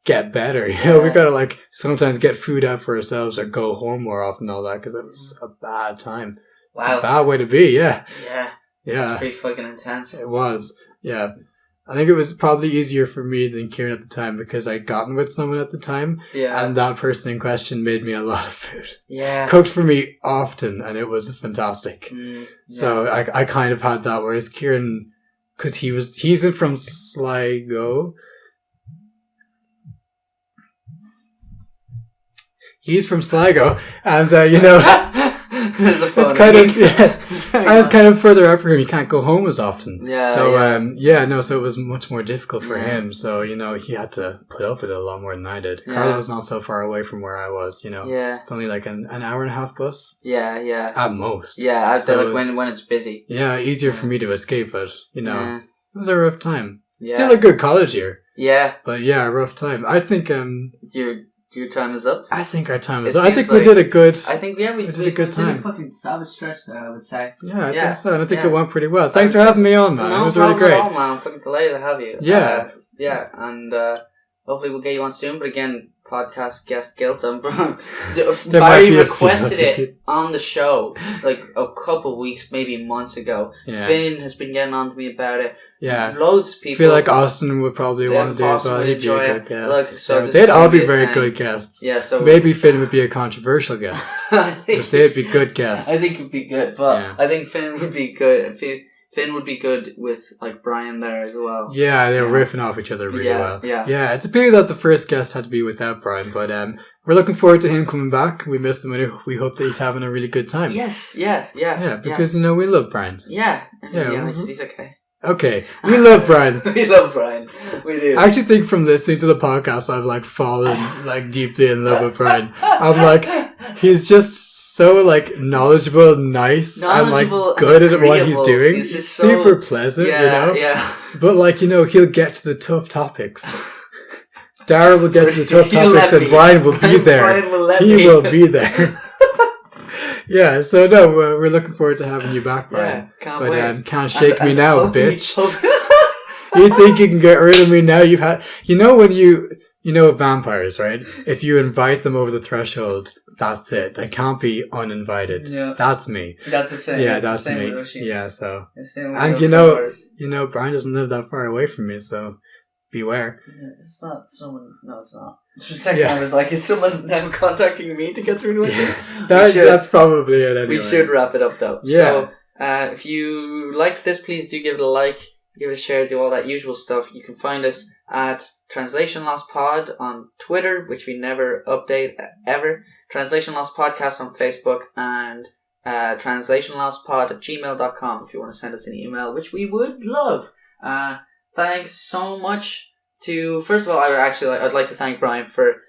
get better. We got to like sometimes get food out for ourselves or go home more often and all that because it was a bad time. Wow. It's a bad way to be, Yeah. Yeah. It's pretty fucking intense. It was, yeah. I think it was probably easier for me than Kieran at the time because I'd gotten with someone at the time. Yeah. And that person in question made me a lot of food. Yeah. Cooked for me often, and it was fantastic. So I kind of had that, whereas Kieran, because he's from Sligo. He's from Sligo, and it's kind of and it's kind of further out for him. He can't go home as often. So it was much more difficult for him. So he had to put up with it a lot more than I did. Carlo's not so far away from where I was. It's only like an hour and a half bus. Yeah. At most. Yeah, I'd say like when it's busy. Yeah, easier for me to escape, but it was a rough time. Yeah. Still a good college year. Yeah. But yeah, a rough time. I think Your time is up. I think our time is up. I think we did a good. I think we did a good time. We did a fucking savage stretch there, I would say. Yeah, I think so. And I think it went pretty well. Thanks for having me on, man. It was really great. No, man. I'm fucking delighted to have you. Yeah. And hopefully we'll get you on soon. But again, podcast guest guilt. Barry requested it on the show like a couple weeks, maybe months ago. Yeah. Finn has been getting on to me about it. Yeah, loads of people. I feel like Austin would probably want to do as well. He'd be a good guest. Look, so they'd all be very good guests. Yeah, so maybe Finn would be a controversial guest, but they'd be good guests. I think it'd be good, but I think Finn would be good. Finn would be good with like Brian there as well. Yeah, they were riffing off each other really well. Yeah. It's a pity that the first guest had to be without Brian, but we're looking forward to him coming back. We missed him, and we hope that he's having a really good time. Yes, yeah, because we love Brian. Yeah, he's okay. Okay, we love Brian. We love Brian. We do. I actually think from listening to the podcast, I've like fallen like deeply in love with Brian. I'm like, he's just so like knowledgeable, nice, and like good at what he's doing. He's just super pleasant, Yeah. But like he'll get to the tough topics. Dara will get to the tough topics, and Brian will be there. He will be there. Yeah, so no, we're looking forward to having you back, Brian. Yeah, can't wait. Can't shake me now, bitch. You You think you can get rid of me now? You've had, when vampires, right? If you invite them over the threshold, that's it. They can't be uninvited. Yeah. That's me. That's the same. Yeah, that's me. Yeah, so. And Brian doesn't live that far away from me, so beware. Yeah, it's not someone. No, it's not. For a second, I was like, is someone now contacting me to get through to it? That's probably it anyway. We should wrap it up, though. Yeah. So, if you liked this, please do give it a like, give it a share, do all that usual stuff. You can find us at translationlostpod on Twitter, which we never update ever. Translation Lost Podcast on Facebook, and translationlostpod@gmail.com if you want to send us an email, which we would love. Thanks so much to, first of all, I'd like to thank Brian for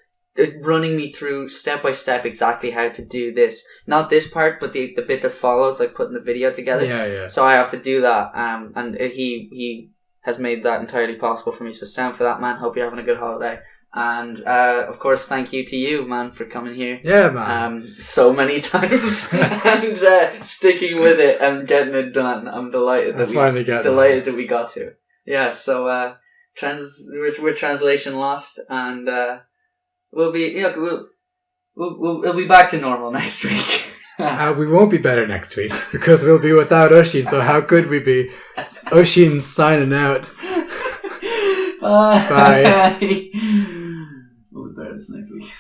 running me through step by step exactly how to do this. Not this part, but the bit that follows, like putting the video together. Yeah. So I have to do that, and he has made that entirely possible for me. So sound for that, man. Hope you're having a good holiday. And of course, thank you to you, man, for coming here. Yeah, man. So many times and sticking with it and getting it done. I'm delighted that we got to. Yeah. So we're Translation Lost, and we'll be we'll be back to normal next week. We won't be better next week because we'll be without Oisín. So how could we be? Oisín signing out. Bye. We'll be better this next week.